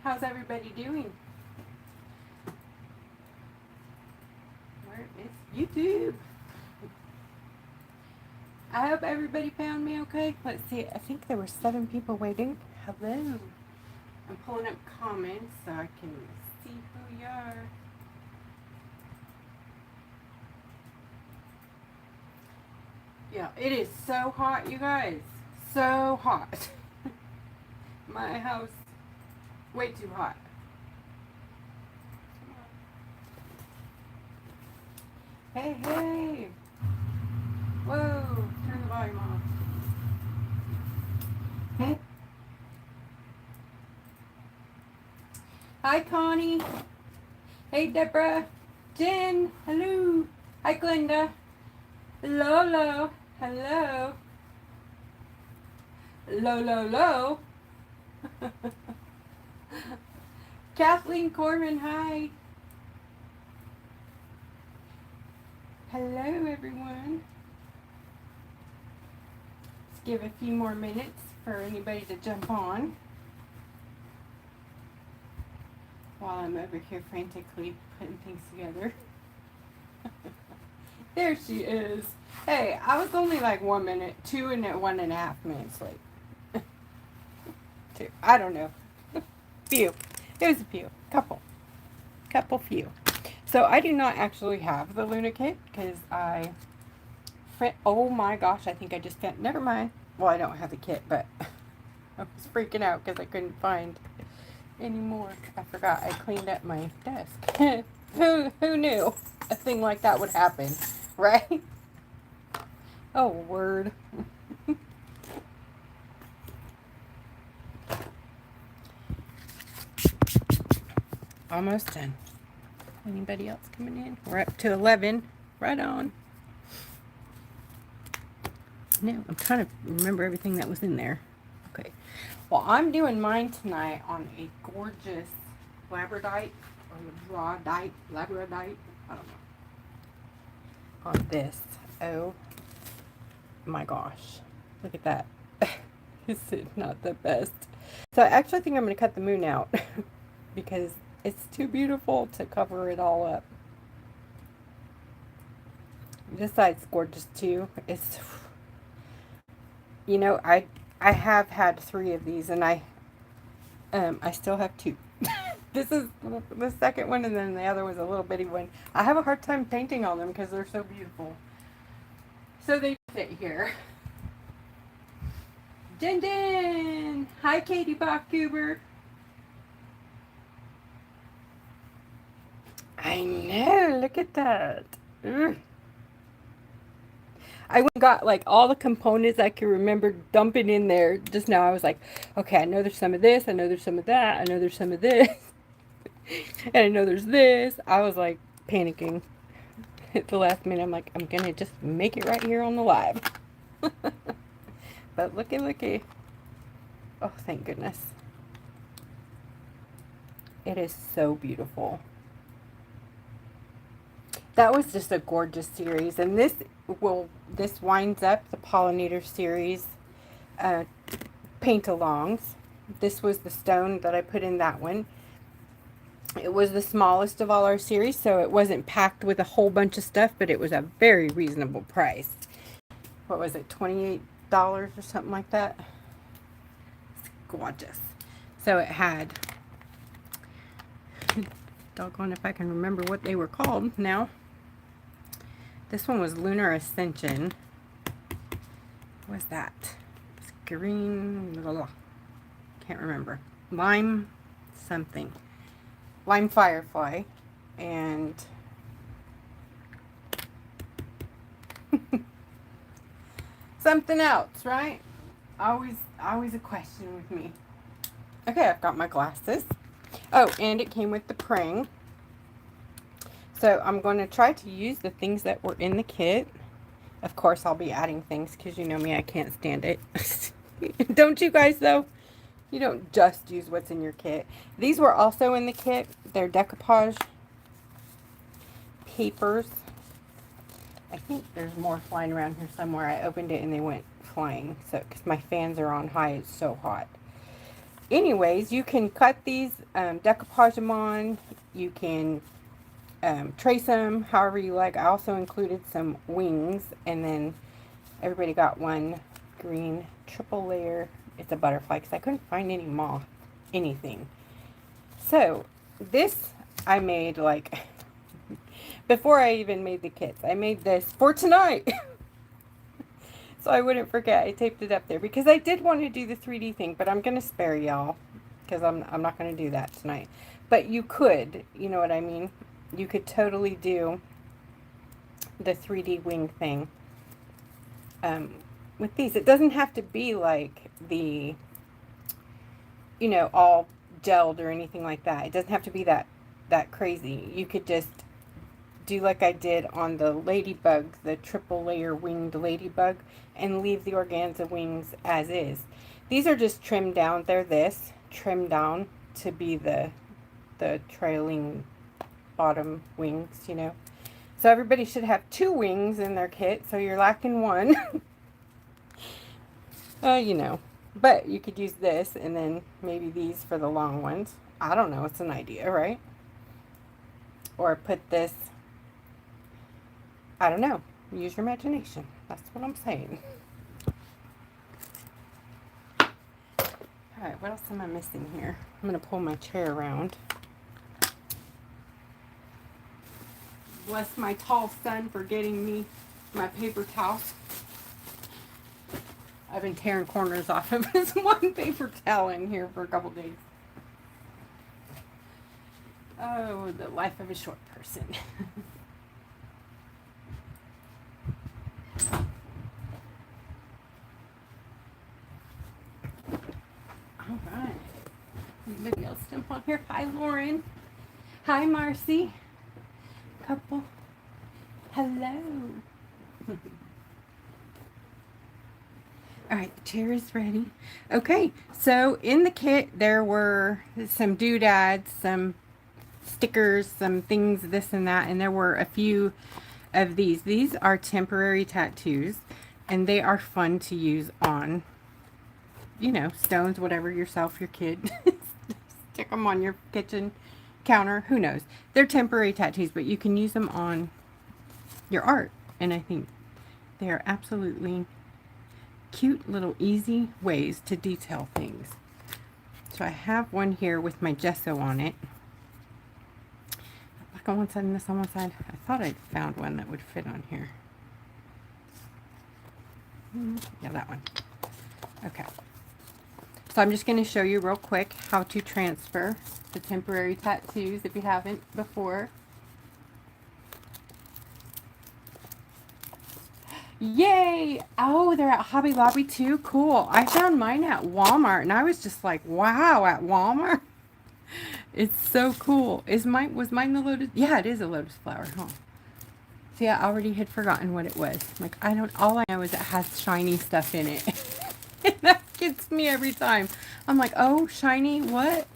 How's everybody doing? Where is YouTube? I hope everybody found me okay. Let's see. I think there were 7 people waiting. Hello. I'm pulling up comments so I can see who you are. Yeah, it is so hot, you guys. So hot. My house, way too hot. Hey, hey. Whoa, turn the volume off. Hey. Hi, Connie. Hey, Deborah. Jen. Hello. Hi, Glenda. Lolo. Hello. Lo. Kathleen Corbin, hi. Hello, everyone. Let's give a few more minutes for anybody to jump on while I'm over here frantically putting things together. There she is. Hey, I was only like 1 minute, 1.5 minutes late. 2. I don't know. Few. It was a few. Couple few. So I do not actually have the Lunar Kit because oh my gosh, I think I just found, never mind. Well, I don't have the kit, but I was freaking out because I couldn't find any more. I forgot I cleaned up my desk. Who knew a thing like that would happen, right? Oh, word. Almost done. Anybody else coming in? We're up to 11. Right on. No, I'm trying to remember everything that was in there. Okay. Well, I'm doing mine tonight on a gorgeous labradorite or labradorite. I don't know. On this. Oh my gosh. Look at that. Is it not the best? So I actually think I'm going to cut the moon out because it's too beautiful to cover it all up. This side's gorgeous too. It's, you know, I have had 3 of these and I still have 2. This is the second one and then the other was a little bitty one. I have a hard time painting on them because they're so beautiful. So they fit here. Jen. Hi, Katie Bachhuber. I know, look at that. Ugh. I got like all the components I can remember dumping in there just now. I was like, okay, I know there's some of this, I know there's some of that, I know there's some of this, and I know there's this. I was like panicking at the last minute. I'm like, I'm gonna just make it right here on the live. But looky. Oh, thank goodness. It is so beautiful. That was just a gorgeous series, and this winds up the Pollinator Series paint-alongs. This was the stone that I put in that one. It was the smallest of all our series, so it wasn't packed with a whole bunch of stuff, but it was a very reasonable price. What was it, $28 or something like that? It's gorgeous. So it had, doggone if I can remember what they were called now. This one was Lunar Ascension. What was that? It's green, blah, blah. Can't remember. Lime something. Lime Firefly. And something else, right? Always a question with me. Okay, I've got my glasses. Oh, and it came with the Prang. So I'm going to try to use the things that were in the kit. Of course, I'll be adding things because you know me, I can't stand it. Don't you guys, though? You don't just use what's in your kit. These were also in the kit. They're decoupage papers. I think there's more flying around here somewhere. I opened it and they went flying. So, because my fans are on high, it's so hot. anyways, you can cut these, decoupage them on. You can trace them however you like. I also included some wings, and then everybody got one green triple layer. It's a butterfly because I couldn't find any moth, anything. So this I made like before I even made the kits. I made this for tonight. So I wouldn't forget. I taped it up there because I did want to do the 3D thing, but I'm going to spare y'all because I'm not going to do that tonight. But you could, you know what I mean? You could totally do the 3D wing thing with these. It doesn't have to be like the, you know, all gelled or anything like that. It doesn't have to be that crazy. You could just do like I did on the ladybug, the triple layer winged ladybug, and leave the organza wings as is. These are just trimmed down. They're this trimmed down to be the trailing bottom wings, you know. So everybody should have 2 wings in their kit, so you're lacking 1. You know, but you could use this and then maybe these for the long ones. I don't know, it's an idea, right? Or put this, I don't know, use your imagination. That's what I'm saying. Alright, what else am I missing here? I'm going to pull my chair around. Bless my tall son for getting me my paper towels. I've been tearing corners off of this one paper towel in here for a couple days. Oh, the life of a short person. All right. Anybody else jump on here? Hi, Lauren. Hi, Marcy. Couple. Hello. All right, the chair is ready. Okay, so in the kit, there were some doodads, some stickers, some things, this and that, and there were a few of these. These are temporary tattoos, and they are fun to use on, you know, stones, whatever, yourself, your kid. Stick them on your kitchen counter, who knows. They're temporary tattoos, but you can use them on your art, and I think they are absolutely cute little easy ways to detail things. So I have one here with my gesso on it. Like on one side and this on one side. I thought I'd found one that would fit on here. Yeah, that one. Okay. So I'm just going to show you real quick how to transfer the temporary tattoos if you haven't before. Yay! Oh, they're at Hobby Lobby too? Cool. I found mine at Walmart, and I was just like, wow, at Walmart? It's so cool. Was mine the lotus? Yeah, it is a lotus flower, huh? See, I already had forgotten what it was. Like, all I know is it has shiny stuff in it. And that gets me every time. I'm like, oh, shiny, what?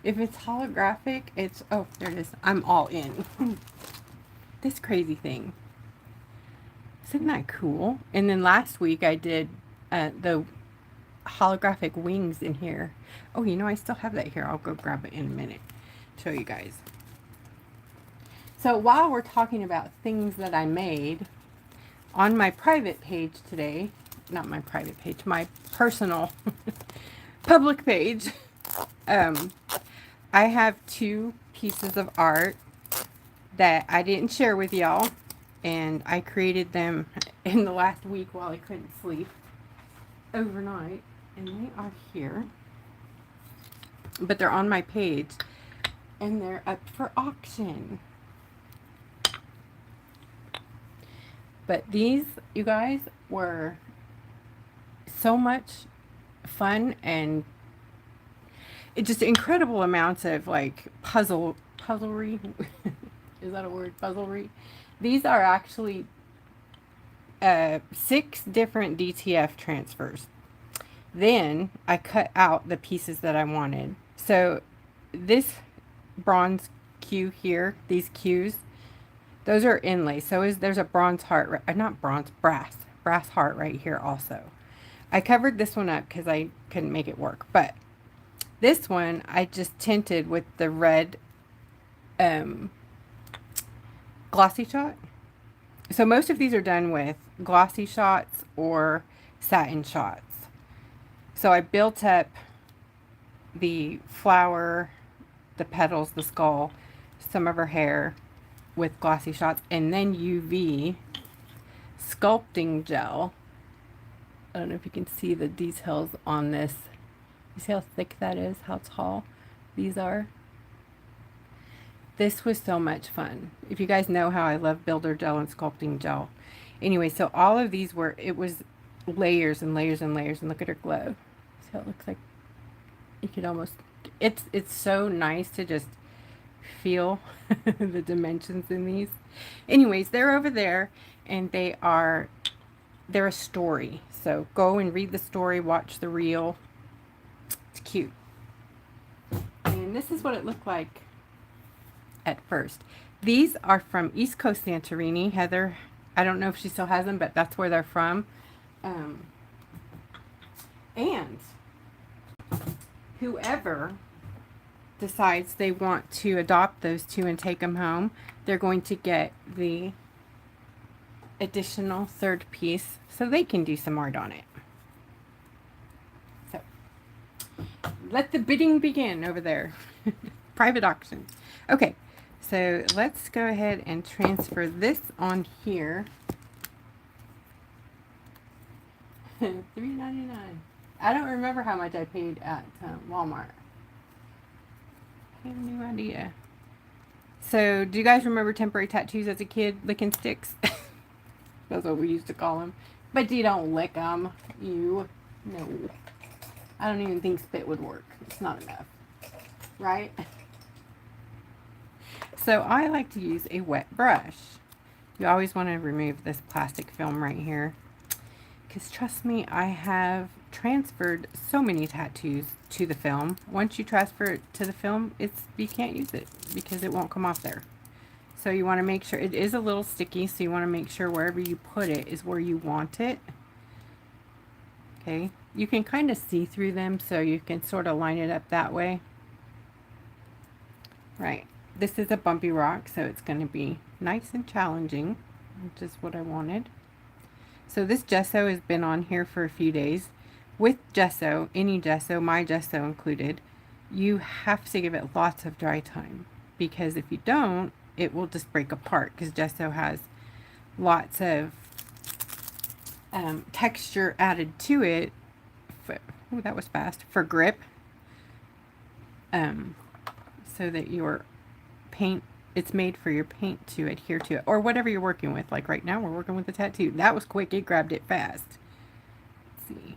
If it's holographic, oh, there it is. I'm all in. This crazy thing. Isn't that cool? And then last week I did the holographic wings in here. Oh, you know, I still have that here. I'll go grab it in a minute. Show you guys. So while we're talking about things that I made, on my private page today, not my private page, my personal public page, I have 2 pieces of art that I didn't share with y'all. And I created them in the last week while I couldn't sleep overnight. And they are here. But they're on my page. And they're up for auction. But these, you guys, were so much fun. And it just incredible amounts of like puzzlery. Is that a word? Puzzlery. These are actually 6 different DTF transfers. Then I cut out the pieces that I wanted. So this bronze Q here, these Qs, those are inlays. So there's a bronze heart, not bronze, brass heart right here also. I covered this one up because I couldn't make it work. But This one I just tinted with the red glossy shot. So most of these are done with glossy shots or satin shots. So I built up the flower, the petals, the skull, some of her hair with glossy shots, and then UV sculpting gel. I don't know if you can see the details on this. You see how thick that is, how tall these are? This was so much fun. If you guys know how I love builder gel and sculpting gel. Anyway, so all of these were, it was layers and layers and layers, and look at her glow. See how it looks like, you could almost, it's so nice to just feel the dimensions in these. Anyways, they're over there, and they're a story. So go and read the story, watch the reel. It's cute. And this is what it looked like at first. These are from East Coast Santorini. Heather, I don't know if she still has them, but that's where they're from. And whoever decides they want to adopt those two and take them home, they're going to get the additional third piece so they can do some art on it. So let the bidding begin over there. Private auction. Okay, so let's go ahead and transfer this on here. $3.99. I don't remember how much I paid at Walmart. I have no idea. So, do you guys remember temporary tattoos as a kid? Licking sticks? That's what we used to call them. But you don't lick them. No. I don't even think spit would work. It's not enough. Right? So, I like to use a wet brush. You always want to remove this plastic film right here. Because trust me, I have transferred so many tattoos to the film. Once you transfer it to the film, you can't use it because it won't come off there. So you want to make sure, it is a little sticky, so you want to make sure wherever you put it is where you want it. Okay, you can kind of see through them, so you can sort of line it up that way. Right, this is a bumpy rock, so it's going to be nice and challenging, which is what I wanted. So this gesso has been on here for a few days. With gesso, any gesso, my gesso included, you have to give it lots of dry time, because if you don't, it will just break apart, because gesso has lots of texture added to it. Oh, that was fast. For grip, so that your paint, it's made for your paint to adhere to it, or whatever you're working with. Like right now, we're working with the tattoo. That was quick. It grabbed it fast. Let's see.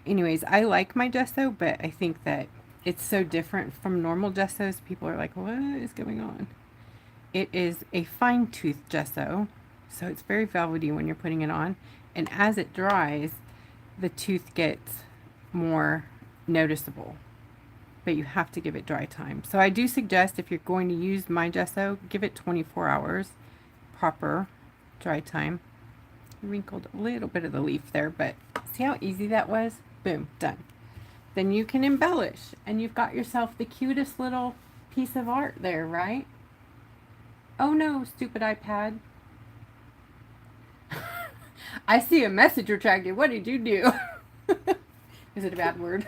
Anyways, I like my gesso, but I think that it's so different from normal gessos. People are like, what is going on? It is a fine tooth gesso, so it's very velvety when you're putting it on. And as it dries, the tooth gets more noticeable. But you have to give it dry time. So I do suggest, if you're going to use my gesso, give it 24 hours proper dry time. Wrinkled a little bit of the leaf there, but see how easy that was? Boom, done. Then you can embellish, and you've got yourself the cutest little piece of art there, right? Oh no, stupid iPad. I see a message retracted. What did you do? Is it a bad word?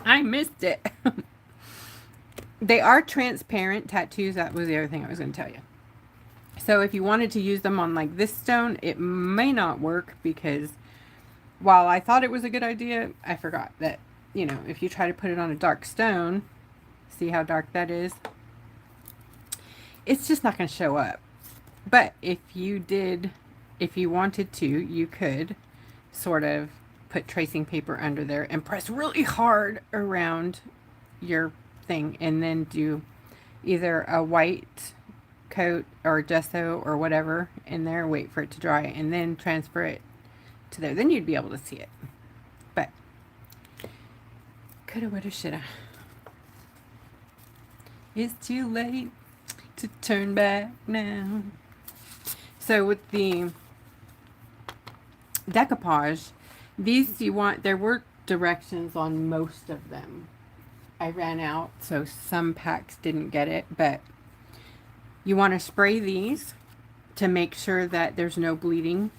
I missed it. They are transparent tattoos. That was the other thing I was going to tell you. So if you wanted to use them on like this stone, it may not work, because while I thought it was a good idea, I forgot that, you know, if you try to put it on a dark stone, see how dark that is? It's just not going to show up. But if you wanted to, you could sort of put tracing paper under there and press really hard around your thing, and then do either a white coat or gesso or whatever in there, wait for it to dry, and then transfer it to there. Then you'd be able to see it. But coulda, woulda, shoulda. It's too late to turn back now. So with the decoupage, These you want, there were directions on most of them. I ran out, so some packs didn't get it, but you want to spray these to make sure that there's no bleeding.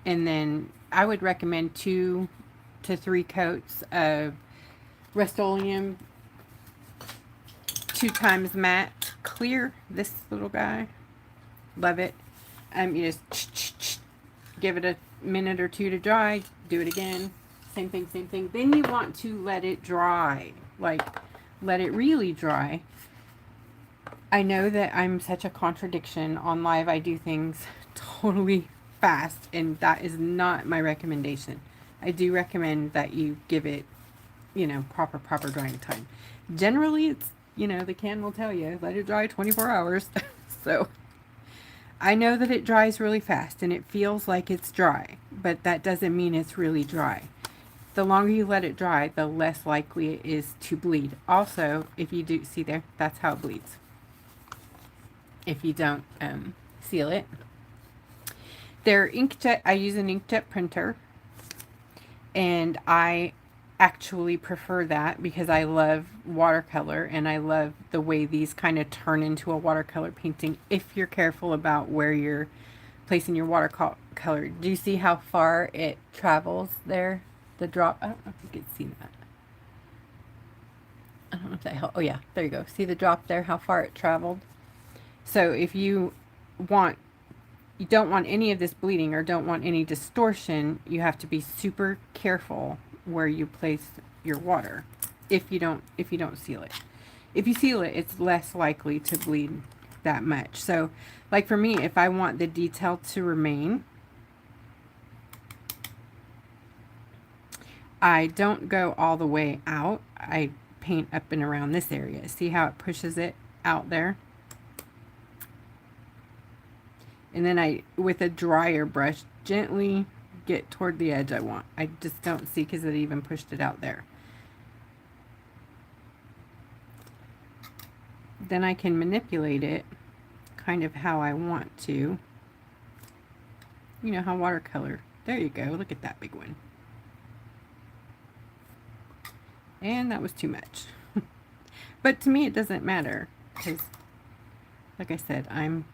And then I would recommend 2 to 3 coats of Rust-Oleum 2 times matte clear. This little guy, love it. You just give it a minute or 2 to dry. Do it again. Same thing, same thing. Then you want to let it dry, like let it really dry. I know that I'm such a contradiction on live. I do things totally fast, and that is not my recommendation. I do recommend that you give it, you know, proper drying time. Generally, it's, you know, the can will tell you, let it dry 24 hours. So I know that it dries really fast and it feels like it's dry, but that doesn't mean it's really dry. The longer you let it dry, the less likely it is to bleed. Also, if you do, see there, that's how it bleeds. If you don't seal it. They're inkjet. I use an inkjet printer, and I actually prefer that because I love watercolor, and I love the way these kind of turn into a watercolor painting if you're careful about where you're placing your watercolor. Do you see how far it travels there? The drop. I don't know if you can see that. I don't know if that helps. Oh yeah, there you go. See the drop there, how far it traveled? So if you don't want any of this bleeding or don't want any distortion, you have to be super careful where you place your water if you don't seal it. If you seal it, it's less likely to bleed that much. So like for me, if I want the detail to remain, I don't go all the way out. I paint up and around this area. See how it pushes it out there? And then I, with a drier brush, gently get toward the edge I want. I just don't see because it even pushed it out there. Then I can manipulate it kind of how I want to. You know how watercolor. There you go. Look at that big one. And that was too much. But to me it doesn't matter because, like I said, I'm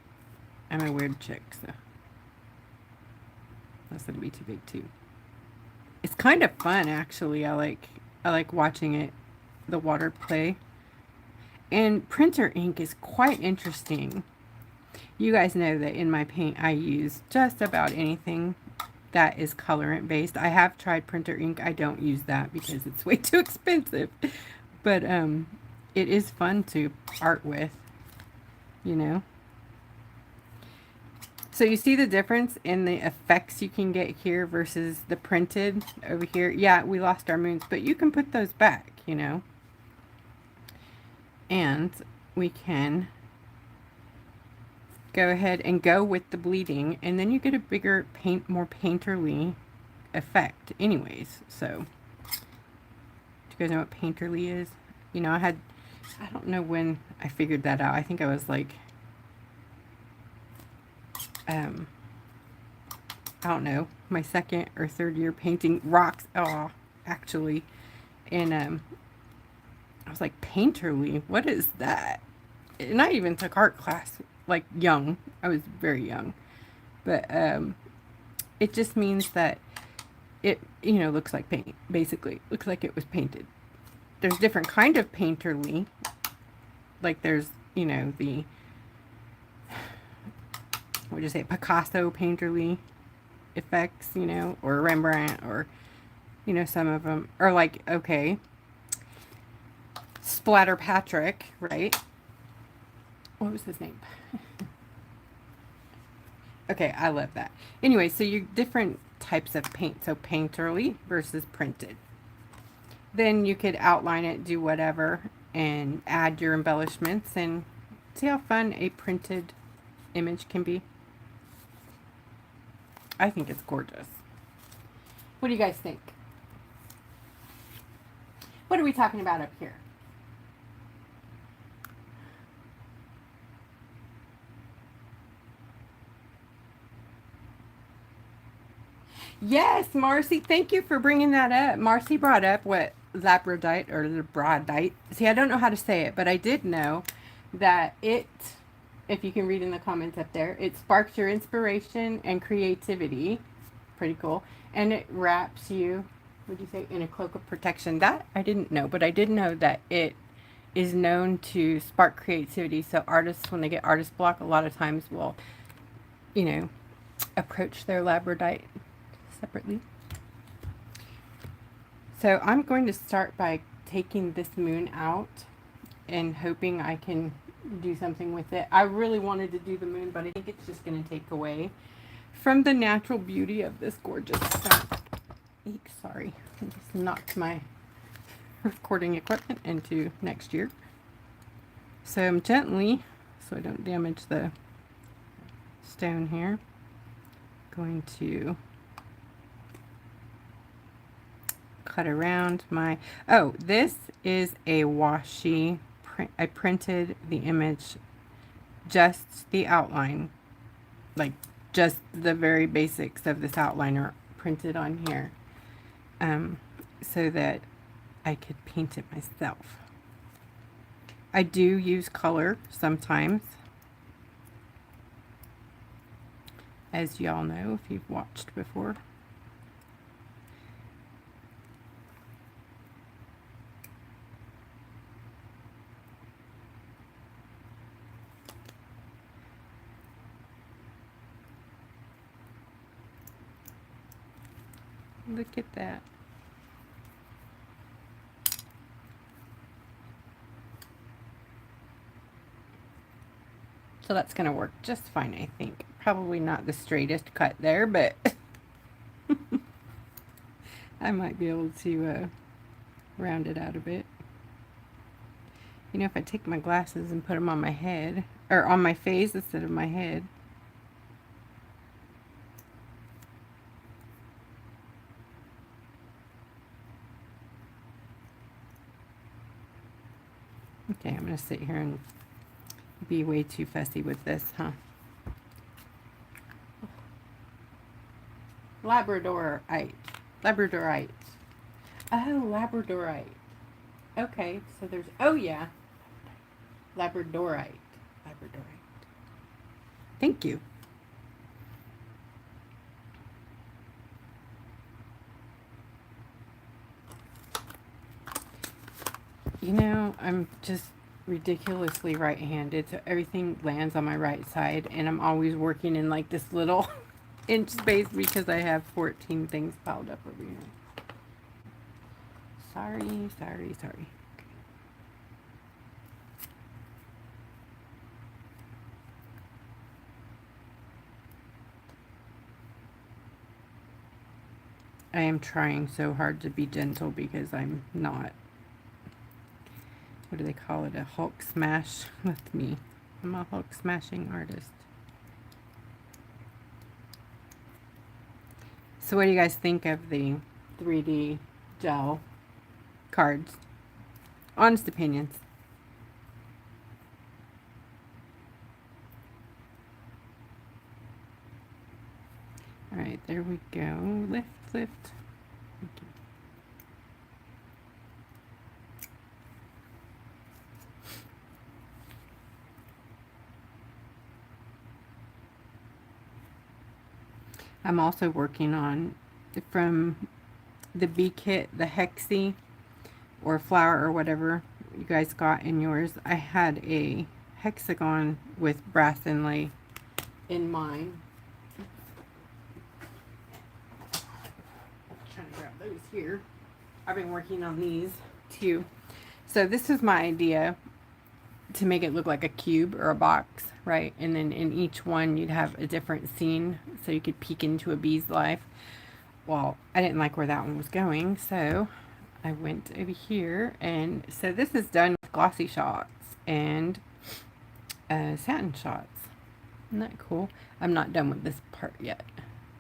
a weird chick, so that's gonna be too big too. It's kind of fun actually. I like watching it, the water play. And printer ink is quite interesting. You guys know that in my paint I use just about anything that is colorant based. I have tried printer ink. I don't use that because it's way too expensive. But it is fun to art with, you know. So you see the difference in the effects you can get here versus the printed over here. Yeah, we lost our moons, but you can put those back, you know. And we can go ahead and go with the bleeding, and then you get a bigger more painterly effect anyways. So do you guys know what painterly is? You know, I don't know when I figured that out. I think I was like I don't know, my second or third year painting rocks. Oh, actually, and I was like, painterly, what is that? And I even took art class like young. I was very young, but it just means that it, you know, looks like paint. Basically, looks like it was painted. There's different kind of painterly. Like there's, you know, the, what would you say, Picasso painterly effects, you know, or Rembrandt, or, you know, some of them are like, okay, Splatter Patrick, right? What was his name? Okay, I love that. Anyway, so you different types of paint. So painterly versus printed. Then you could outline it, do whatever, and add your embellishments, and see how fun a printed image can be. I think it's gorgeous. What do you guys think? What are we talking about up here? Yes, Marcy, thank you for bringing that up. Marcy brought up what labradite or labradite. See, I don't know how to say it, but I did know that it, if you can read in the comments up there, it sparks your inspiration and creativity. Pretty cool. And it wraps you, would you say, in a cloak of protection. That I didn't know, but I did know that it is known to spark creativity. So artists, when they get artist block, a lot of times will, you know, approach their labradite separately. So I'm going to start by taking this moon out and hoping I can do something with it. I really wanted to do the moon, but I think it's just going to take away from the natural beauty of this gorgeous stuff. Eek, sorry, I just knocked my recording equipment into next year. So I'm gently, so I don't damage the stone here, going to cut around my, oh, this is a washi print. I printed the image, just the outline, like just the very basics of this outline are printed on here, so that I could paint it myself. I do use color sometimes, as y'all know if you've watched before. Look at that. So that's going to work just fine, I think. Probably not the straightest cut there, but I might be able to round it out a bit. You know, if I take my glasses and put them on my head, or on my face instead of my head. Okay, I'm going to sit here and be way too fussy with this, huh? Labradorite. Labradorite. Oh, Labradorite. Okay, so there's, oh yeah. Labradorite. Labradorite. Thank you. You know, I'm just ridiculously right-handed, so everything lands on my right side, and I'm always working in like this little inch space because I have 14 things piled up over here. Sorry, sorry, sorry. I am trying so hard to be gentle because I'm not, what do they call it, a Hulk smash with me. I'm a Hulk smashing artist. So what do you guys think of the 3D gel cards? Honest opinions. All right, there we go. Lift, lift. Okay. I'm also working on, from the bee kit, the hexie or flower or whatever you guys got in yours. I had a hexagon with brass inlay in mine. Trying to grab those here. I've been working on these too. So this is my idea, to make it look like a cube or a box, right? And then in each one you'd have a different scene, so you could peek into a bee's life. Well, I didn't like where that one was going, so I went over here, and so this is done with glossy shots and satin shots. Isn't that cool? I'm not done with this part yet,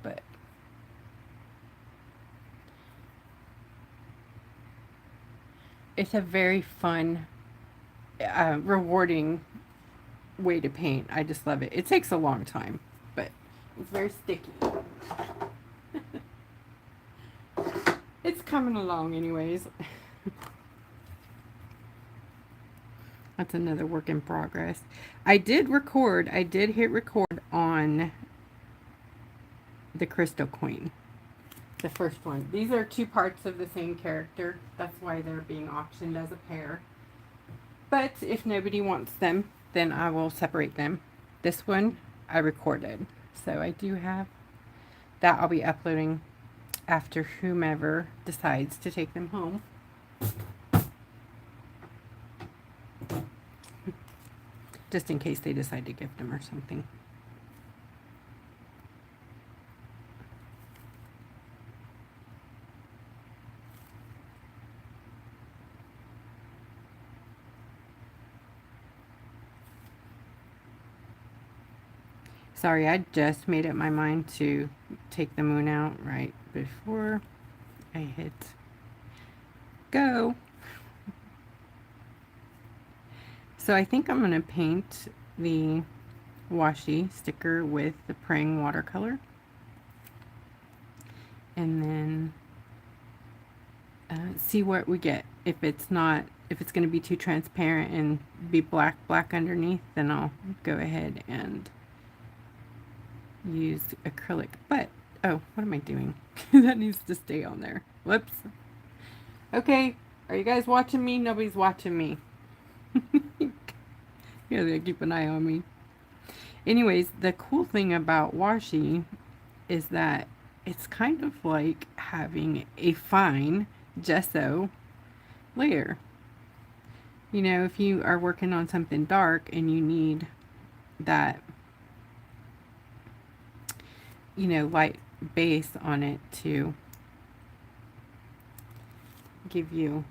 but it's a very fun, rewarding way to paint. I just love it. It takes a long time, but it's very sticky. coming along anyways. That's another work in progress. I did hit record on the Crystal Queen. The first one. These are two parts of the same character. That's why they're being auctioned as a pair. But if nobody wants them, then I will separate them. This one I recorded. So I do have that I'll be uploading after whomever decides to take them home. Just in case they decide to gift them or something. Sorry, I just made up my mind to take the moon out right before I hit go. So I think I'm going to paint the washi sticker with the Prang watercolor. And then see what we get. If it's going to be too transparent and be black underneath, then I'll go ahead and use acrylic. But oh, what am I doing? That needs to stay on there. Whoops. Okay, are you guys watching me? Nobody's watching me. You gotta keep an eye on me. Anyways, the cool thing about washi is that it's kind of like having a fine gesso layer. You know, if you are working on something dark and you need that, you know, light base on it to give you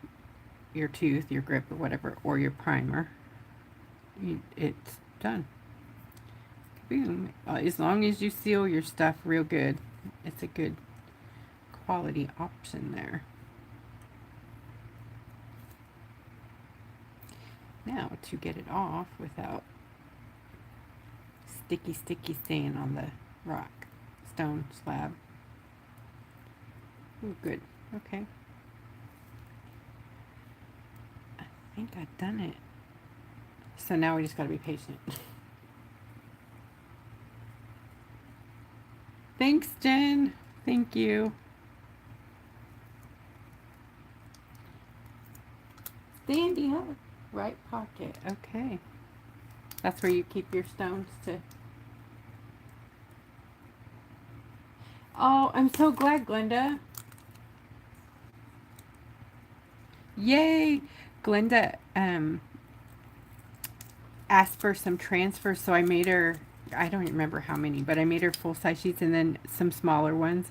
your tooth, your grip, or whatever, or your primer, it's done. Boom. As long as you seal your stuff real good, it's a good quality option there. Now to get it off without sticky staying on the rock, stone slab. Ooh, good. Okay. I think I've done it. So now we just gotta be patient. Thanks, Jen. Thank you. Sandy Hook. Right pocket. Okay. That's where you keep your stones to... Oh, I'm so glad, Glenda. Yay! Glenda asked for some transfers, so I made her, I don't remember how many, but I made her full-size sheets and then some smaller ones.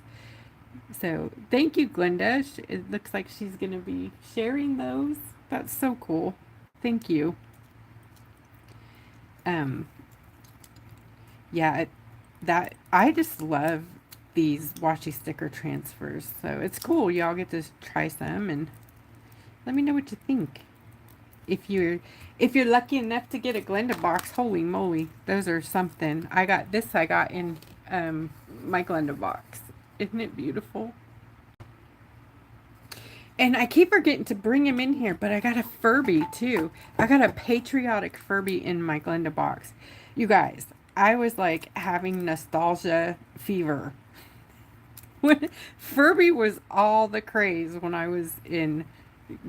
So thank you, Glenda. It looks like she's going to be sharing those. That's so cool. Thank you. Yeah, that I just love these washi sticker transfers. So it's cool. Y'all get to try some and let me know what you think. If you're lucky enough to get a Glenda box, holy moly, those are something. I got in my Glenda box. Isn't it beautiful? And I keep forgetting to bring him in here, but I got a Furby too. I got a patriotic Furby in my Glenda box. You guys, I was like having nostalgia fever. When Furby was all the craze when I was in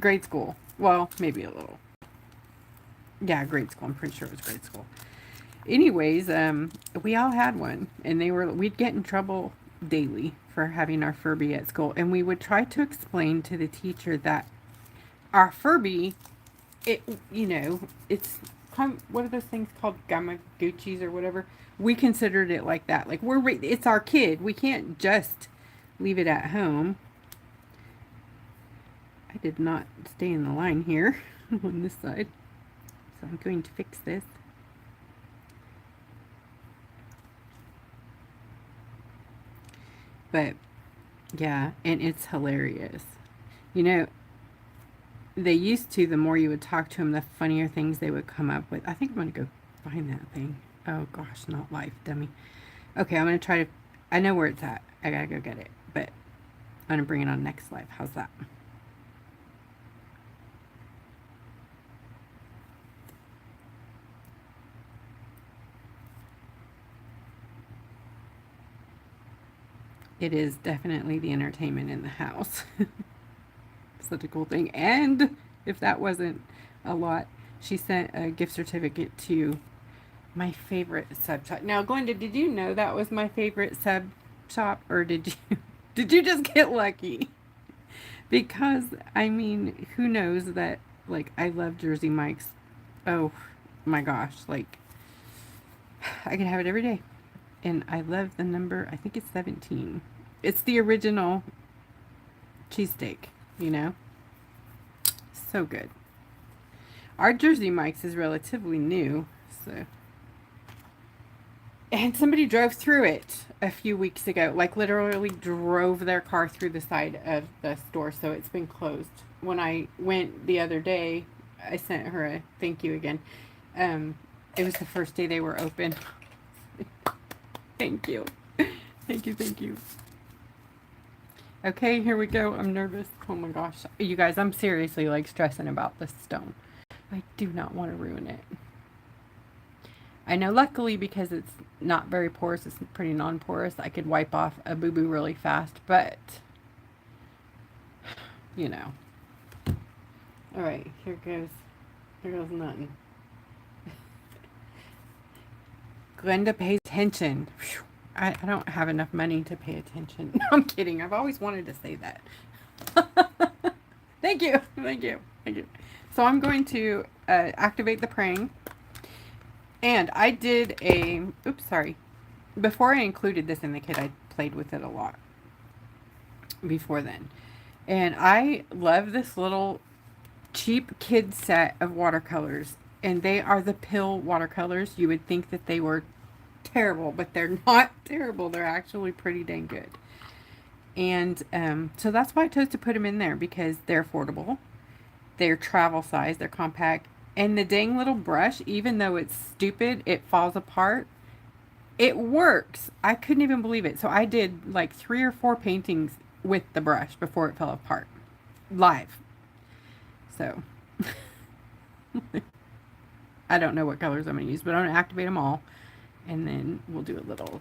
grade school. Well, maybe a little. Yeah, grade school. I'm pretty sure it was grade school. Anyways, we all had one, and we'd get in trouble daily for having our Furby at school, and we would try to explain to the teacher that our Furby, it's what are those things called, Gamaguchis or whatever? We considered it like that. Like it's our kid. We can't just leave it at home. I did not stay in the line here on this side, so I'm going to fix this. But yeah, and it's hilarious. You know, they used to, the more you would talk to them, the funnier things they would come up with. I think I'm going to go find that thing. Oh gosh, not life, dummy. Okay, I'm going to try to, I know where it's at. I got to go get it. But I'm gonna bring it on next live. How's that? It is definitely the entertainment in the house. Such a cool thing. And if that wasn't a lot, she sent a gift certificate to my favorite sub shop. Now, Glenda, did you know that was my favorite sub shop, or did you did you just get lucky? Because I mean, who knows that like I love Jersey Mike's. Oh my gosh, like I can have it every day. And I love the number, I think it's 17. It's the original cheesesteak, you know? So good. Our Jersey Mike's is relatively new, so. And somebody drove through it a few weeks ago, like literally drove their car through the side of the store, so it's been closed. When I went the other day, I sent her a thank you again. It was the first day they were open. Thank you. Thank you, thank you. Okay, here we go. I'm nervous. Oh my gosh. You guys, I'm seriously like stressing about this stone. I do not want to ruin it. I know luckily because it's not very porous, it's pretty non-porous, I could wipe off a boo-boo really fast, but you know. Alright, here goes nothing. Glenda pays attention. Whew. I don't have enough money to pay attention. No, I'm kidding. I've always wanted to say that. Thank you. Thank you. Thank you. So I'm going to activate the Prang. And I did a... Oops, sorry. Before I included this in the kit, I played with it a lot. Before then. And I love this little cheap kid set of watercolors. And they are the pill watercolors. You would think that they were terrible, but they're not terrible. They're actually pretty dang good. And so that's why I chose to put them in there, because they're affordable, they're travel size, they're compact, and the dang little brush, even though it's stupid, it falls apart, it works. I couldn't even believe it. So I did like 3 or 4 paintings with the brush before it fell apart live. So I don't know what colors I'm going to use, but I'm going to activate them all. And then we'll do a little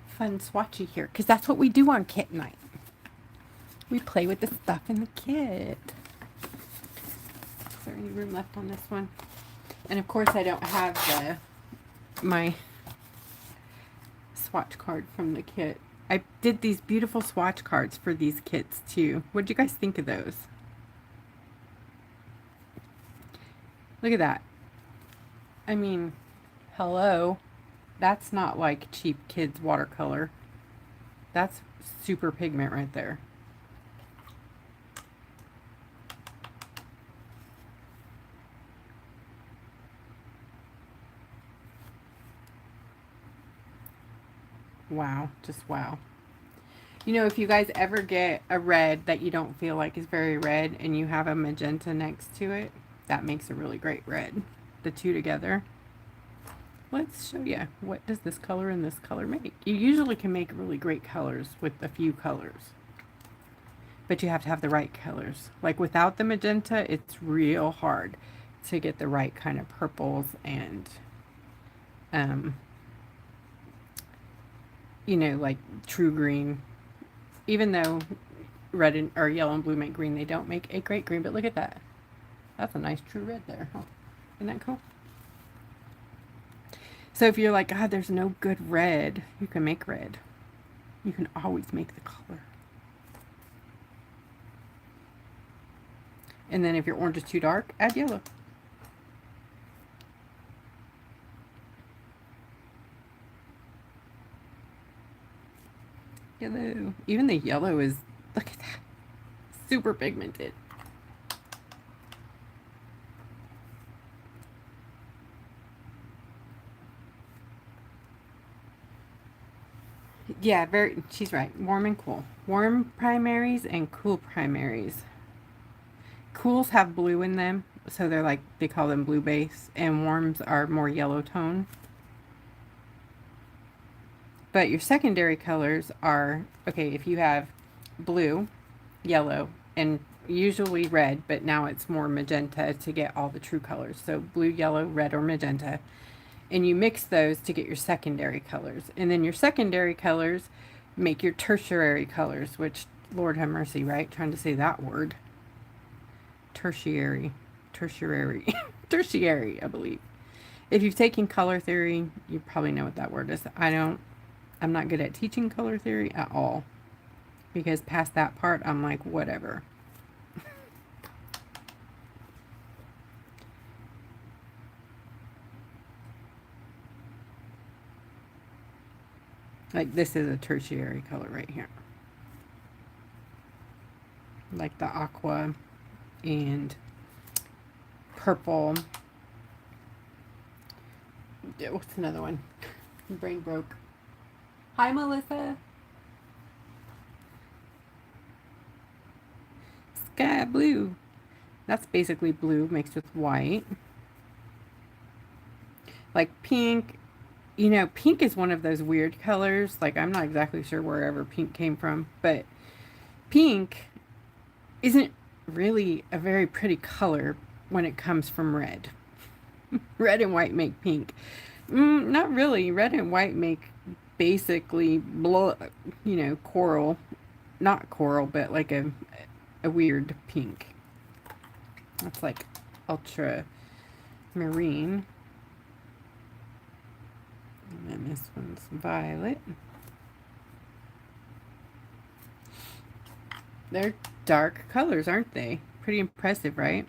fun swatchy here, because that's what we do on kit night. We play with the stuff in the kit. Is there any room left on this one? And of course I don't have my swatch card from the kit. I did these beautiful swatch cards for these kits too. What did you guys think of those? Look at that. I mean, hello. That's not like cheap kids watercolor. That's super pigment right there. Wow, just wow. You know, if you guys ever get a red that you don't feel like is very red and you have a magenta next to it, that makes a really great red. The two together. Let's show you, what does this color and this color make? You usually can make really great colors with a few colors, but you have to have the right colors. Like without the magenta, it's real hard to get the right kind of purples and, you know, like true green. Even though red and, or yellow and blue make green, they don't make a great green, but look at that. That's a nice true red there. Huh? Isn't that cool? So if you're like, God, there's no good red, you can make red. You can always make the color. And then if your orange is too dark, add yellow. Yellow. Even the yellow is, look at that, super pigmented. Yeah, very, she's right. Warm and cool. Warm primaries and cool primaries. Cools have blue in them, so they're like, they call them blue base, and warms are more yellow tone. But your secondary colors are, okay, if you have blue, yellow, and usually red, but now it's more magenta to get all the true colors. So blue, yellow, red, or magenta. And you mix those to get your secondary colors. And then your secondary colors make your tertiary colors, which, Lord have mercy, right? Trying to say that word. Tertiary. Tertiary, I believe. If you've taken color theory, you probably know what that word is. I'm not good at teaching color theory at all. Because past that part, I'm like, whatever. Like, this is a tertiary color right here. Like the aqua and purple. What's another one? Brain broke. Hi, Melissa. Sky blue. That's basically blue mixed with white. Like pink. You know, pink is one of those weird colors. Like, I'm not exactly sure wherever pink came from, but pink isn't really a very pretty color when it comes from red. Red and white make pink. Not really. Red and white make basically coral. Not coral, but like a weird pink. That's like ultramarine. And then this one's violet. They're dark colors, aren't they? Pretty impressive, right?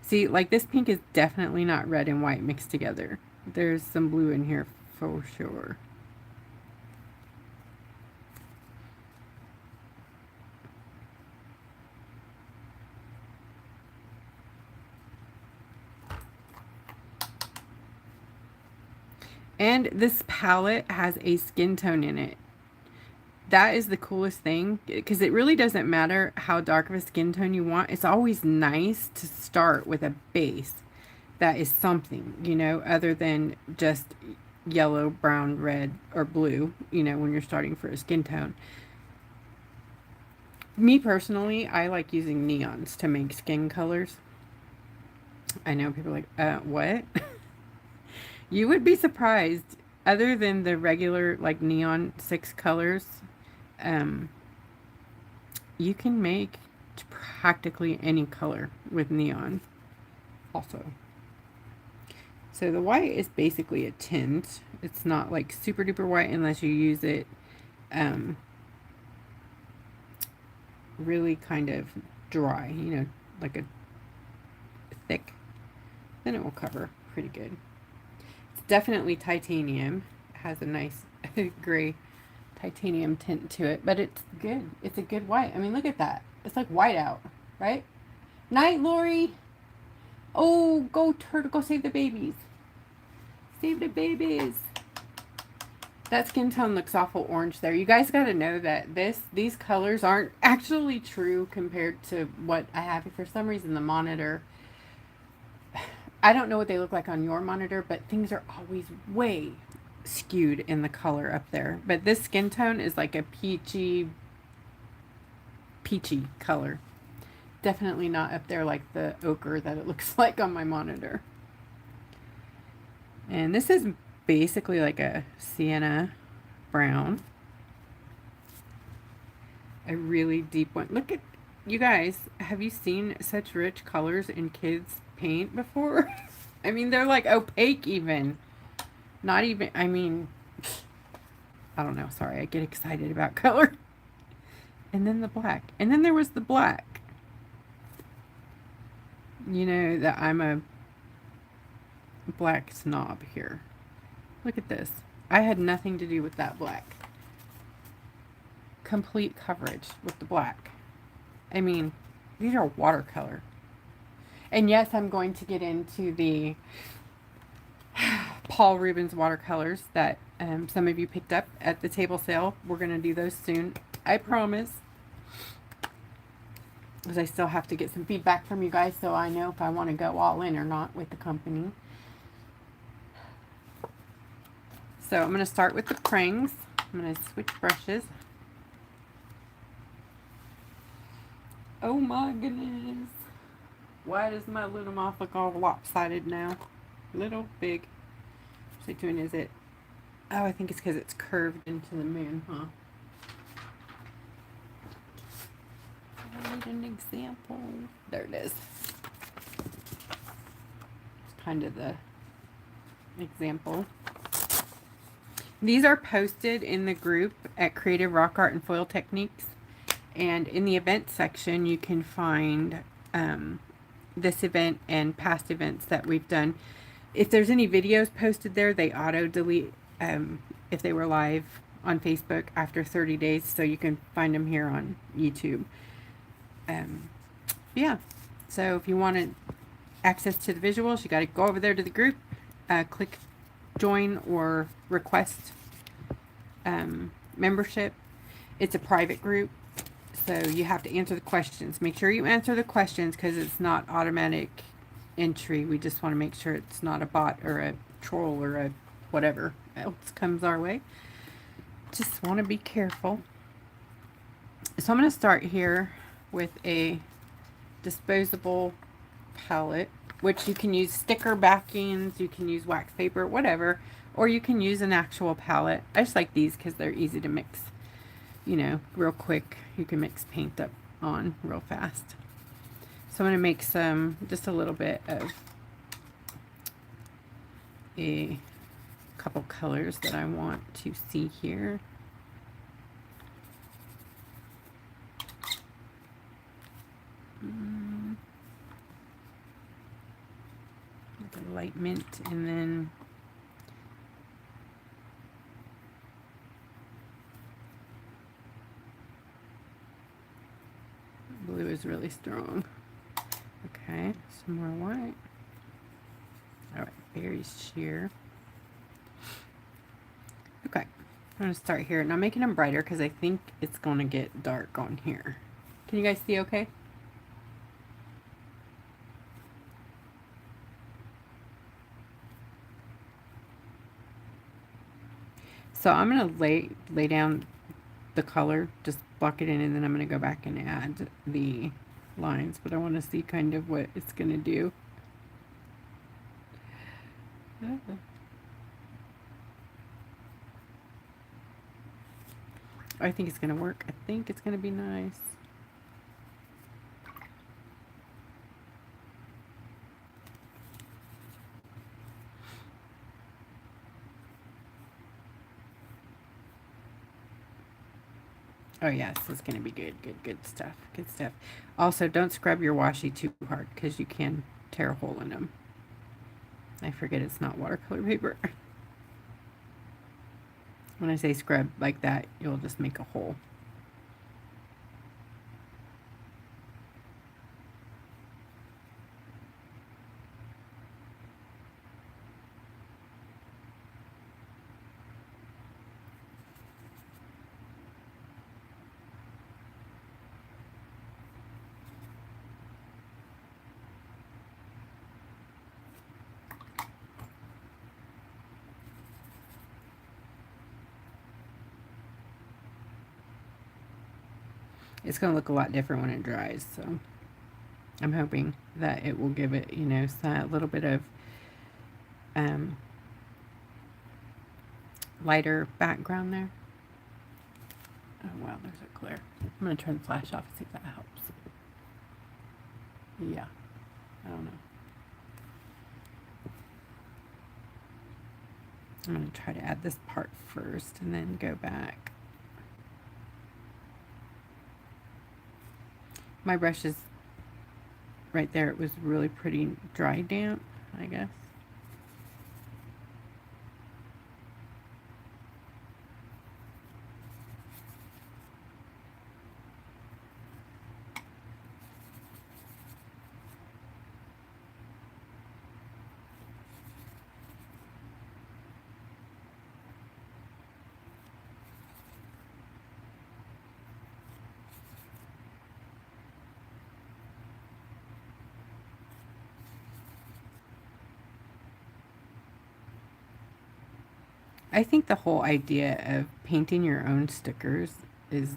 See, like this pink is definitely not red and white mixed together. There's some blue in here for sure. And this palette has a skin tone in it. That is the coolest thing, because it really doesn't matter how dark of a skin tone you want. It's always nice to start with a base that is something, other than just yellow, brown, red, or blue, when you're starting for a skin tone. Me personally, I like using neons to make skin colors. I know people are like, what? You would be surprised. Other than the regular, like, neon 6 colors, you can make practically any color with neon also. So the white is basically a tint. It's not like super duper white unless you use it really kind of dry, like a thick. Then it will cover pretty good. It's definitely titanium. It has a nice gray titanium tint to it, but it's good. It's a good white. I mean, look at that. It's like white out, right? Night, Lori. Oh, go turtle, go save the babies. Save the babies. That skin tone looks awful orange there. You guys got to know that these colors aren't actually true compared to what I have. For some reason, the monitor, I don't know what they look like on your monitor, but things are always way skewed in the color up there. But this skin tone is like a peachy color. Definitely not up there like the ochre that it looks like on my monitor. And this is basically like a sienna brown. A really deep one. Look at, you guys, have you seen such rich colors in kids' paint before? I mean, they're like opaque even. Not even, I mean, I don't know. Sorry, I get excited about color. And then the black. And then there was the black. You know that I'm a black snob here. Look at this. I had nothing to do with that black. Complete coverage with the black. I mean, these are watercolor. And yes, I'm going to get into the Paul Rubens watercolors that some of you picked up at the table sale. We're going to do those soon. I promise. Because I still have to get some feedback from you guys so I know if I want to go all in or not with the company. So I'm going to start with the Prangs. I'm going to switch brushes. Oh my goodness. Why does my little moth look all lopsided now? Little, big. What's it doing? Is it? Oh, I think it's because it's curved into the moon, huh? I need an example. There it is. It's kind of the example. These are posted in the group at Creative Rock Art and Foil Techniques. And in the event section, you can find this event and past events that we've done. If there's any videos posted there, they auto delete if they were live on Facebook after 30 days. So you can find them here on YouTube. Yeah. So if you want access to the visuals, you got to go over there to the group, click join or request membership. It's a private group, so you have to answer the questions. Make sure you answer the questions because it's not automatic entry. We just want to make sure it's not a bot or a troll or a whatever else comes our way. Just want to be careful. So I'm going to start here with a disposable palette, which you can use sticker backings, you can use wax paper, whatever, or you can use an actual palette. I just like these because they're easy to mix, you know, real quick. You can mix paint up on real fast. So I'm going to make just a little bit of a couple colors that I want to see here. The light mint, and then blue is really strong. Okay, some more white. All right, berry sheer. Okay, I'm going to start here. Now I'm making them brighter because I think it's going to get dark on here. Can you guys see okay? So I'm going to lay down the color, just block it in, and then I'm going to go back and add the lines, but I want to see kind of what it's going to do. I think it's going to work. I think it's going to be nice. Oh yes, it's going to be good, good stuff, good stuff. Also, don't scrub your washi too hard because you can tear a hole in them. I forget it's not watercolor paper. When I say scrub like that, you'll just make a hole. It's going to look a lot different when it dries, so I'm hoping that it will give it, you know, a little bit of lighter background there. Oh wow, there's a glare. I'm going to turn the flash off and see if that helps. Yeah, I don't know. I'm going to try to add this part first and then go back. My brush is right there. It was really pretty dry damp, I guess. I think the whole idea of painting your own stickers is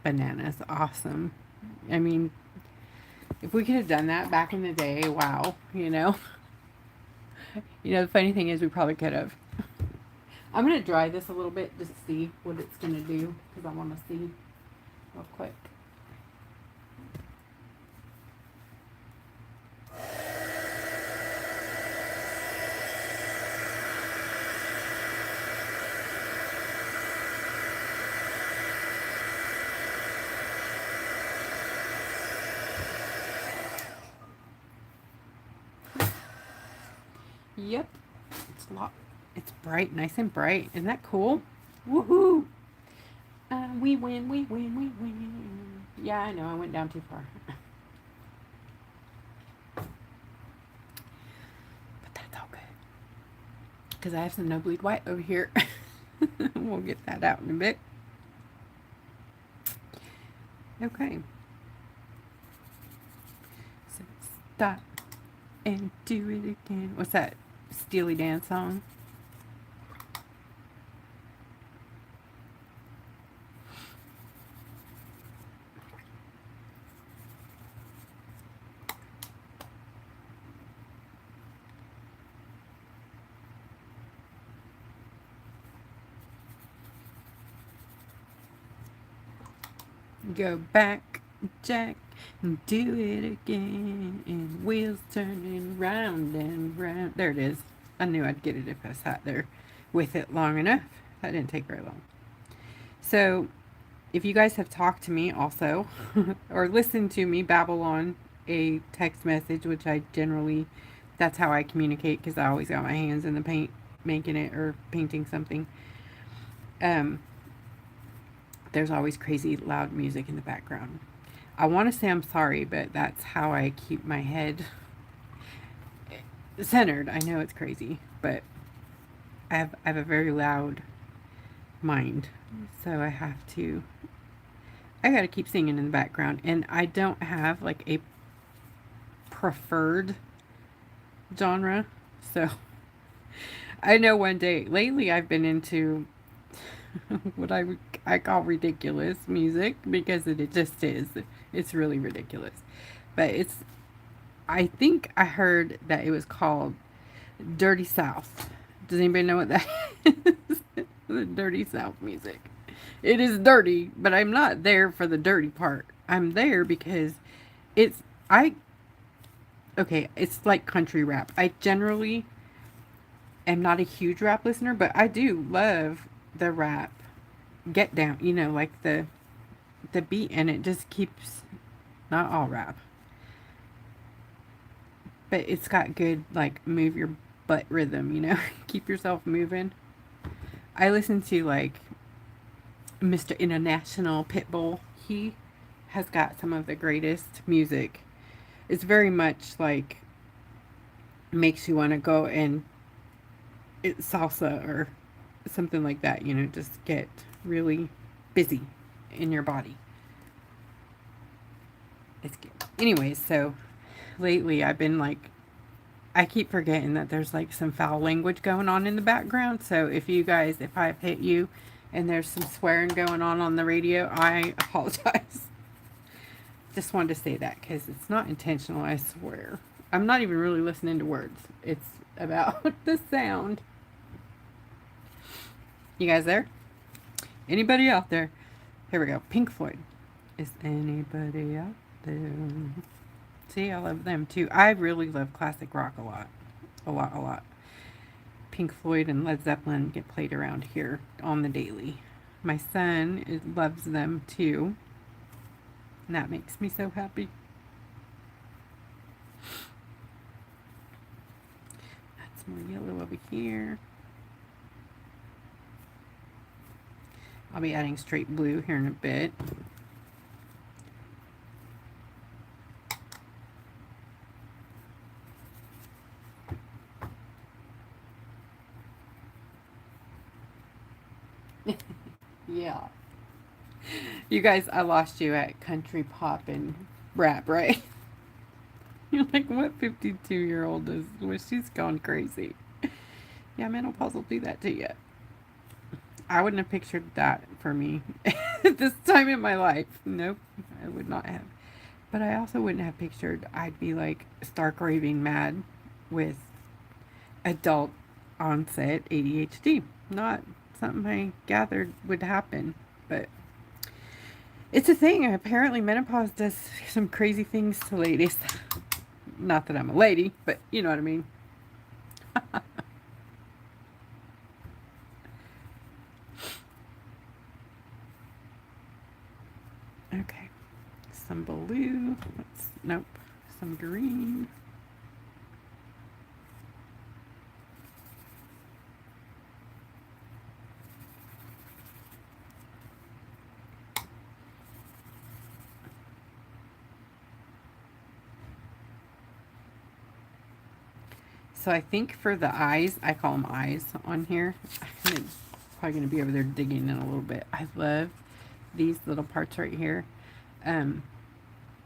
bananas awesome. I mean, if we could have done that back in the day, wow, you know. You know, the funny thing is we probably could have. I'm going to dry this a little bit just to see what it's going to do because I want to see real quick. Yep, it's a lot. It's bright, nice and bright. Isn't that cool? Woohoo! We win, we win, we win. Yeah, I know, I went down too far. But that's all good. Because I have some no bleed white over here. We'll get that out in a bit. Okay. So stop and do it again. What's that Steely Dan song? Go back, Jack, and do it again, and wheels turning round and round. There it is. I knew I'd get it if I sat there with it long enough. That didn't take very long. So, if you guys have talked to me also, or listened to me babble on a text message, which I generally, that's how I communicate because I always got my hands in the paint making it or painting something. There's always crazy loud music in the background. I want to say I'm sorry, but that's how I keep my head centered. I know it's crazy, but I have a very loud mind, so I got to keep singing in the background, and I don't have like a preferred genre, so I know one day lately I've been into what I call ridiculous music because it just is. It's really ridiculous. But I think I heard that it was called Dirty South. Does anybody know what that is? The Dirty South music. It is dirty, but I'm not there for the dirty part. I'm there because it's it's like country rap. I generally am not a huge rap listener, but I do love the rap get down, you know, like the beat, and it just keeps, not all rap, but it's got good like move your butt rhythm, you know. Keep yourself moving. I listen to like Mr. International Pitbull. He has got some of the greatest music. It's very much like makes you want to go and salsa or something like that, you know, just get really busy in your body. It's good. Anyways, so lately I've been like, I keep forgetting that there's like some foul language going on in the background. So if I've hit you and there's some swearing going on the radio, I apologize. Just wanted to say that because it's not intentional, I swear. I'm not even really listening to words. It's about the sound. You guys there? Anybody out there? Here we go. Pink Floyd. Is anybody out there? See, I love them too. I really love classic rock a lot. A lot, a lot. Pink Floyd and Led Zeppelin get played around here on the daily. My son loves them too. And that makes me so happy. That's more yellow over here. I'll be adding straight blue here in a bit. Yeah. You guys, I lost you at country pop and rap, right? You're like, what 52-year-old is? Well, she's gone crazy. Yeah, menopause will do that to you. I wouldn't have pictured that for me at this time in my life. Nope, I would not have. But I also wouldn't have pictured I'd be like stark raving mad with adult onset ADHD. Not something I gathered would happen, but it's a thing. Apparently, menopause does some crazy things to ladies. Not that I'm a lady, but you know what I mean. Okay, some blue. Nope, some green. So I think for the eyes, I call them eyes on here. I'm probably going to be over there digging in a little bit. I love these little parts right here. You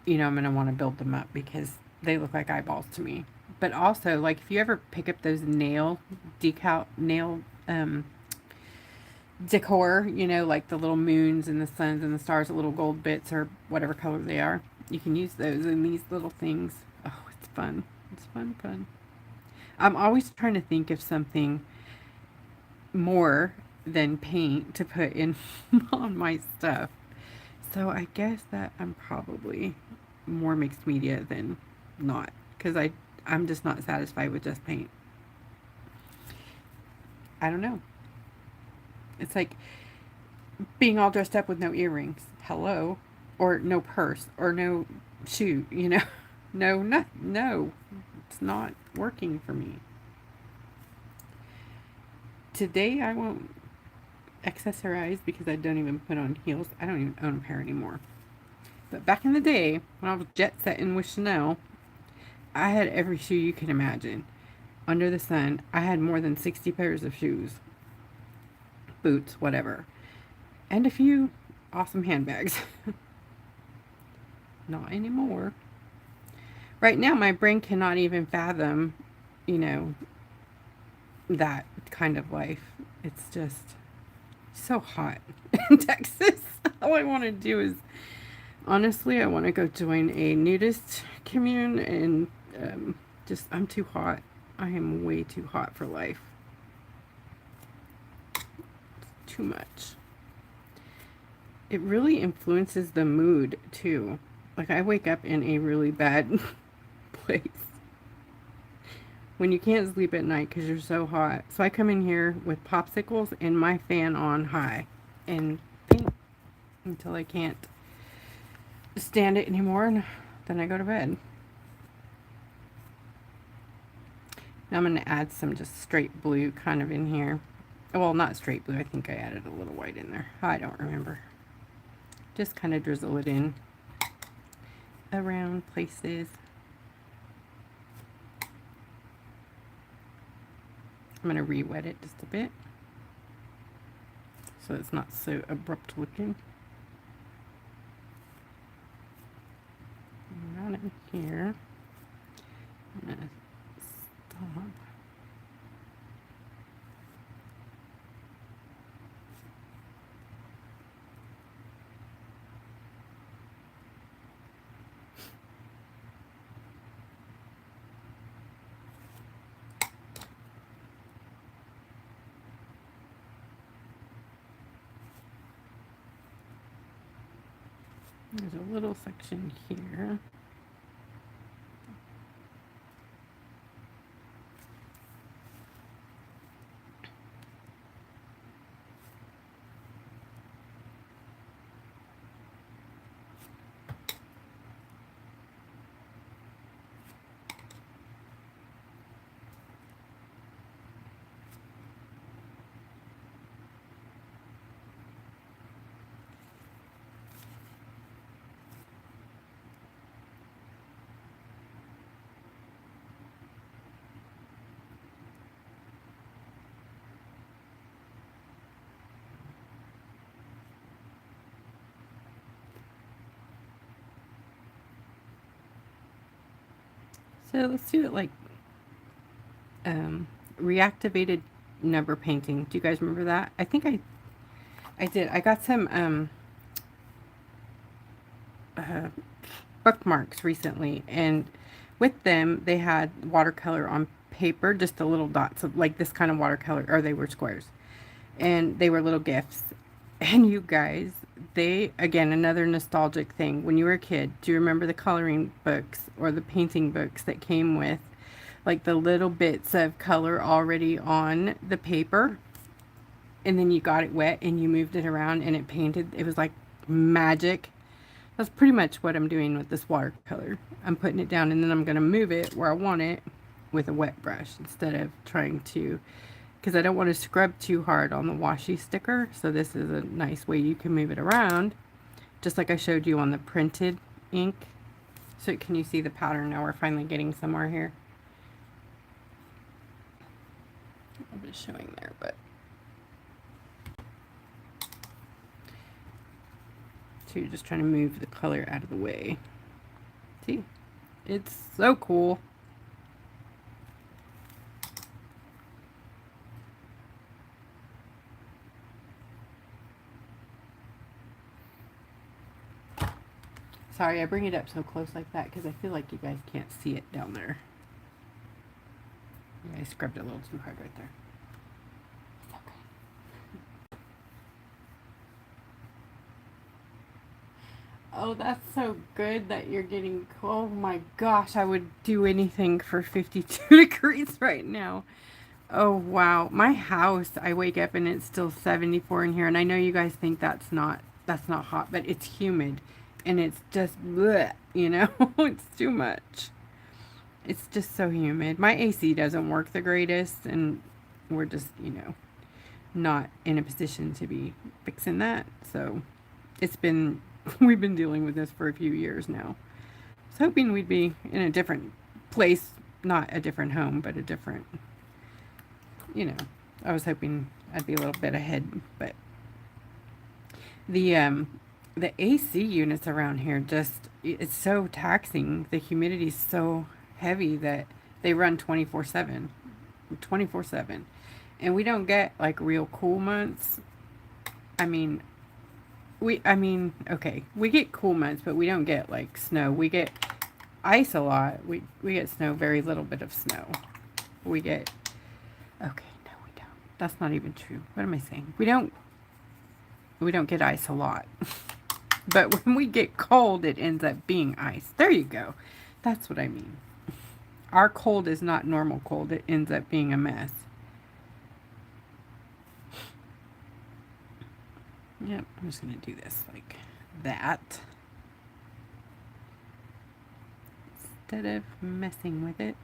know, I'm going to want to build them up because they look like eyeballs to me. But also, like, if you ever pick up those nail decor, you know, like the little moons and the suns and the stars, the little gold bits or whatever color they are, you can use those in these little things. Oh, it's fun. It's fun. I'm always trying to think of something more than paint to put in on my stuff. So I guess that I'm probably more mixed media than not, because I'm just not satisfied with just paint. I don't know. It's like being all dressed up with no earrings. Hello. Or no purse or no shoe, you know. No. It's not working for me. Today I won't accessorize because I don't even put on heels. I don't even own a pair anymore. But back in the day, when I was jet setting with Chanel, I had every shoe you can imagine. Under the sun, I had more than 60 pairs of shoes, boots, whatever. And a few awesome handbags. Not anymore. Right now, my brain cannot even fathom, you know, that kind of life. It's just so hot in Texas. All I want to do is, honestly, I want to go join a nudist commune and just, I'm too hot. I am way too hot for life. Too much. It really influences the mood too. Like, I wake up in a really bad place when you can't sleep at night because you're so hot. So I come in here with popsicles and my fan on high and paint until I can't stand it anymore, and then I go to bed. Now I'm going to add some just straight blue kind of in here. Well, not straight blue. I think I added a little white in there. I don't remember. Just kind of drizzle it in around places. I'm going to re-wet it just a bit so it's not so abrupt looking. Around in here. I'm going to stop. There's a little section here. So let's do it like reactivated number painting. Do you guys remember that? I think I did. I got some bookmarks recently, and with them they had watercolor on paper, just the little dots of like this kind of watercolor, or they were squares, and they were little gifts. And you guys, they, again, another nostalgic thing. When you were a kid, do you remember the coloring books or the painting books that came with like the little bits of color already on the paper? And then you got it wet and you moved it around and it painted. It was like magic. That's pretty much what I'm doing with this watercolor. I'm putting it down and then I'm going to move it where I want it with a wet brush instead of trying to, because I don't want to scrub too hard on the washi sticker. So this is a nice way you can move it around, just like I showed you on the printed ink. So can you see the pattern now? We're finally getting somewhere here. I'm just showing there, but so you're just trying to move the color out of the way. See? It's so cool. Sorry, I bring it up so close like that because I feel like you guys can't see it down there. Yeah, I scrubbed it a little too hard right there. It's okay. Oh, that's so good that you're getting, oh my gosh, I would do anything for 52 degrees right now. Oh, wow. My house, I wake up and it's still 74 in here. And I know you guys think that's not hot, but it's humid. And it's just, bleh, you know, it's too much. It's just so humid. My AC doesn't work the greatest, and we're just, you know, not in a position to be fixing that. So it's been, we've been dealing with this for a few years now. I was hoping we'd be in a different place, not a different home, but a different, you know, I was hoping I'd be a little bit ahead, but the AC units around here just, it's so taxing. The humidity's so heavy that they run 24/7. 24/7. And we don't get like real cool months. I mean, okay, we get cool months, but we don't get like snow. We get ice a lot. We get snow, very little bit of snow. We get, okay, no, we don't. That's not even true. What am I saying? We don't get ice a lot. But when we get cold, it ends up being ice. There you go. That's what I mean. Our cold is not normal cold. It ends up being a mess. Yep, I'm just going to do this like that. Instead of messing with it.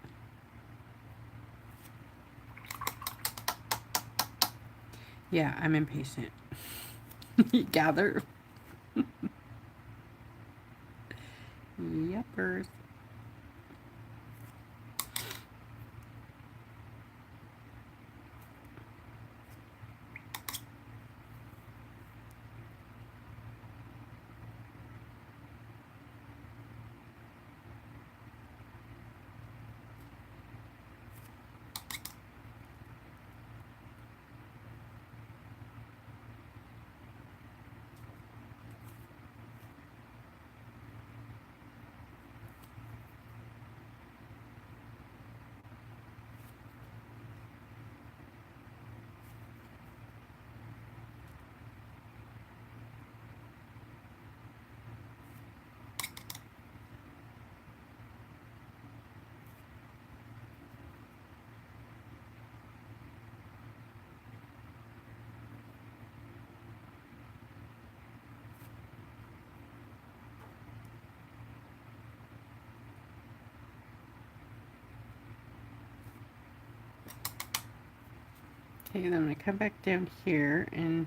Yeah, I'm impatient. Gather. Yuppers. Okay, then I'm going to come back down here and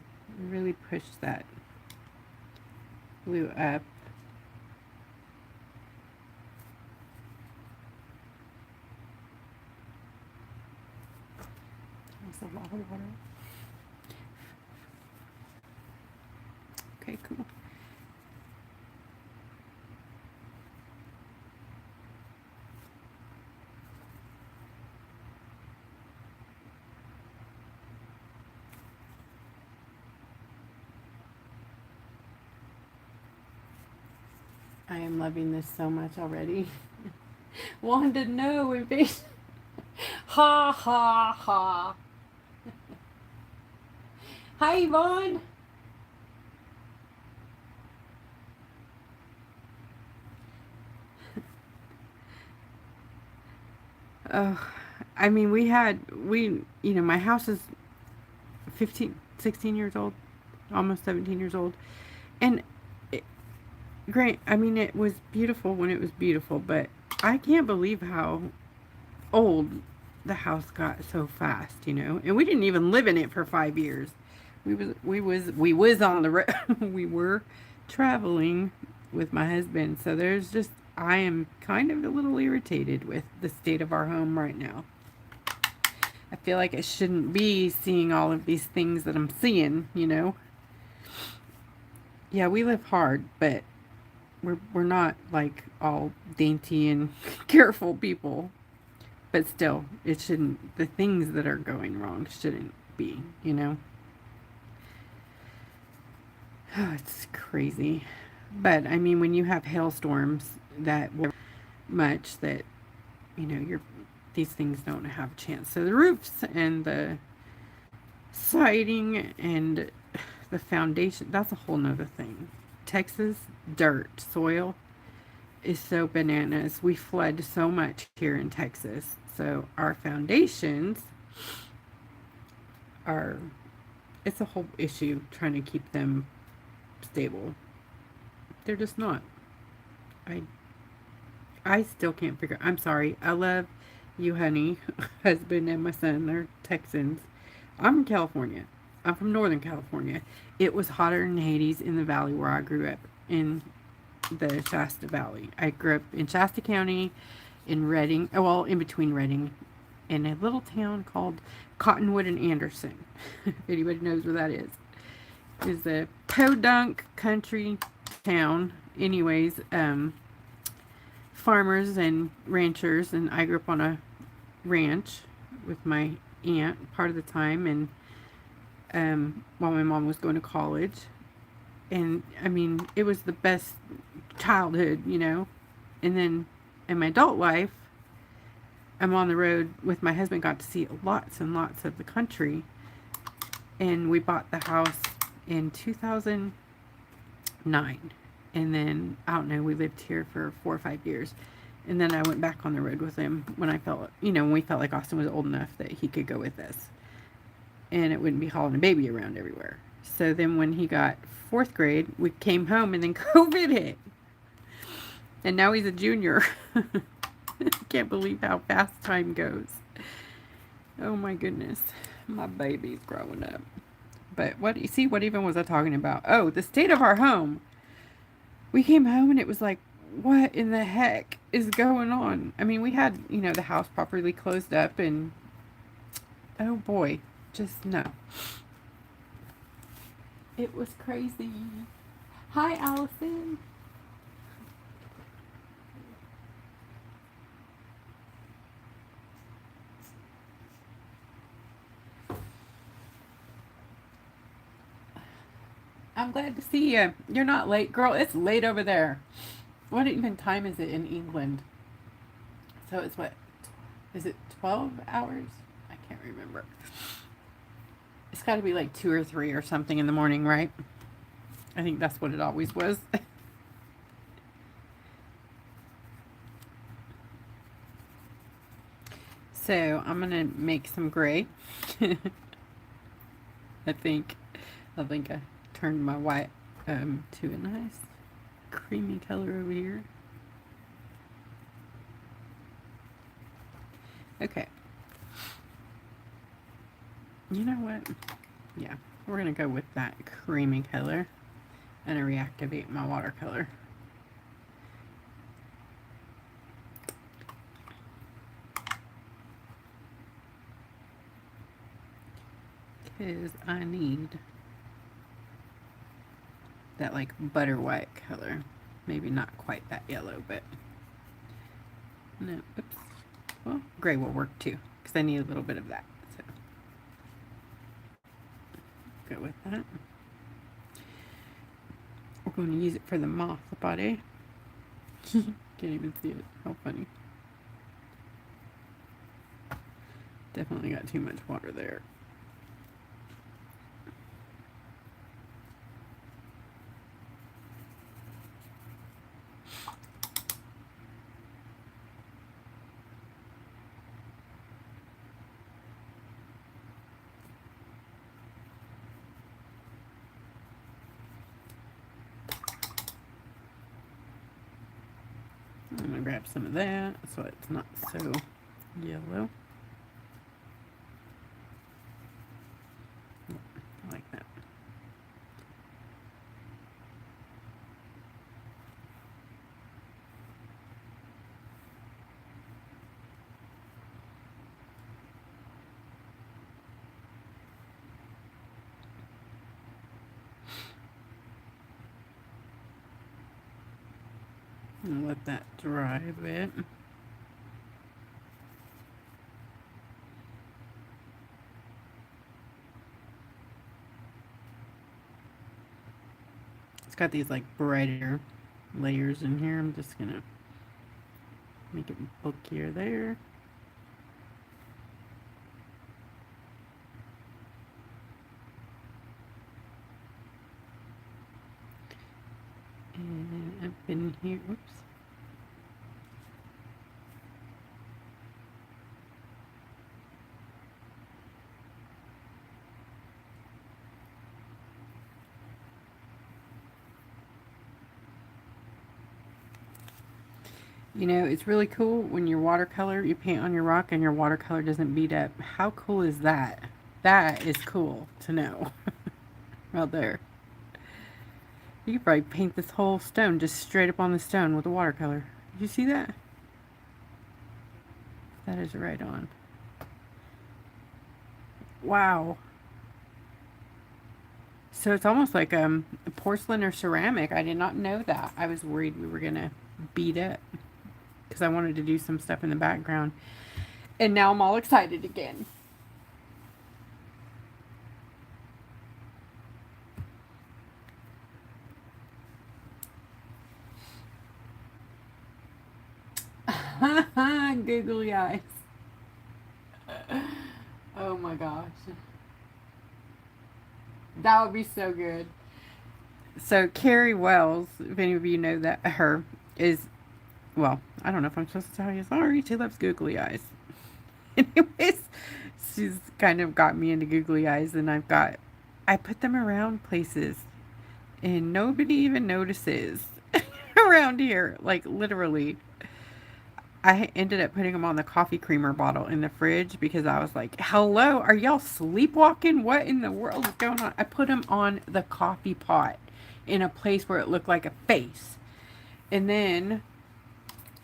really push that blue up. There's a lot of water. Okay, cool. I am loving this so much already. Wanda, no, invasion. Ha ha ha. Hi, Yvonne. Oh, I mean, my house is 15, 16 years old, almost 17 years old. And great, I mean, it was beautiful when it was beautiful, but I can't believe how old the house got so fast, And we didn't even live in it for 5 years. We was on the road. We were traveling with my husband. So I am kind of a little irritated with the state of our home right now. I feel like I shouldn't be seeing all of these things that I'm seeing, Yeah, we live hard, but we're not like all dainty and careful people. But still, it shouldn't, the things that are going wrong shouldn't be, Oh, it's crazy. But I mean, when you have hailstorms that much that, these things don't have a chance. So the roofs and the siding and the foundation, that's a whole nother thing. Texas dirt, soil is so bananas. We flood so much here in Texas. So our foundations it's a whole issue trying to keep them stable. They're just not. I still can't figure. I'm sorry. I love you, honey, husband, and my son. They're Texans. I'm from California. I'm from Northern California. It was hotter than Hades in the valley where I grew up, in the Shasta Valley. I grew up in Shasta County, in Redding, well, in between Redding, in a little town called Cottonwood and Anderson. If anybody knows where that is. It's a podunk country town. Anyways, farmers and ranchers, and I grew up on a ranch with my aunt part of the time, and while my mom was going to college. And I mean, it was the best childhood, And then in my adult life, I'm on the road with my husband, got to see lots and lots of the country. And we bought the house in 2009. And then, I don't know, we lived here for 4 or 5 years. And then I went back on the road with him when when we felt like Austin was old enough that he could go with us. And it wouldn't be hauling a baby around everywhere. So then when he got 4th grade, we came home and then COVID hit. And now he's a junior. I can't believe how fast time goes. Oh my goodness. My baby's growing up. But what even was I talking about? Oh, the state of our home. We came home and it was like, what in the heck is going on? I mean, we had, the house properly closed up, and oh boy, just no. It was crazy. Hi, Allison. I'm glad to see you. You're not late, girl. It's late over there. What even time is it in England? So it's what? Is it 12 hours? I can't remember. It's got to be like 2 or 3 or something in the morning, right? I think that's what it always was. So I'm going to make some gray. I think I turned my white to a nice creamy color over here. Okay. You know what? Yeah, we're going to go with that creamy color and reactivate my watercolor. Because I need that like butter white color. Maybe not quite that yellow, but no, oops. Well, gray will work too, because I need a little bit of that. So go with that. We're going to use it for the moth body. Can't even see it. How funny. Definitely got too much water there. I'm going to grab some of that so it's not so yellow. I like that. And let that dry a bit. It's got these like brighter layers in here. I'm just gonna make it bulkier there. And up in here, whoops. You know, it's really cool when your watercolor, you paint on your rock and your watercolor doesn't beat up. How cool is that? That is cool to know. Out there. You could probably paint this whole stone just straight up on the stone with a watercolor. Did you see that? That is right on. Wow. So it's almost like porcelain or ceramic. I did not know that. I was worried we were going to beat it because I wanted to do some stuff in the background. And now I'm all excited again. Googly eyes. Oh my gosh. That would be so good. So Carrie Wells, if any of you know that her, is, well, I don't know if I'm supposed to tell you. Sorry, she loves googly eyes. Anyways, she's kind of got me into googly eyes, and I put them around places, and nobody even notices around here. Like, literally. I ended up putting them on the coffee creamer bottle in the fridge because I was like, hello, are y'all sleepwalking? What in the world is going on? I put them on the coffee pot in a place where it looked like a face. And then,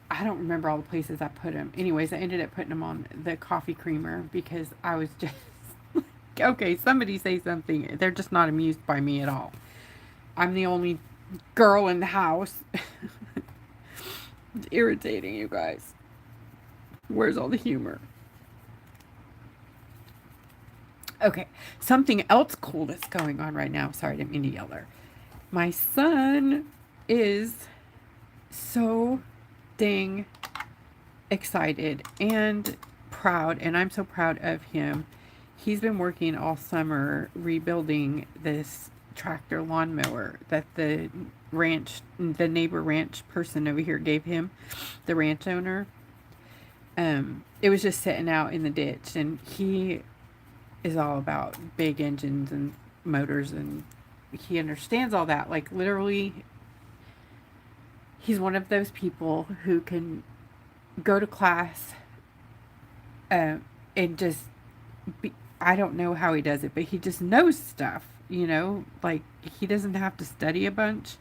I don't remember all the places I put them. Anyways, I ended up putting them on the coffee creamer because I was just like, okay, somebody say something. They're just not amused by me at all. I'm the only girl in the house. It's irritating, you guys. Where's all the humor? Okay, something else cool that's going on right now. Sorry, I didn't mean to yell there. My son is so dang excited and proud, and I'm so proud of him. He's been working all summer rebuilding this tractor lawnmower that the neighbor ranch person over here gave him, the ranch owner. It was just sitting out in the ditch, and he is all about big engines and motors, and he understands all that. Like, literally, he's one of those people who can go to class and just be, I don't know how he does it, but he just knows stuff, you know? Like, he doesn't have to study a bunch.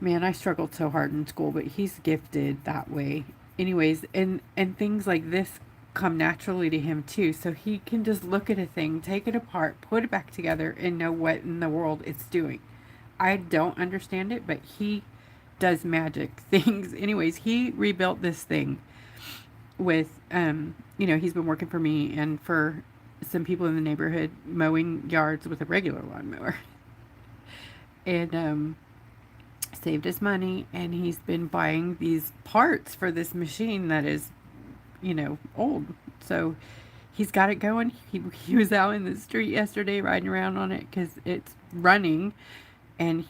Man, I struggled so hard in school, but he's gifted that way. Anyways, and things like this come naturally to him too. So he can just look at a thing, take it apart, put it back together, and know what in the world it's doing. I don't understand it, but he does magic things. Anyways, he rebuilt this thing with, you know, he's been working for me and for some people in the neighborhood mowing yards with a regular lawnmower. And, saved his money, and he's been buying these parts for this machine that is, old. So he's got it going. He was out in the street yesterday riding around on it because it's running, and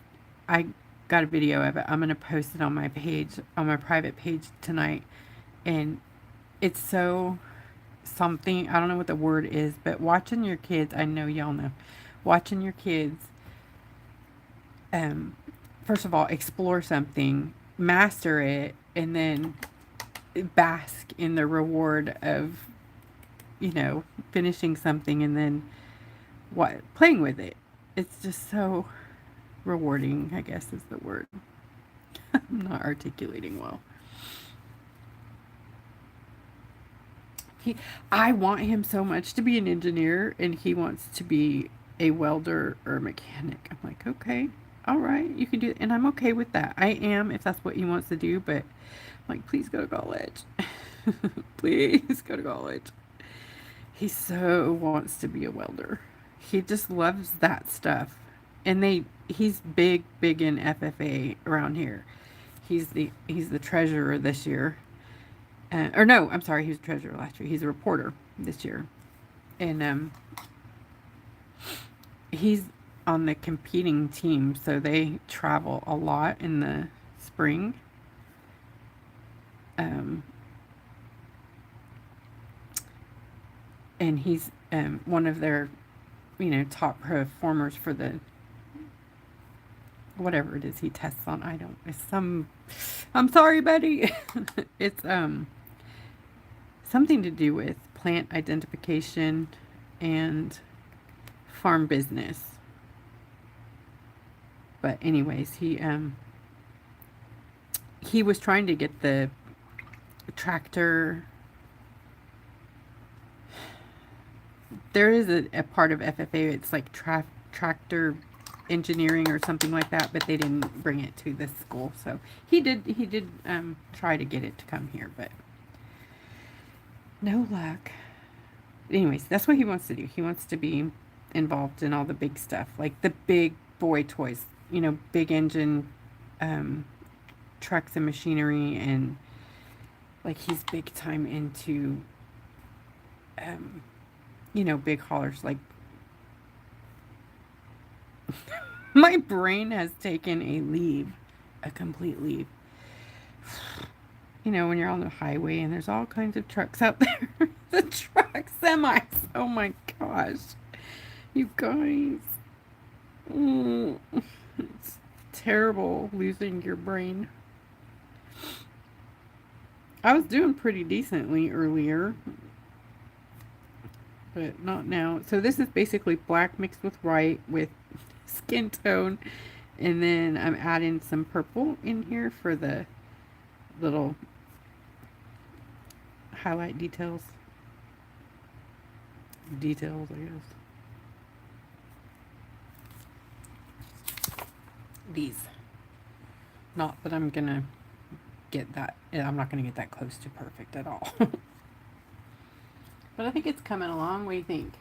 I got a video of it. I'm going to post it on my page, on my private page tonight. And it's so something, I don't know what the word is, but watching your kids, I know y'all know, watching your kids, first of all, explore something, master it, and then bask in the reward of, finishing something and then playing with it. It's just so rewarding, I guess is the word. I'm not articulating well. I want him so much to be an engineer, and he wants to be a welder or a mechanic. I'm like, okay, all right, you can do it. And I'm okay with that. I am, if that's what he wants to do, but I'm like, please go to college. Please go to college. He so wants to be a welder. He just loves that stuff. And he's big in FFA around here. He's the treasurer this year. Or no, I'm sorry, he was treasurer last year. He's a reporter this year. And he's on the competing team, so they travel a lot in the spring. And he's one of their, top performers for the whatever it is he tests on. I'm sorry, buddy. It's something to do with plant identification and farm business. But anyways, he was trying to get the tractor. There is a part of FFA, it's like tractor engineering or something like that, but they didn't bring it to this school. So he did try to get it to come here, but no luck. Anyways, that's what he wants to do. He wants to be involved in all the big stuff, like the big boy toys, big engine trucks and machinery, and like he's big time into big haulers. Like my brain has taken a complete leave. When you're on the highway and there's all kinds of trucks out there. The truck semis. Oh my gosh. You guys. It's terrible losing your brain. I was doing pretty decently earlier, but not now. So this is basically black mixed with white with skin tone. And then I'm adding some purple in here for the little highlight details, I guess. These. Not that I'm gonna get that. I'm not gonna get that close to perfect at all. But I think it's coming along. What do you think?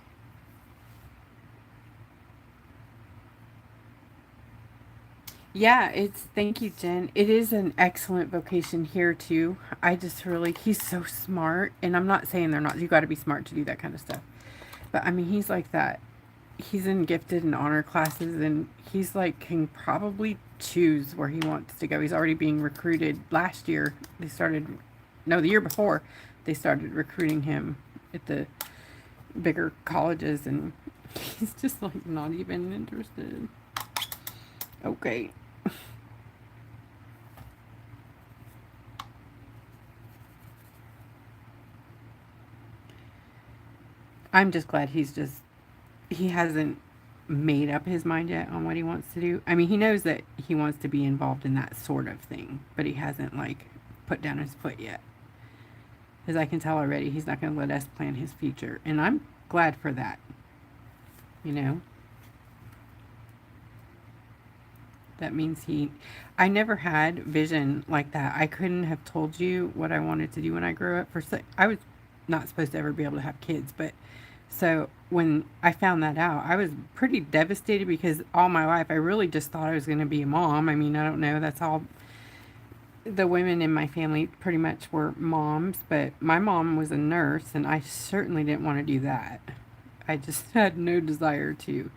Yeah, thank you, Jen. It is an excellent vocation here too. He's so smart, and I'm not saying they're not, you got to be smart to do that kind of stuff. But I mean, he's like that. He's in gifted and honor classes, and he's like, can probably choose where he wants to go. He's already being recruited. Last year, the year before, they started recruiting him at the bigger colleges, and he's just like not even interested. Okay. I'm just glad he hasn't made up his mind yet on what he wants to do. I mean, he knows that he wants to be involved in that sort of thing, but he hasn't put down his foot yet. As I can tell already, he's not going to let us plan his future, and I'm glad for that. That means I never had vision like that. I couldn't have told you what I wanted to do when I grew up. I was not supposed to ever be able to have kids, but So when I found that out, I was pretty devastated because all my life I really just thought I was going to be a mom. I mean, I don't know, that's all the women in my family pretty much were moms, but my mom was a nurse and I certainly didn't want to do that. I just had no desire to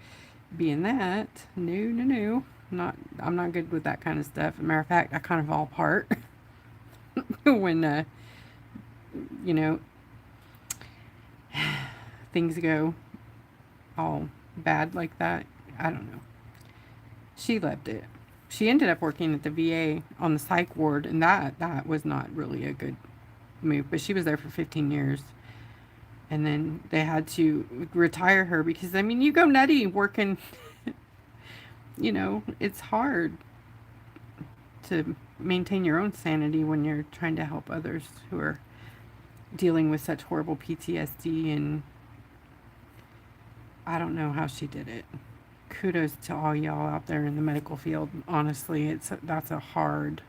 be in that. No, no, no. I'm not good with that kind of stuff. As a matter of fact, I kind of fall apart when you know, things go all bad like that. I don't know. She loved it. She ended up working at the VA on the psych ward, and that was not really a good move. But she was there for 15 years, and then they had to retire her because I mean, you go nutty working. You know, it's hard to maintain your own sanity when you're trying to help others who are dealing with such horrible PTSD, and I don't know how she did it. Kudos to all y'all out there in the medical field. Honestly, that's a hard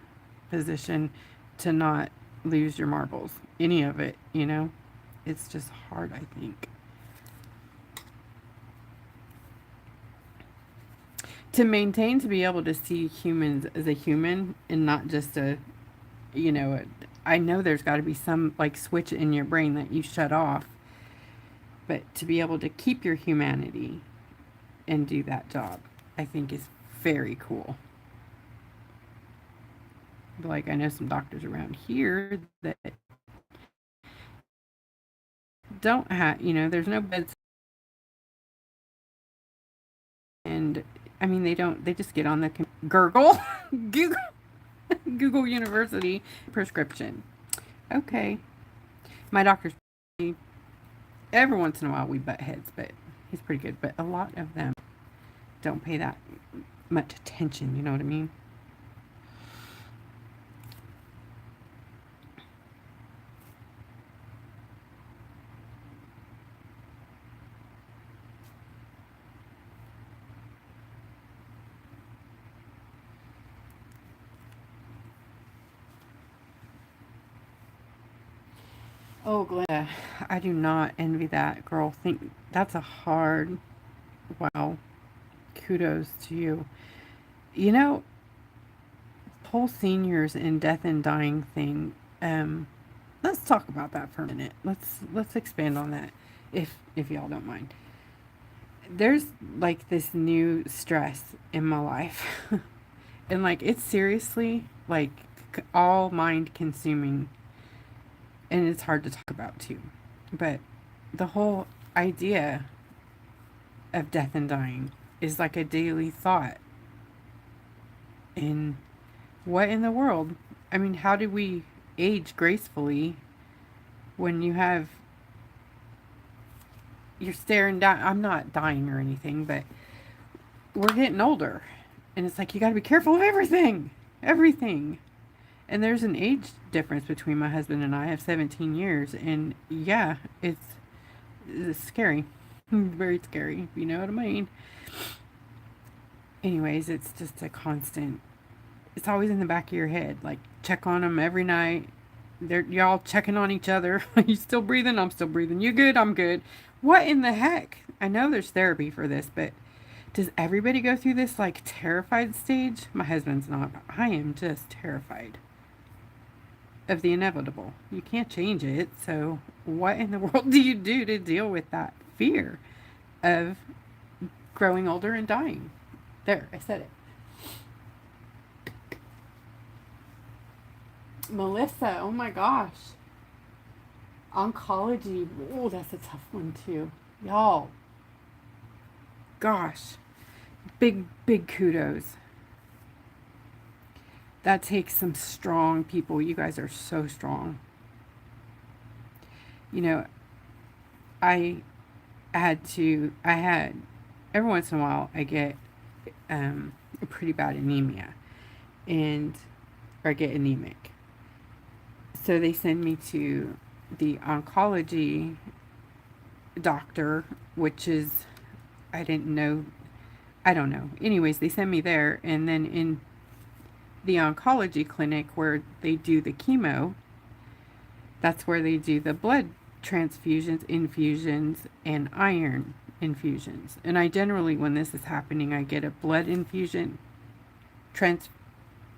position to not lose your marbles. Any of it, you know? It's just hard, I think. To maintain, to be able to see humans as a human and not just a, you know, I know there's got to be some like switch in your brain that you shut off, but to be able to keep your humanity and do that job, I think is very cool. Like, I know some doctors around here that don't have, you know, there's no beds, and I mean, they just get on the gurgle, Google, Google University prescription. Okay, my doctor's pretty, every once in a while we butt heads, but he's pretty good. But a lot of them don't pay that much attention. You know what I mean? Oh, Glenda, I do not envy that girl. Think that's a hard. Wow, kudos to you. You know, whole seniors and death and dying thing. Let's talk about that for a minute. Let's expand on that, if y'all don't mind. There's like this new stress in my life, and like it's seriously like all mind consuming, and it's hard to talk about too. But the whole idea of death and dying is like a daily thought. And what in the world? I mean, how do we age gracefully when you're staring down? I'm not dying or anything, but we're getting older. And it's like you got to be careful of everything. Everything. And there's an age difference between my husband and I. I have 17 years, and yeah, it's scary. Very scary, you know what I mean? Anyways, it's just a constant, it's always in the back of your head. Like, check on them every night. Y'all checking on each other. You still breathing? I'm still breathing. You good? I'm good. What in the heck? I know there's therapy for this, but does everybody go through this like terrified stage? My husband's not. I am just terrified of the inevitable. You can't change it. So what in the world do you do to deal with that fear of growing older and dying? There, I said it. Melissa, oh my gosh. Oncology. Oh, that's a tough one too. Y'all. Gosh. Big kudos. That takes some strong people. You guys are so strong. You know, I had, every once in a while, I get a pretty bad anemia. And, or I get anemic. So they send me to the oncology doctor, which is, I didn't know, I don't know. Anyways, they send me there, and then in the oncology clinic where they do the chemo, that's where they do the blood transfusions, infusions, and iron infusions. And I generally, when this is happening, I get a blood infusion.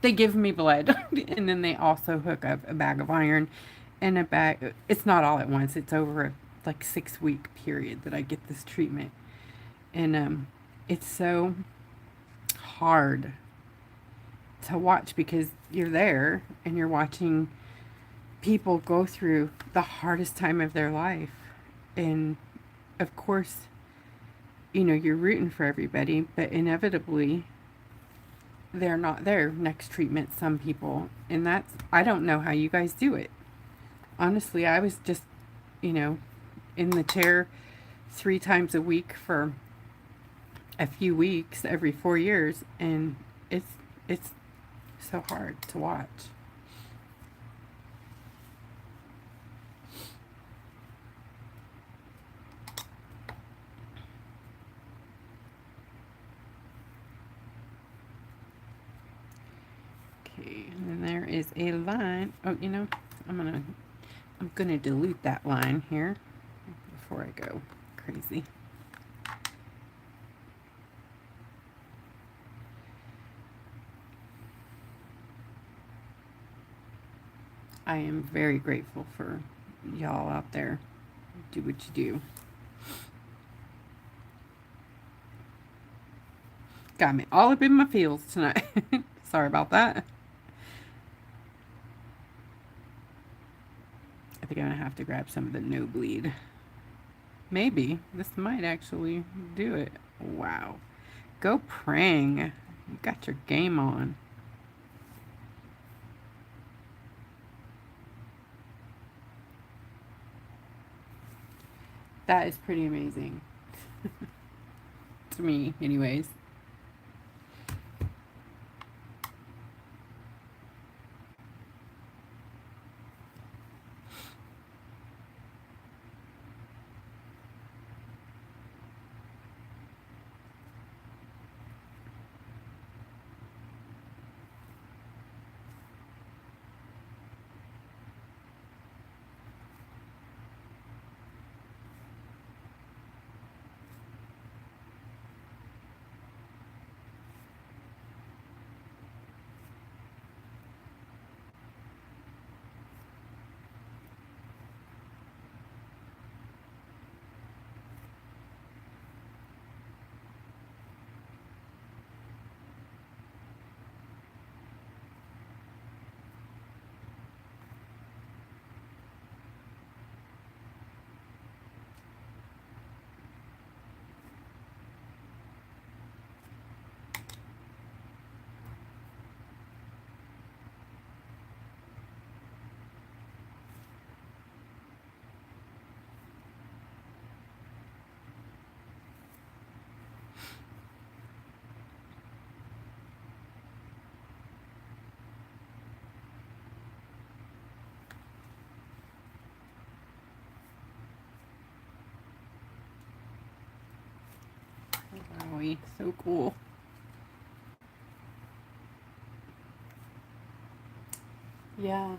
They give me blood, and then they also hook up a bag of iron and a bag. It's not all at once. It's over a like 6 week period that I get this treatment, and it's so hard to watch because you're there and you're watching people go through the hardest time of their life. And of course, you know, you're rooting for everybody, but inevitably they're not there next treatment, some people. And that's, I don't know how you guys do it. Honestly, I was just, you know, in the chair 3 times a week for a few weeks every 4 years, and it's so hard to watch. Okay, and then there is a line. Oh, you know, I'm gonna delete that line here before I go crazy. I am very grateful for y'all out there. Do what you do. Got me all up in my feels tonight. Sorry about that. I think I'm gonna have to grab some of the no bleed. Maybe this might actually do it. Wow. Go Prang. You got your game on. That is pretty amazing. To me, anyways. Wowie, so cool. Yeah.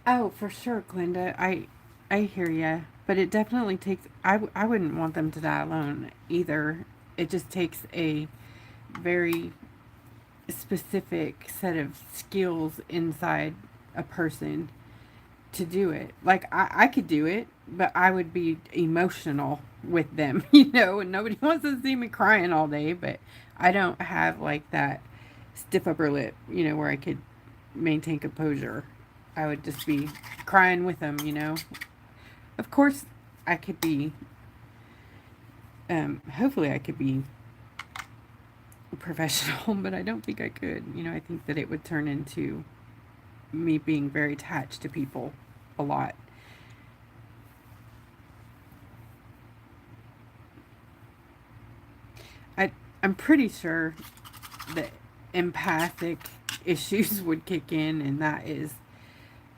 Oh, for sure, Glenda. I hear ya, but it definitely takes. I wouldn't want them to die alone either. It just takes a very specific set of skills inside a person to do it. Like I could do it, but I would be emotional with them, you know, and nobody wants to see me crying all day, but I don't have like that stiff upper lip, you know, where I could maintain composure. I would just be crying with them, you know. Of course, I could be, hopefully, I could be professional, but I don't think I could. You know, I think that it would turn into me being very attached to people a lot. I'm pretty sure that empathic issues would kick in, and that is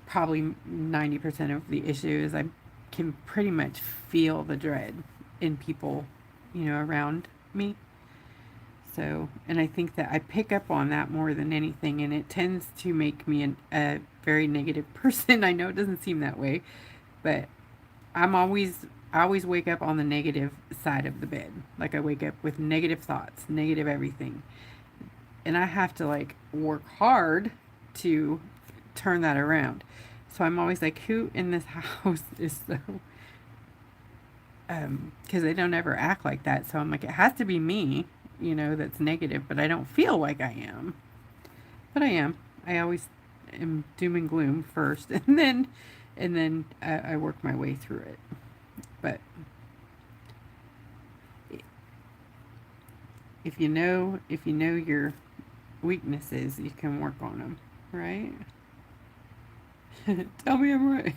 probably 90% of the issue is I can pretty much feel the dread in people, you know, around me. So, and I think that I pick up on that more than anything, and it tends to make me very negative person. I know it doesn't seem that way, but I always wake up on the negative side of the bed. Like I wake up with negative thoughts, negative everything. And I have to like work hard to turn that around. So I'm always like, who in this house is so, because they don't ever act like that. So I'm like, it has to be me, that's negative, but I don't feel like I am. But I am. I always am doom and gloom first, and then I work my way through it. But if you know your weaknesses, you can work on them, right? Tell me I'm right.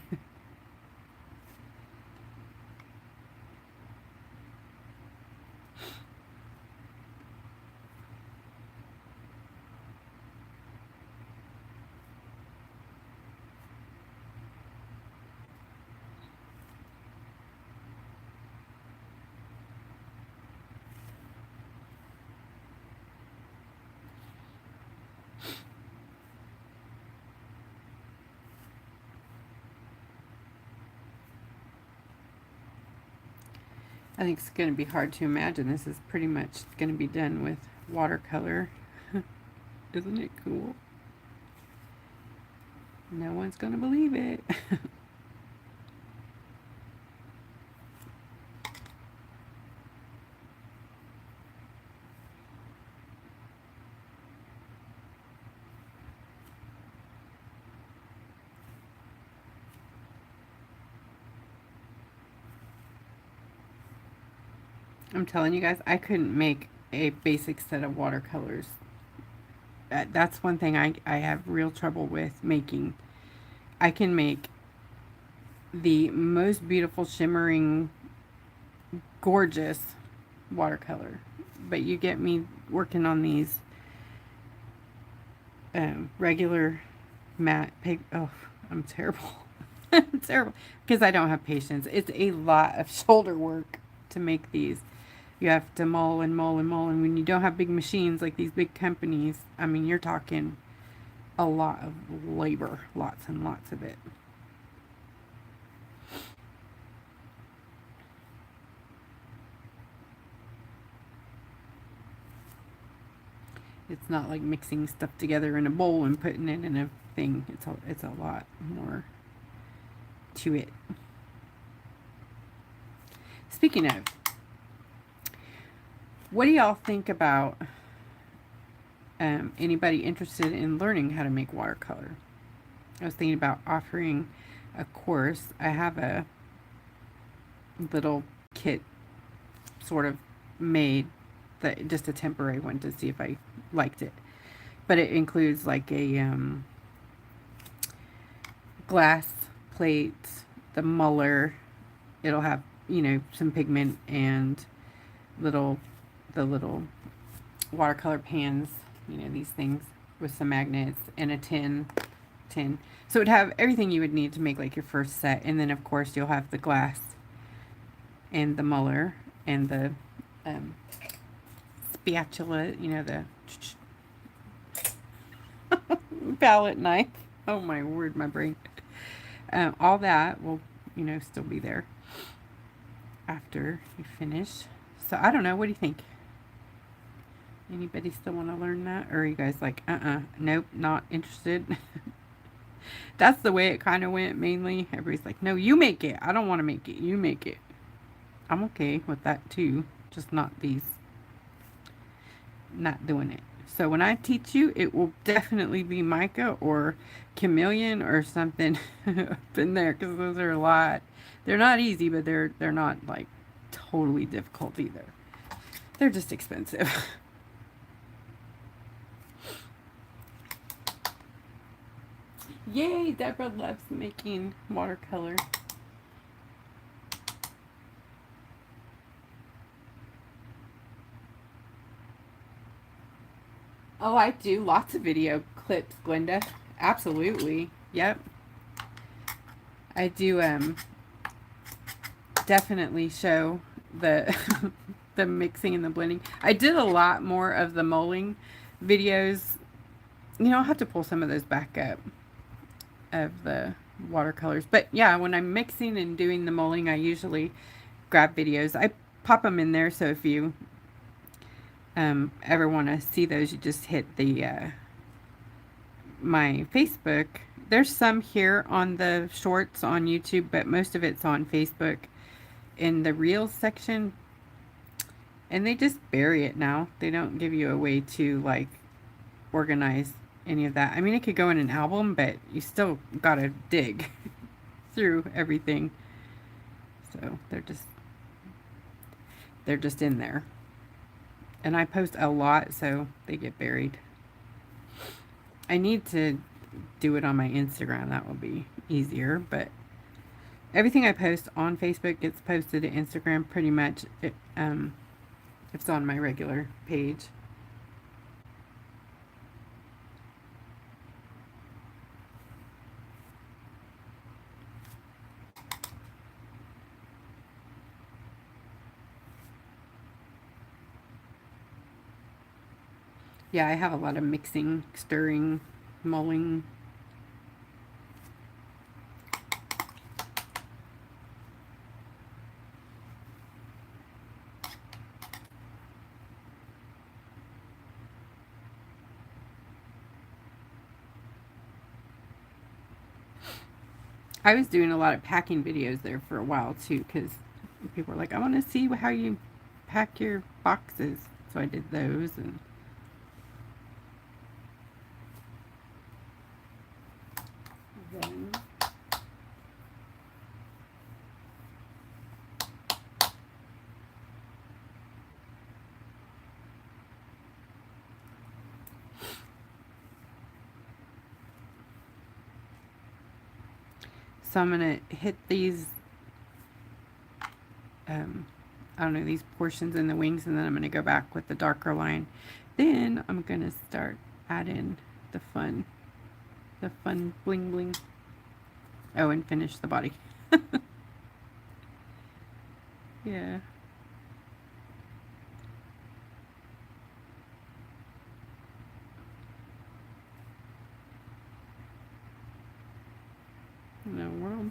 I think it's going to be hard to imagine this is pretty much going to be done with watercolor. Isn't it cool? No one's going to believe it. I'm telling you guys, I couldn't make a basic set of watercolors. That's one thing I have real trouble with making. I can make the most beautiful shimmering, gorgeous watercolor, but you get me working on these regular matte paper. Oh, I'm terrible. I'm terrible because I don't have patience. It's a lot of shoulder work to make these. You have to mull and mull and mull, and when you don't have big machines like these big companies, I mean, you're talking a lot of labor, lots and lots of it. It's not like mixing stuff together in a bowl and putting it in a thing. It's a lot more to it. Speaking of, what do y'all think about anybody interested in learning how to make watercolor? I was thinking about offering a course. I have a little kit sort of made, that just a temporary one to see if I liked it. But it includes like a glass plate, the muller. It'll have, some pigment and the little watercolor pans, these things with some magnets and a tin. So it'd have everything you would need to make like your first set. And then of course you'll have the glass and the muller and the spatula, the palette knife. Oh my word, my brain. All that will, still be there after you finish. So I don't know. What do you think? Anybody still want to learn that? Or are you guys like, nope, not interested? That's the way it kind of went mainly. Everybody's like, no, you make it. I don't want to make it. You make it. I'm okay with that too. Just not doing it. So when I teach you, it will definitely be mica or chameleon or something up in there, because those are a lot. They're not easy, but they're not like totally difficult either. They're just expensive. Yay, Deborah loves making watercolor. Oh, I do lots of video clips, Glenda. Absolutely. Yep. I do definitely show the the mixing and the blending. I did a lot more of the mulling videos. I'll have to pull some of those back up. of the watercolors. But yeah, when I'm mixing and doing the molding, I usually grab videos. I pop them in there, so if you ever want to see those, you just hit the my Facebook. There's some here on the shorts on YouTube, but most of it's on Facebook in the Reels section. And they just bury it now. They don't give you a way to like organize any of that. I mean, it could go in an album, but you still gotta dig through everything. So they're just in there. And I post a lot, so they get buried. I need to do it on my Instagram. That will be easier, but everything I post on Facebook gets posted to Instagram pretty much. If it's on my regular page. Yeah, I have a lot of mixing, stirring, mulling. I was doing a lot of packing videos there for a while too, because people were like, I want to see how you pack your boxes. So I did those. And then so I'm going to hit these, I don't know, these portions in the wings, and then I'm going to go back with the darker line. Then I'm going to start adding the fun bling bling. Oh, and finish the body. Yeah. No world.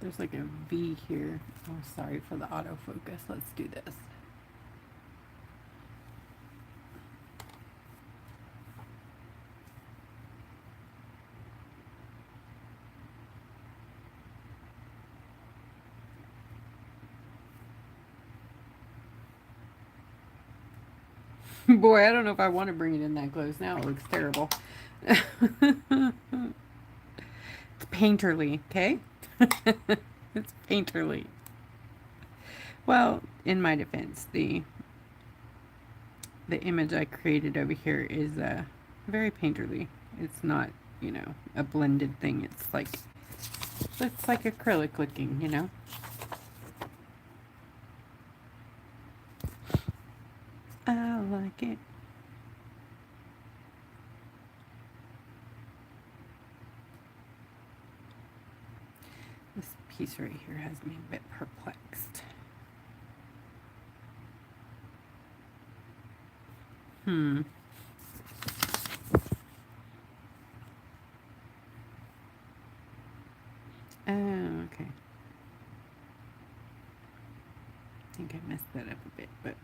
There's like a V here. Oh, sorry for the autofocus. Let's do this. Boy, I don't know if I want to bring it in that close now. It looks terrible. It's painterly, okay? It's painterly. Well, in my defense, the image I created over here is very painterly. It's not, you know, a blended thing. It's like acrylic looking, you know. I like it. This piece right here has me a bit perplexed. Oh, okay. I think I messed that up a bit, but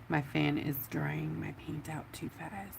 my fan is drying my paint out too fast.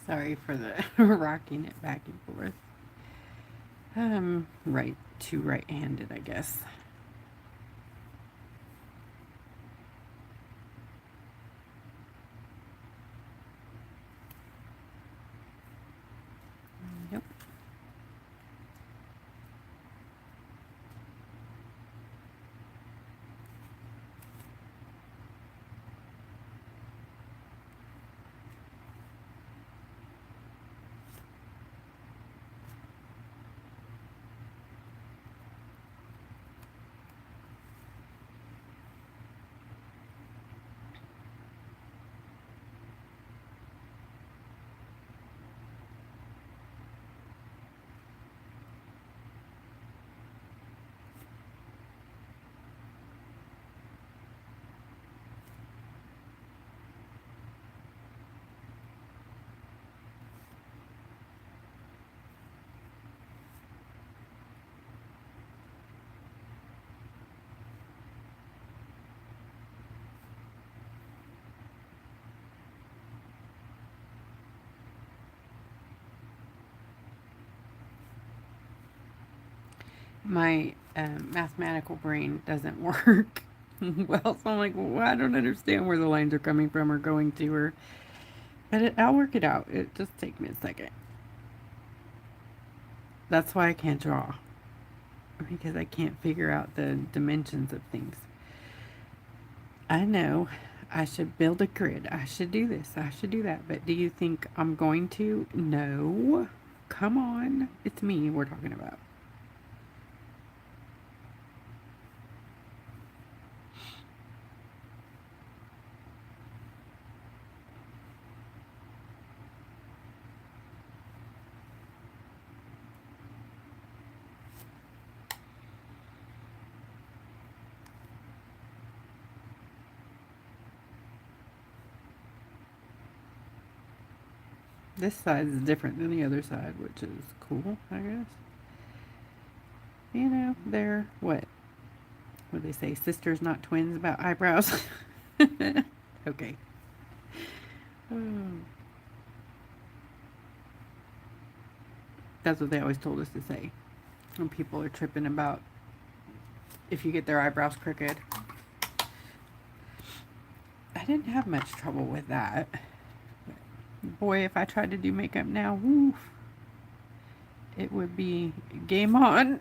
Sorry for the rocking it back and forth. Right, too right-handed, I guess. Yep. My mathematical brain doesn't work well, so I'm like, well, I don't understand where the lines are coming from or going to, or but I'll work it out. It just takes me a second. That's why I can't draw, because I can't figure out the dimensions of things. I know I should build a grid. I should do this. I should do that. But do you think I'm going to? No. Come on. It's me we're talking about. This side is different than the other side, which is cool, I guess. You know, they're what? What do they say? Sisters, not twins about eyebrows. Okay. Oh. That's what they always told us to say when people are tripping about if you get their eyebrows crooked. I didn't have much trouble with that. Boy, if I tried to do makeup now, woof, it would be game on.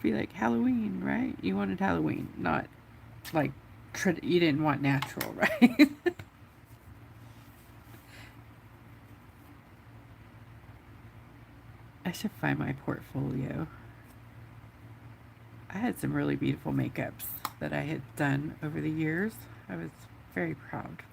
Be like Halloween, right? You wanted Halloween, not like you didn't want natural, right? I should find my portfolio. I had some really beautiful makeups that I had done over the years. I was very proud.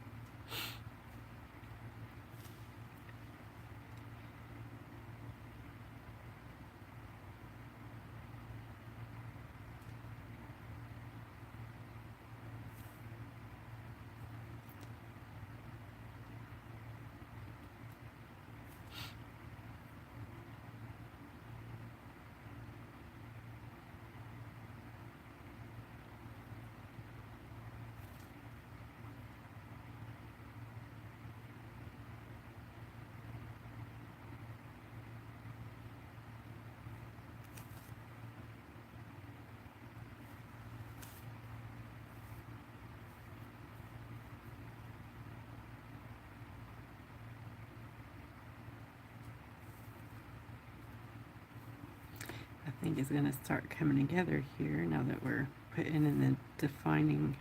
I think is going to start coming together here now that we're putting in the defining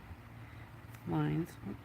lines. Oops.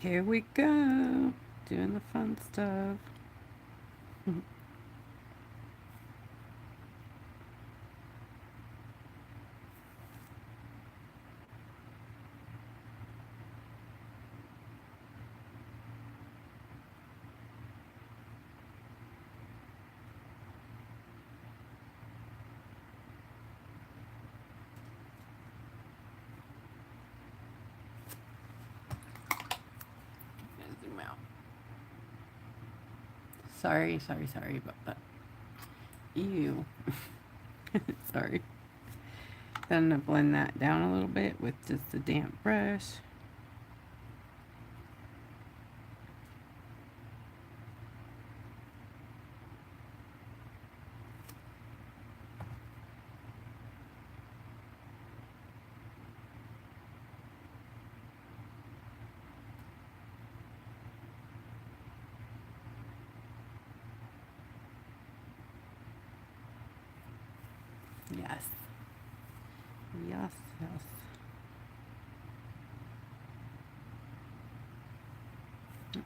Here we go. Doing the fun stuff. Zoom out. Sorry about that. Ew. Sorry. Then I'm going to blend that down a little bit with just a damp brush. Yes. Yes, yes. Oops.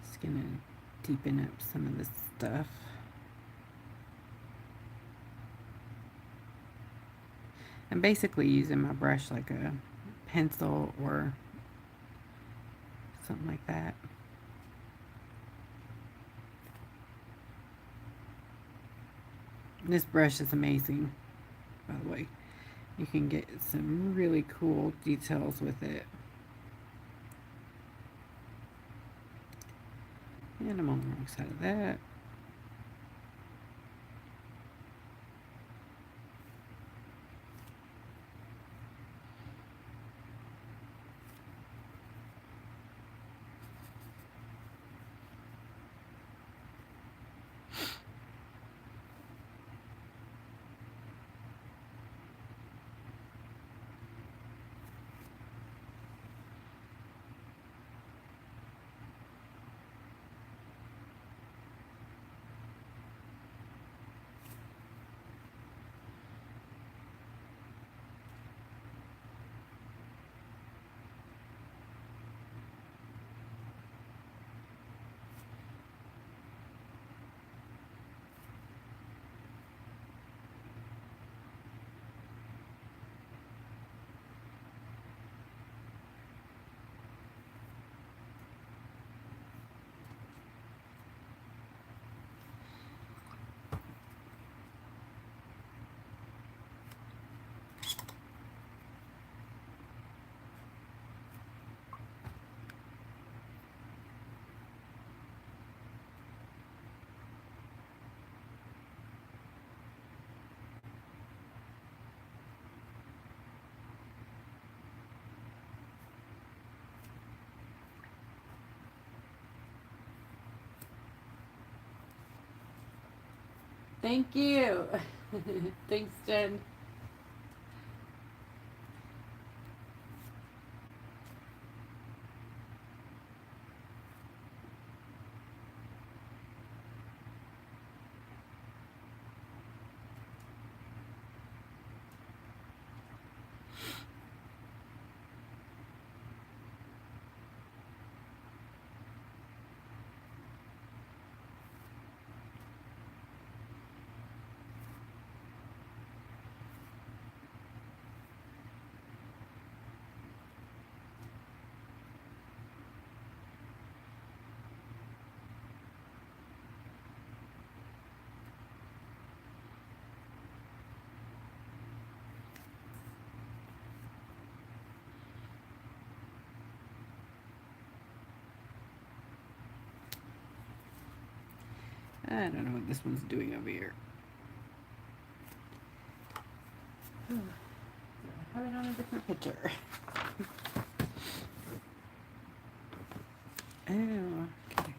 Just gonna deepen up some of this stuff. I'm basically using my brush like a pencil or something like that. This brush is amazing, by the way. You can get some really cool details with it. And I'm on the wrong side of that. Thank you. Thanks, Jen. I don't know what this one's doing over here. I have it on a different picture. Oh, okay.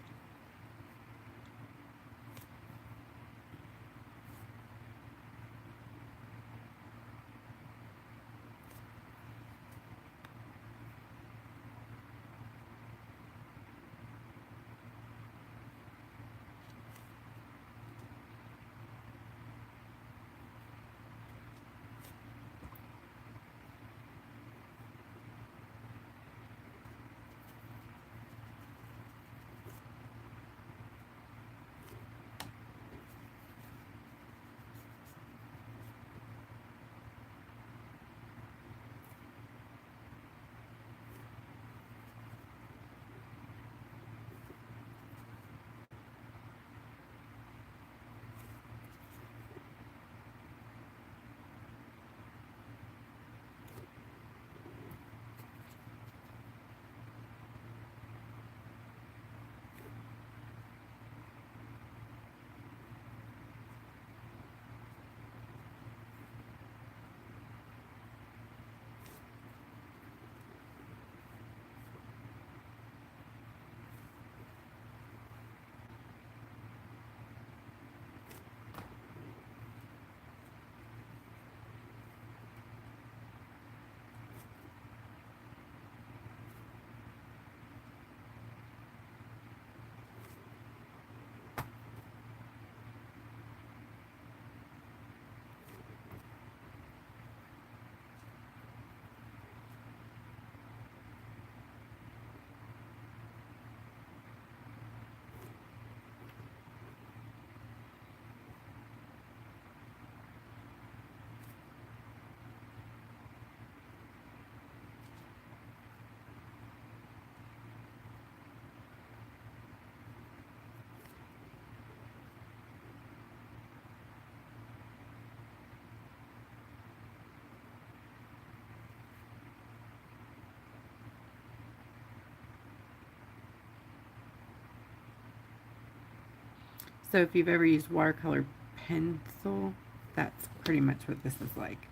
So if you've ever used watercolor pencil, that's pretty much what this is like.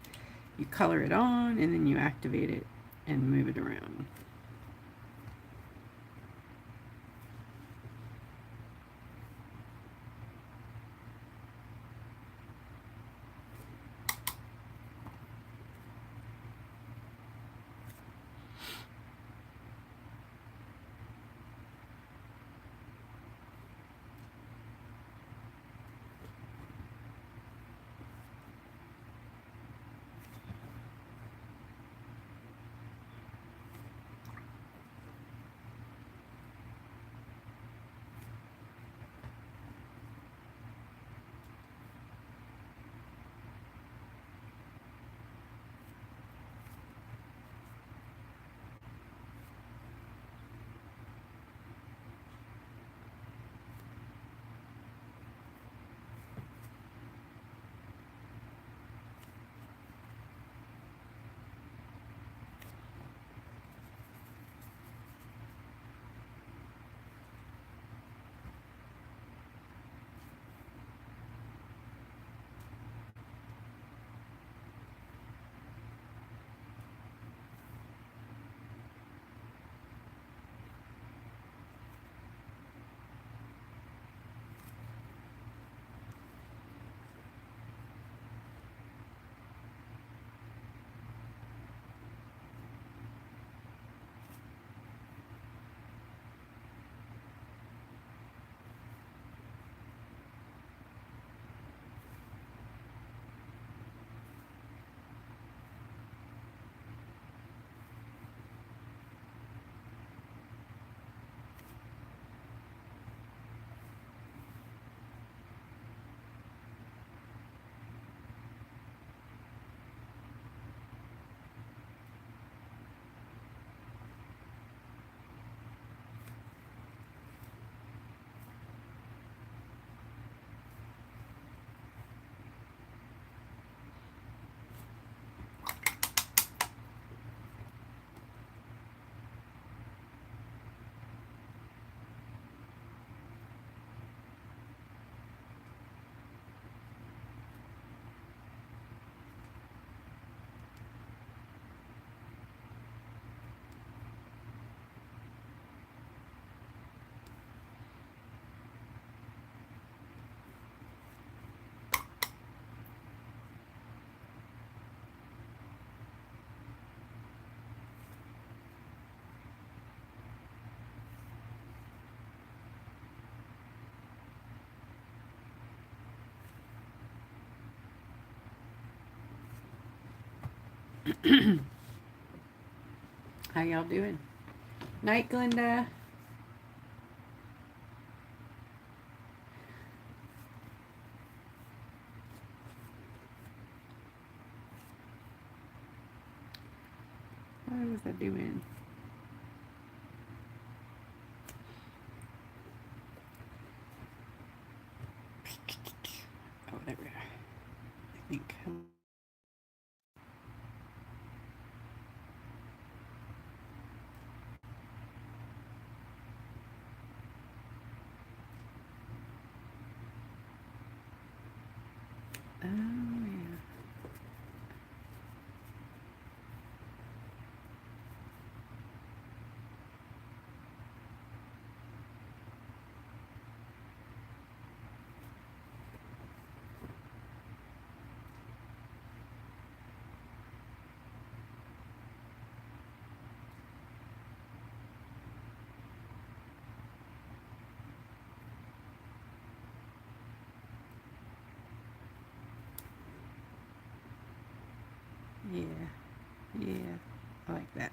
You color it on and then you activate it and move it around. How y'all doing? Night, Glenda. What was I doing? Oh, there we are. I think. Oh, yeah. Yeah, yeah, I like that.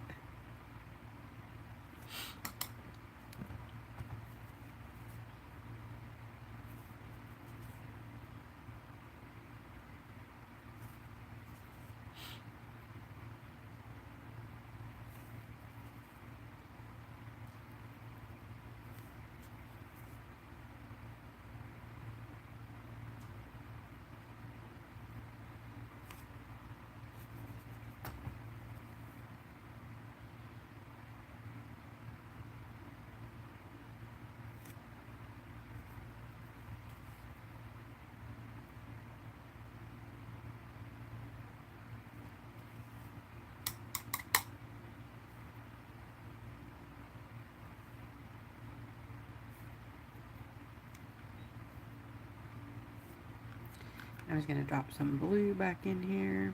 I was going to drop some blue back in here.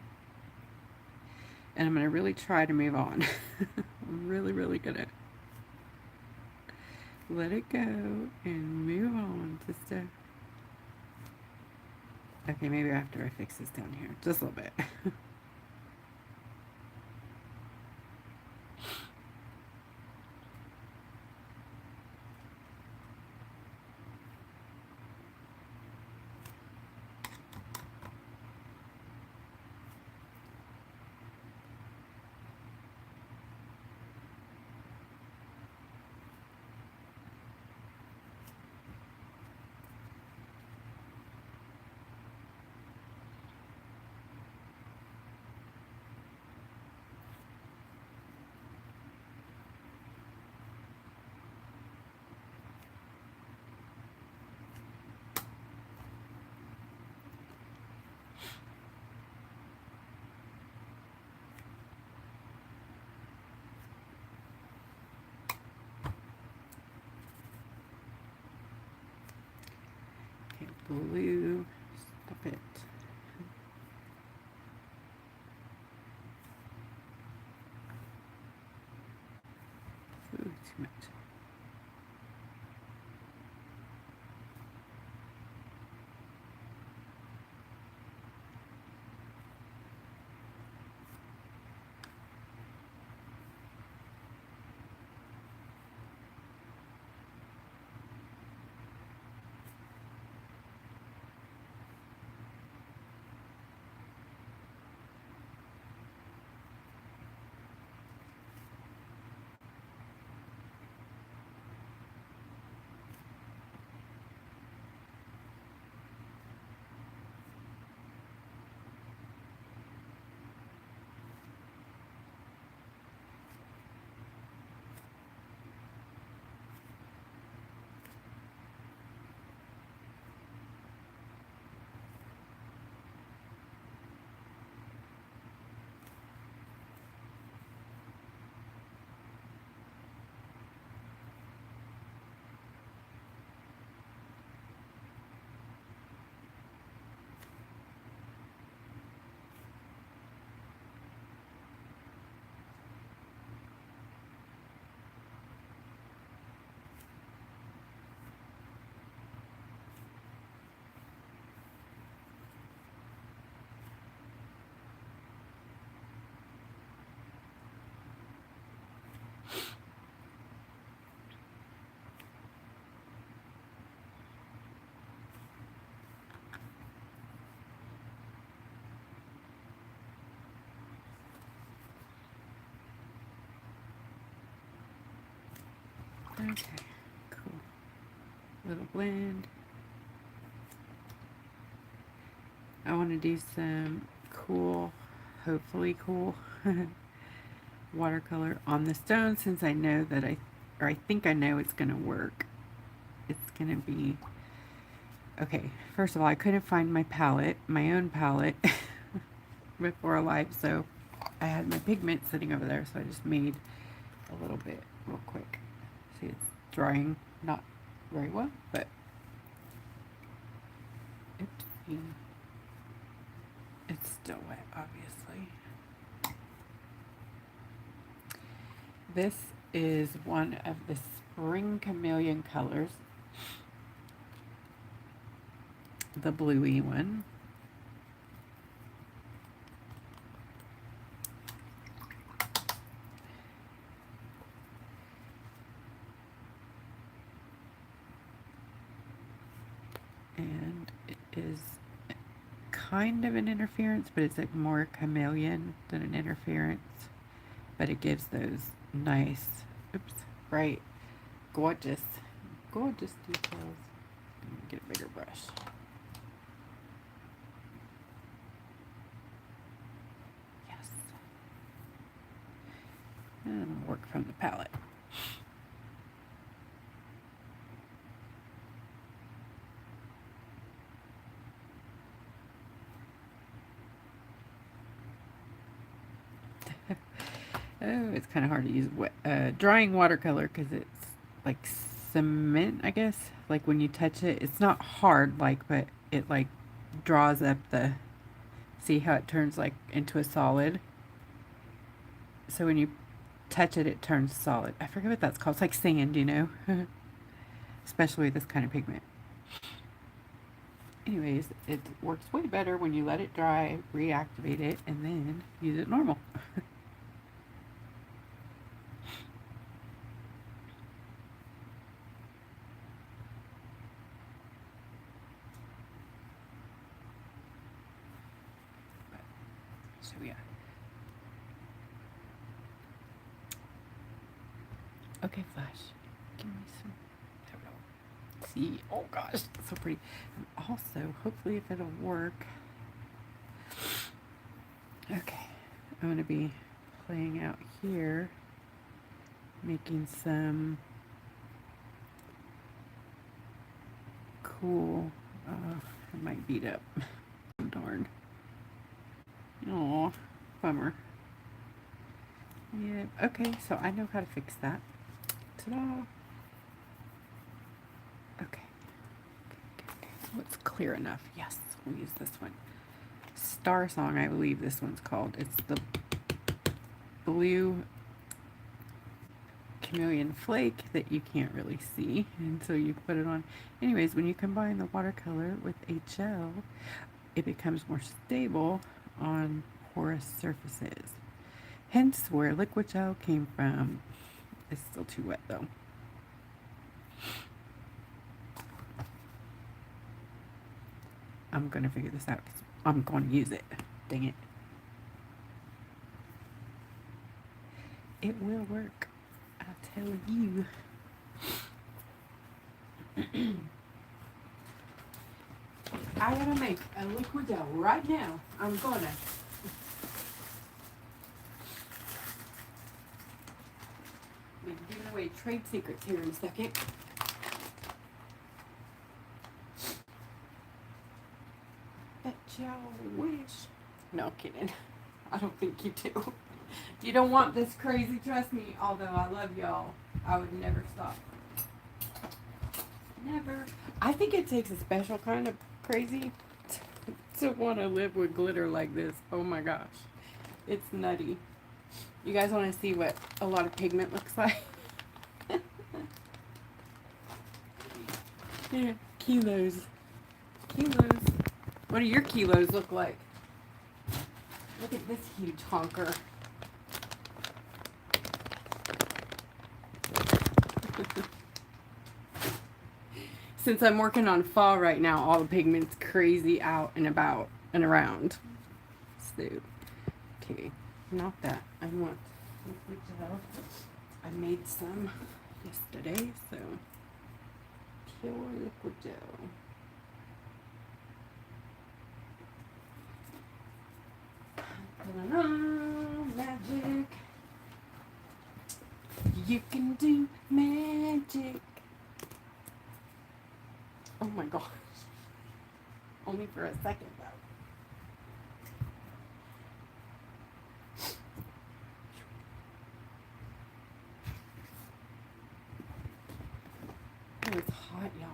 And I'm going to really try to move on. I'm really, really going to let it go and move on. Just to... Okay, maybe after I fix this down here. Just a little bit. Blue, stop it. Ooh, too much. Okay, cool. Little blend. I want to do some cool, hopefully cool, watercolor on the stone, since I know that I think I know it's going to work. It's going to be, okay, first of all, I couldn't find my palette, my own palette, before live, so I had my pigment sitting over there, so I just made a little bit real quick. See, it's drying not very well, but oopsie. It's still wet, obviously. This is one of the Spring Chameleon colors, the bluey one. And it is kind of an interference, but it's like more chameleon than an interference. But it gives those nice, oops, bright, gorgeous details. Let me get a bigger brush. Yes. And work from the palette. Oh, it's kind of hard to use drying watercolor because it's like cement, I guess. Like when you touch it, it's not hard, like, but it like draws up the, see how it turns like into a solid? So when you touch it, it turns solid. I forget what that's called. It's like sand, you know? Especially with this kind of pigment. Anyways, it works way better when you let it dry, reactivate it, and then use it normal. So yeah. Okay, Flash. Give me some. There we go. See, oh gosh, it's so pretty. And also, hopefully, if it'll work. Okay, I'm gonna be playing out here, making some cool. It might beat up. Darn. Aw, bummer. Yeah. Okay, so I know how to fix that. Ta-da. Okay. What's clear enough? Yes, we'll use this one. Star Song, I believe this one's called. It's the blue chameleon flake that you can't really see, and so you put it on. Anyways, when you combine the watercolor with a gel, it becomes more stable on porous surfaces. Hence where Liquigel came from. It's still too wet though. I'm gonna figure this out because I'm going to use it. Dang it. It will work. I'll tell you. I gotta make a Liquigel right now. I'm gonna. We'll be giving away trade secrets here in a second. Bet y'all wish. No kidding. I don't think you do. You don't want this crazy, trust me. Although I love y'all, I would never stop. Never. I think it takes a special kind of crazy to want to live with glitter like this. Oh my gosh. It's nutty. You guys want to see what a lot of pigment looks like? Yeah, kilos. Kilos. What do your kilos look like? Look at this huge honker. Since I'm working on fall right now, all the pigment's crazy out and about and around. So, okay, not that. I want Liquigel. I made some yesterday, so pure Liquigel. Magic. You can do magic. Oh my gosh. Only for a second though. Oh, it's hot, y'all.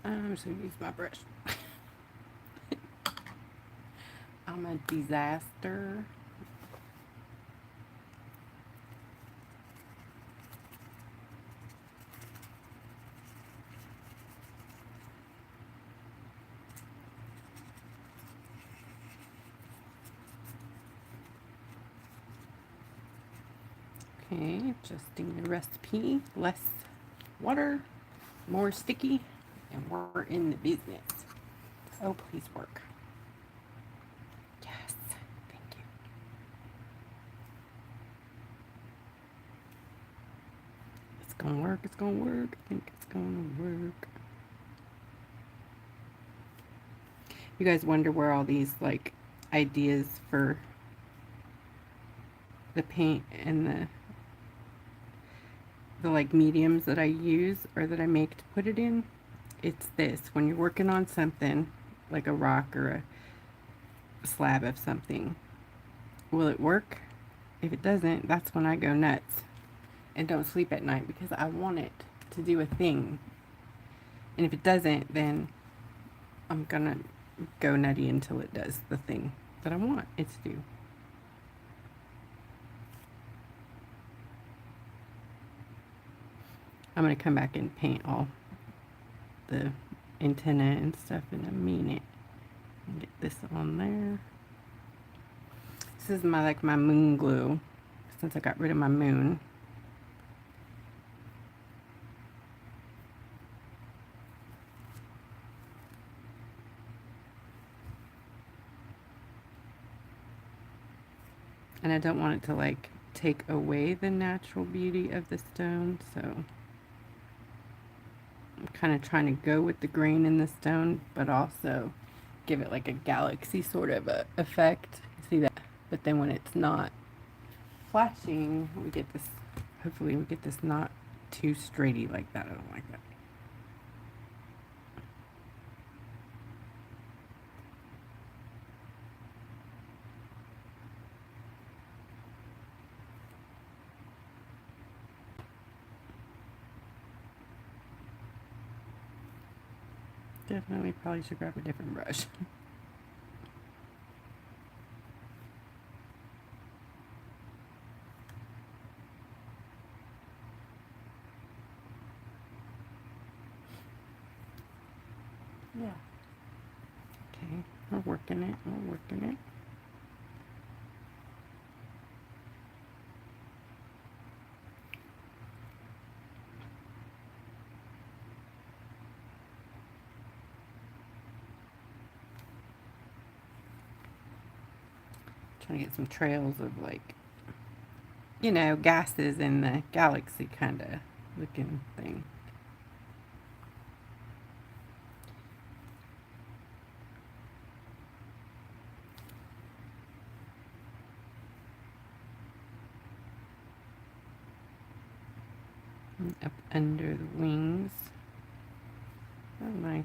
I'm just gonna use my brush. I'm a disaster. Okay, adjusting the recipe. Less water, more sticky, and we're in the business. Oh, please work. Yes, thank you. It's gonna work, it's gonna work. I think it's gonna work. You guys wonder where all these like ideas for the paint and the like mediums that I use or that I make to put it in. It's this: when you're working on something like a rock or a slab of something, will it work? If it doesn't, that's when I go nuts and don't sleep at night because I want it to do a thing. And if it doesn't, then I'm gonna go nutty until it does the thing that I want it to do. I'm going to come back and paint all the antenna and stuff in a minute. Get this on there. This is my moon glue since I got rid of my moon. And I don't want it to like take away the natural beauty of the stone, so I'm kind of trying to go with the grain in the stone, but also give it like a galaxy sort of a effect. See that? But then when it's not flashing, we get this, hopefully we get this not too straighty like that. I don't like that. Definitely probably should grab a different brush. Yeah. Okay, we're working it, we're working it. Trying to get some trails of like, you know, gases in the galaxy kind of looking thing. And up under the wings. Oh, nice.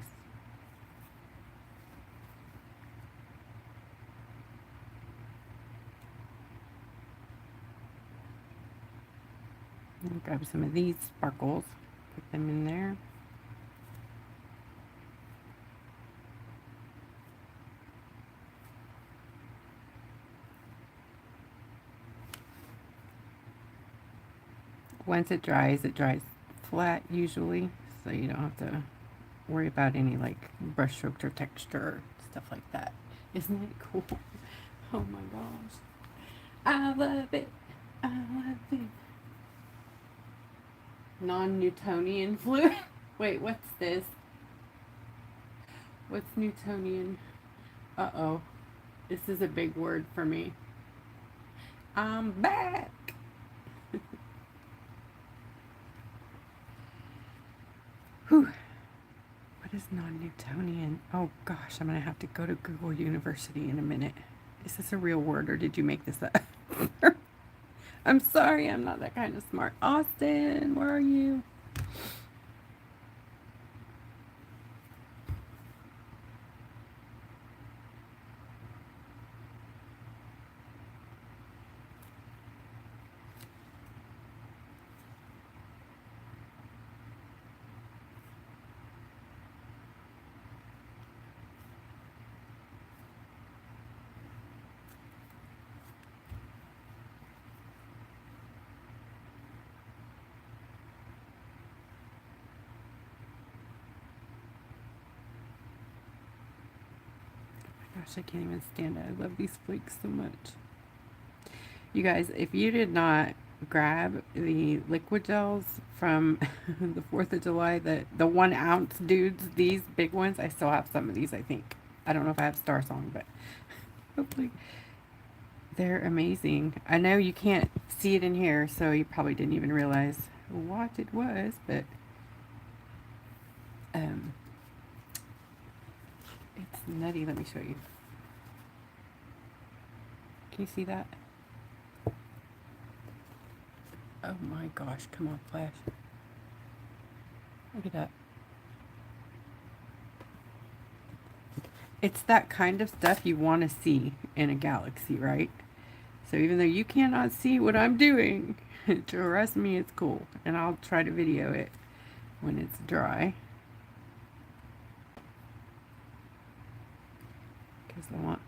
I'll grab some of these sparkles, put them in there. Once it dries flat usually, so you don't have to worry about any like brush strokes or texture or stuff like that. Isn't it cool? Oh my gosh. I love it. Non-Newtonian fluid. Wait, what's this? What's Newtonian? Uh-oh. This is a big word for me. I'm back. Whew. What is non-Newtonian? Oh gosh, I'm gonna have to go to Google University in a minute. Is this a real word or did you make this up? I'm sorry, I'm not that kind of smart. Austin, where are you? Gosh, I can't even stand it. I love these flakes so much. You guys, if you did not grab the Liquigels from the 4th of July, the 1 ounce dudes, these big ones, I still have some of these, I think. I don't know if I have Star Song, but hopefully. They're amazing. I know you can't see it in here, so you probably didn't even realize what it was, but it's nutty. Let me show you. Can you see that? Oh my gosh, come on, flash. Look at that. It's that kind of stuff you want to see in a galaxy, right? So even though you cannot see what I'm doing, trust me, it's cool. And I'll try to video it when it's dry. Because I want...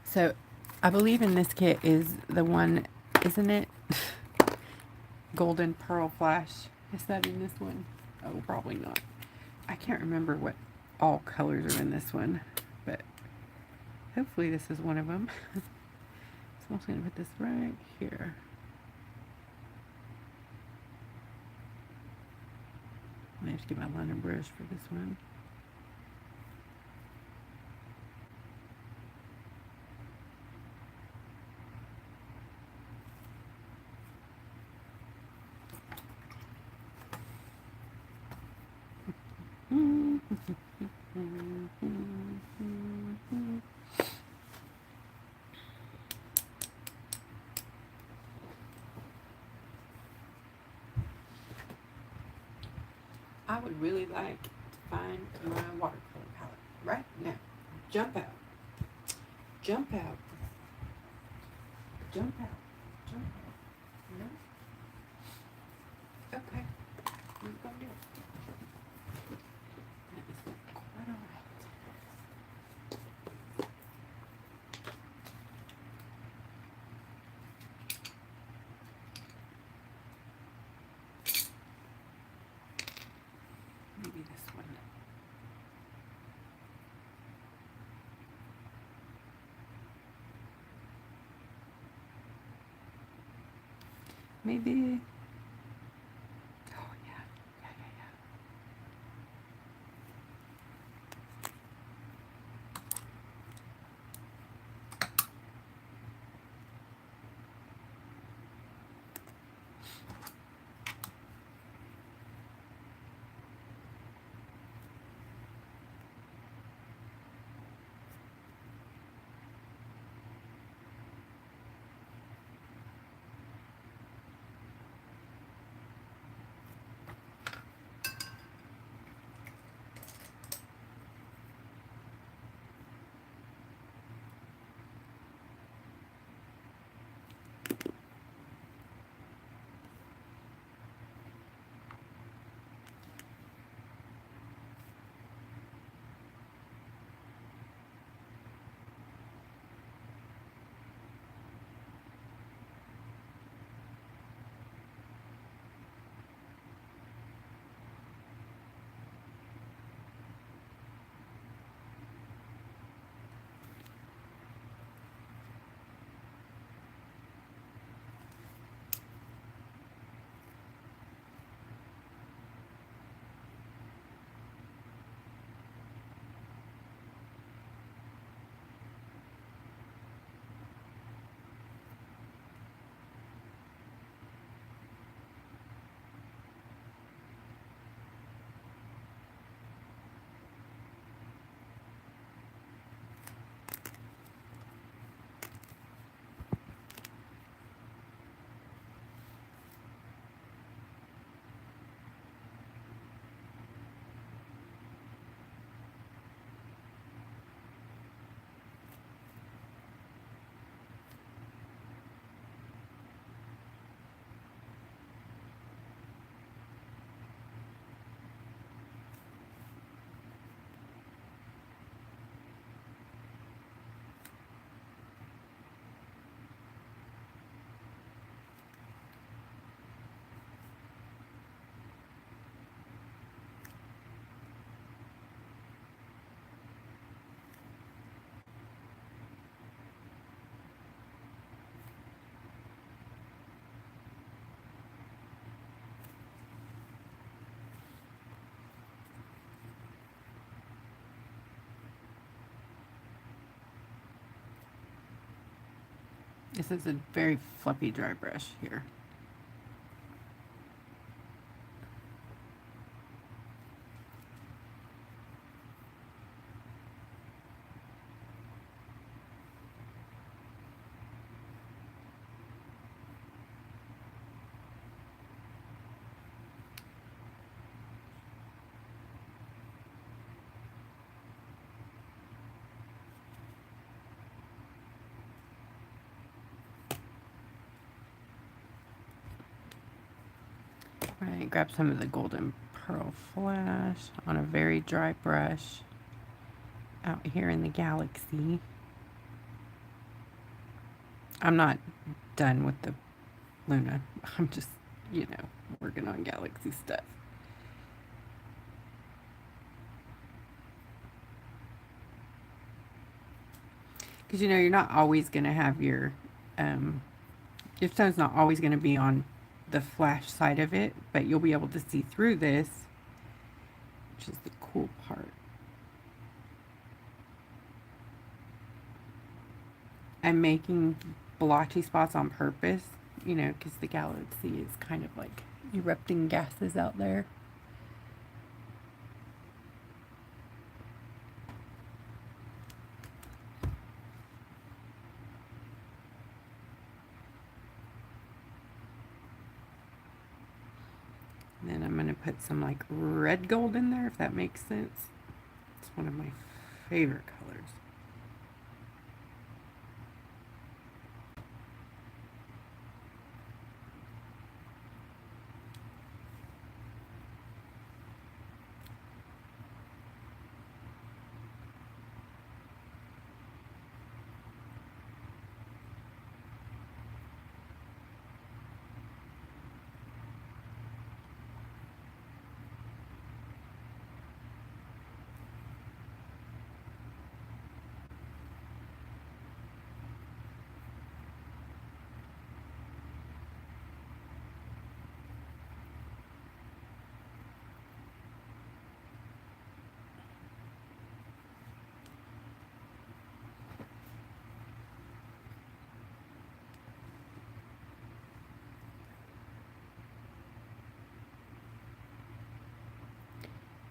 So I believe in this kit is the one, isn't it? Golden Pearl Flash. Is that in this one? Oh, probably not. I can't remember what all colors are in this one, but hopefully this is one of them. So I'm just going to put this right here. I have to get my liner brush for this one. I would really like to find my watercolor palette right now. Jump out. Jump out. Jump out. Jump out. No? Okay. I'm going to do it. That is quite all right. Maybe this one. Maybe. Oh, yeah. Yeah. This is a very fluffy dry brush here. Right, grab some of the Golden Pearl Flash on a very dry brush out here in the galaxy. I'm not done with the Luna. I'm just, working on galaxy stuff. Because, you're not always going to have your stone's not always going to be on the flash side of it, but you'll be able to see through this, which is the cool part. I'm making blotchy spots on purpose, because the galaxy is kind of like erupting gases out there. And then I'm going to put some like red gold in there, if that makes sense. It's one of my favorite colors.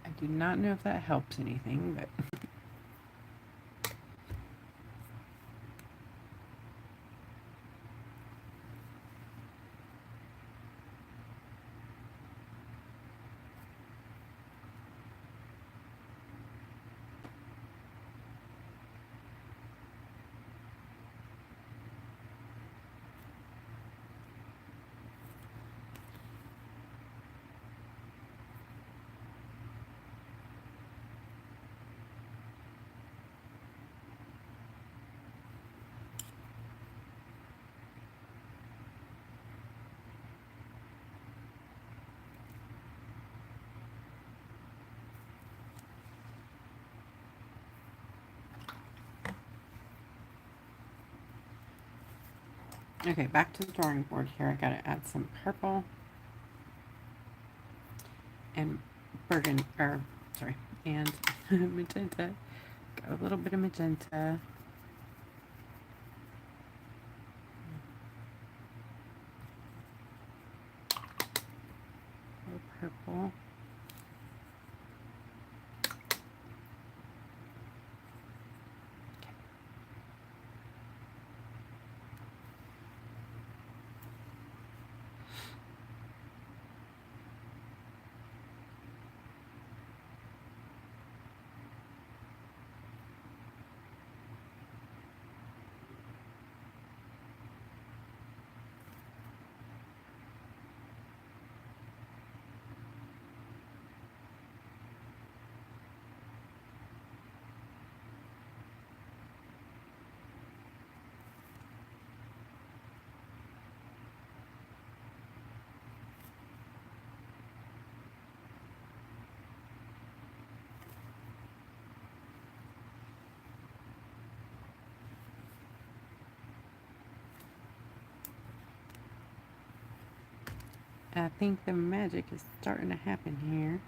I do not know if that helps anything, but okay, back to the drawing board here. I gotta add some purple and and magenta. Got a little bit of magenta. Purple. I think the magic is starting to happen here.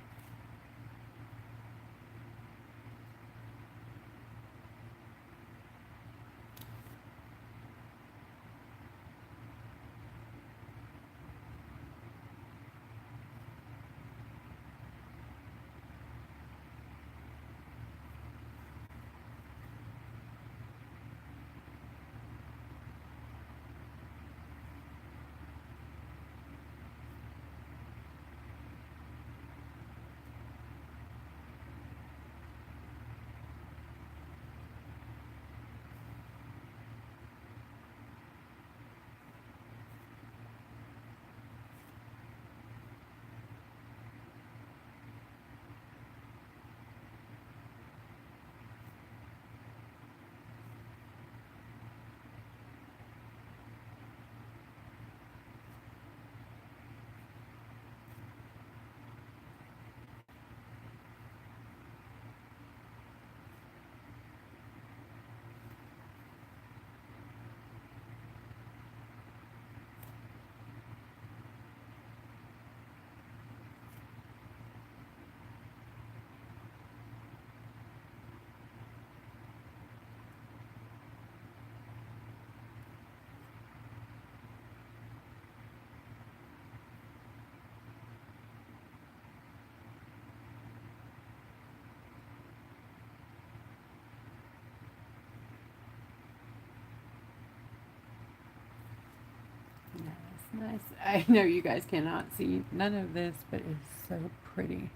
Nice. I know you guys cannot see none of this, but it's so pretty.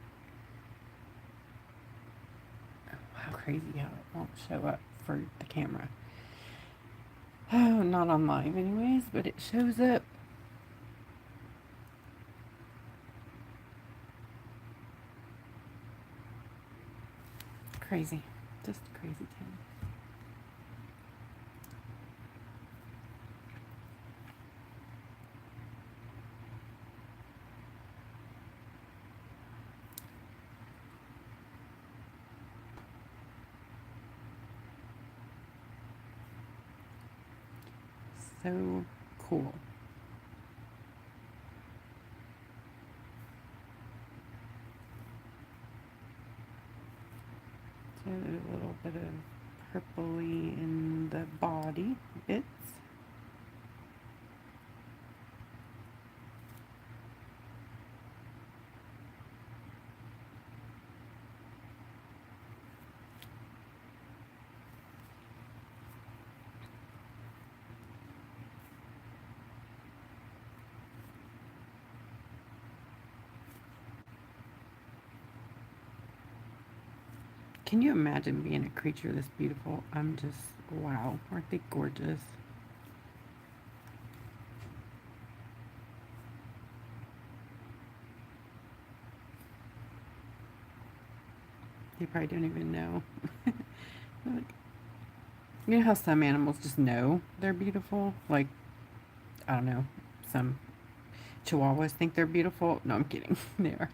Wow, crazy how it won't show up for the camera. Oh, not on live anyways, but it shows up. Crazy. Just crazy town. So cool. So there's a little bit of purpley in the body bits. Can you imagine being a creature this beautiful? I'm just, wow, aren't they gorgeous? They probably don't even know. You know how some animals just know they're beautiful? Like, I don't know, some Chihuahuas think they're beautiful. No, I'm kidding. They are.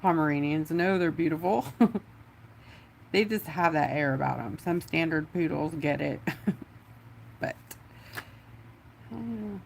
Pomeranians know they're beautiful. They just have that air about them. Some standard poodles get it. But, I don't know.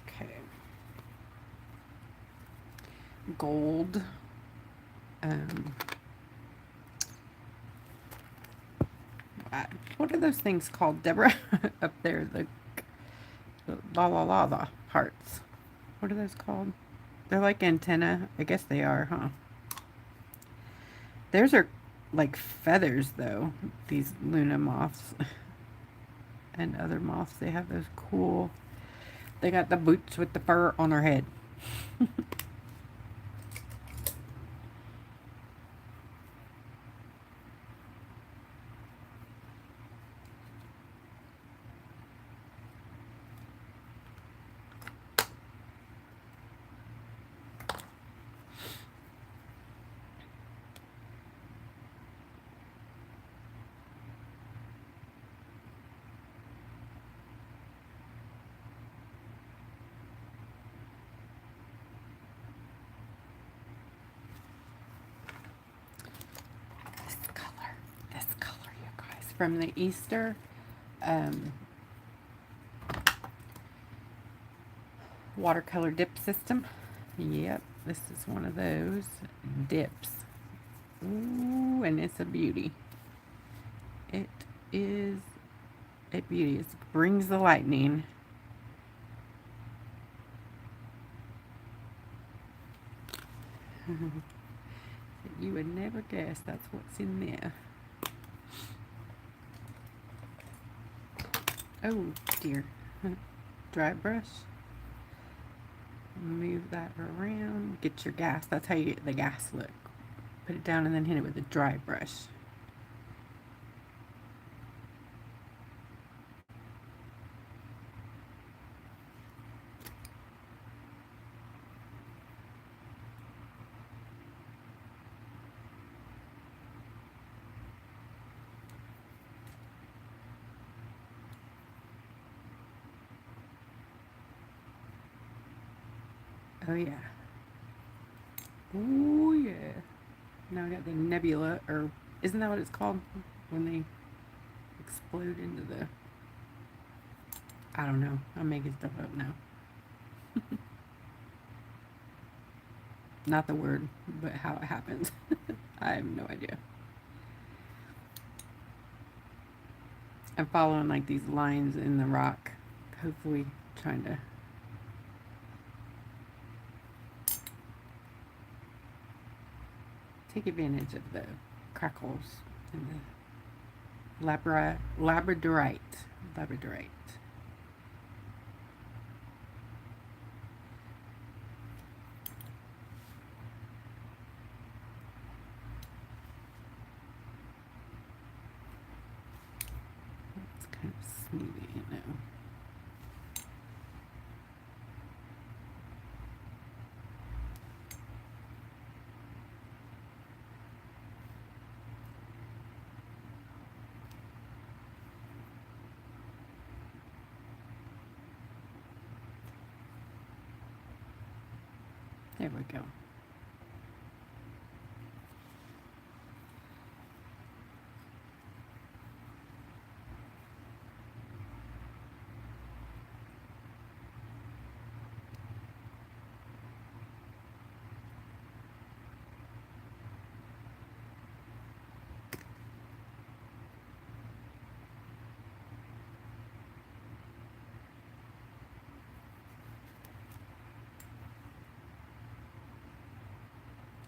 Okay. Gold. What are those things called, Deborah? Up there, the la parts. What are those called? They're like antenna. I guess they are, huh? Theirs are like feathers, though. These Luna moths and other moths, they have those cool. They got the boots with the fur on their head. This color, you guys, from the Easter watercolor dip system. Yep, this is one of those dips. Ooh, and it's a beauty. It is a beauty. It brings the lightning. You would never guess that's what's in there. Oh dear. Dry brush. Move that around. Get your gas. That's how you get the gas look. Put it down and then hit it with a dry brush. Oh yeah. Oh yeah. Now we got the nebula, or isn't that what it's called? When they explode into the... I don't know. I'm making stuff up now. Not the word, but how it happens. I have no idea. I'm following like these lines in the rock. Hopefully trying to... take advantage of the crackles and the labradorite. It's kind of smoothing it now. There we go.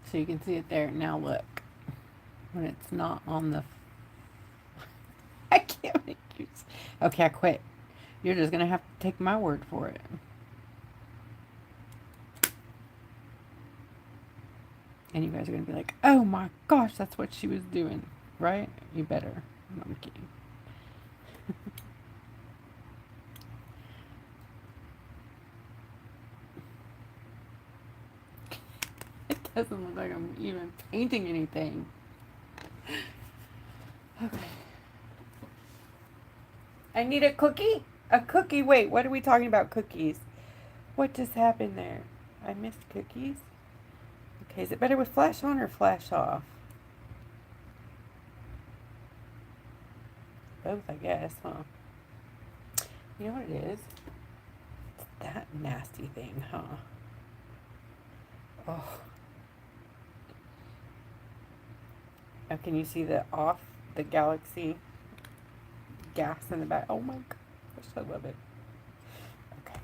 So you can see it there. Now look. When it's not on the... I can't make you... Okay, I quit. You're just going to have to take my word for it. And you guys are going to be like, oh my gosh, that's what she was doing. Right? You better. No, I'm kidding. It doesn't look like I'm even painting anything. Okay. I need a cookie? A cookie? Wait, what are we talking about cookies? What just happened there? I missed cookies? Okay, is it better with flash on or flash off? Both, I guess, huh? You know what it is? It's that nasty thing, huh? Oh. Oh, can you see the off, the galaxy gas in the back? Oh my gosh, I love it. Okay.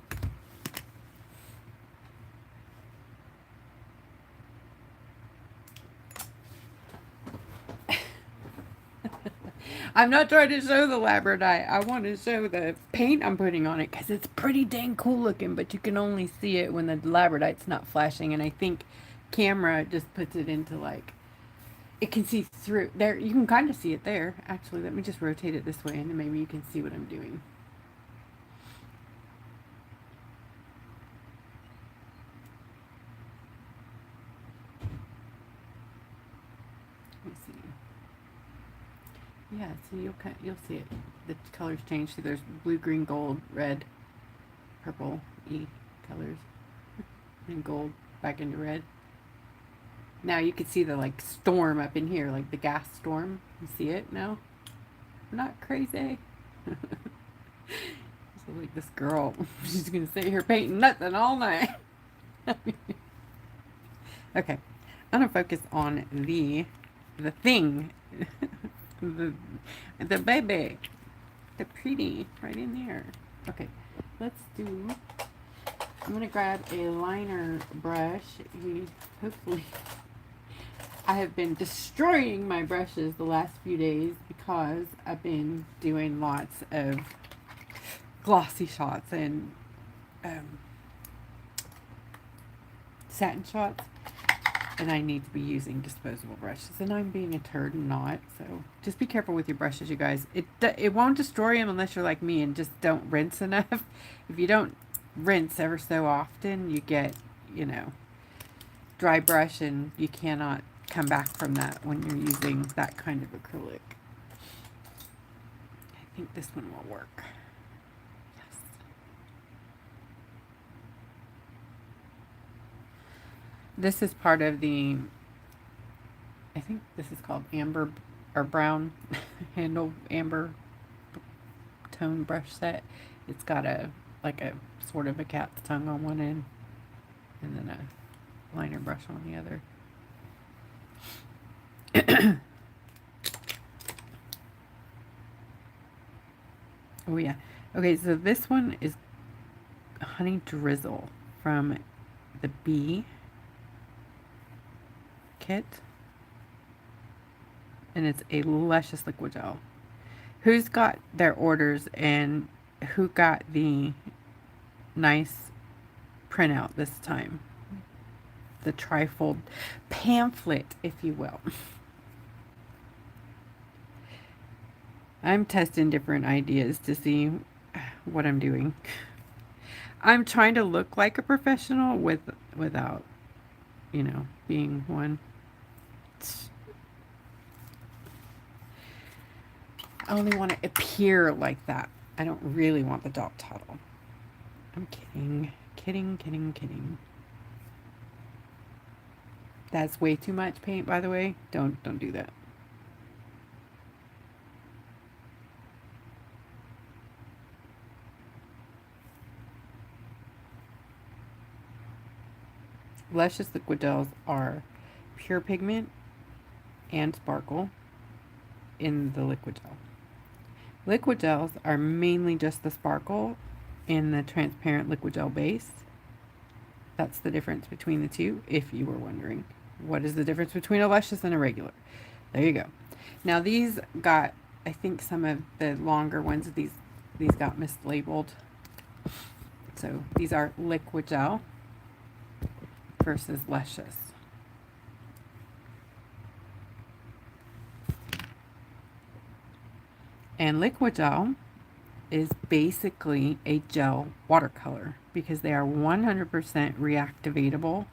I'm not trying to show the labradorite. I want to show the paint I'm putting on it because it's pretty dang cool looking, but you can only see it when the labradorite's not flashing, and I think camera just puts it into like... it can see through there. You can kind of see it there. Actually, let me just rotate it this way and then maybe you can see what I'm doing. Let me see. Yeah, so you'll see it. The colors change. See, there's blue, green, gold, red, purple, colors, and gold back into red. Now you can see the like storm up in here, like the gas storm. You see it now? I'm not crazy. So like this girl, she's gonna sit here painting nothing all night. Okay, I'm gonna focus on the thing, the baby, the pretty right in there. Okay, let's do. I'm gonna grab a liner brush. Hopefully, I have been destroying my brushes the last few days because I've been doing lots of glossy shots and satin shots, and I need to be using disposable brushes, and I'm being a turd and not. So just be careful with your brushes, you guys. It won't destroy them unless you're like me and just don't rinse enough. If you don't rinse ever so often, you get, you know, dry brush, and you cannot come back from that when you're using that kind of acrylic. I think this one will work. Yes. This is part of the, I think this is called amber or brown handle amber tone brush set. It's got a like a sort of a cat's tongue on one end and then a liner brush on the other. Oh yeah. Okay, so this one is Honey Drizzle from the Bee kit. And it's a Luscious Liquigel. Who's got their orders and who got the nice printout this time? The trifold pamphlet, if you will. I'm testing different ideas to see what I'm doing. I'm trying to look like a professional without, you know, being one. I only want to appear like that. I don't really want the dog title. I'm kidding. Kidding. That's way too much paint, by the way. Don't do that. Luscious Liquigels are pure pigment and sparkle in the Liquigel. Liquigels are mainly just the sparkle in the transparent Liquigel base. That's the difference between the two, if you were wondering. What is the difference between a Luscious and a regular? There you go. Now these got, I think some of the longer ones, these got mislabeled. So these are Liquigel versus Luscious. And Liquigel is basically a gel watercolor because they are 100% reactivatable.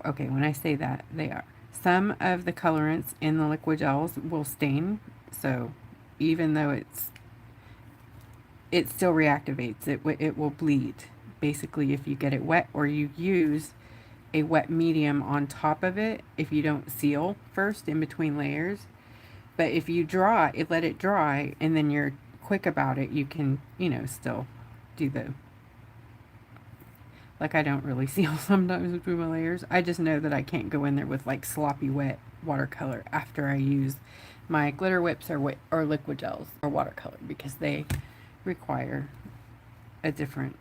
Okay, when I say that, they are. Some of the colorants in the Liquigels will stain, so even though it still reactivates, it will bleed. Basically, if you get it wet or you use a wet medium on top of it, if you don't seal first in between layers. But if you let it dry, and then you're quick about it, you can, you know, still do the, like I don't really seal sometimes between my layers. I just know that I can't go in there with like sloppy wet watercolor after I use my glitter whips or Liquigels or watercolor, because they require a different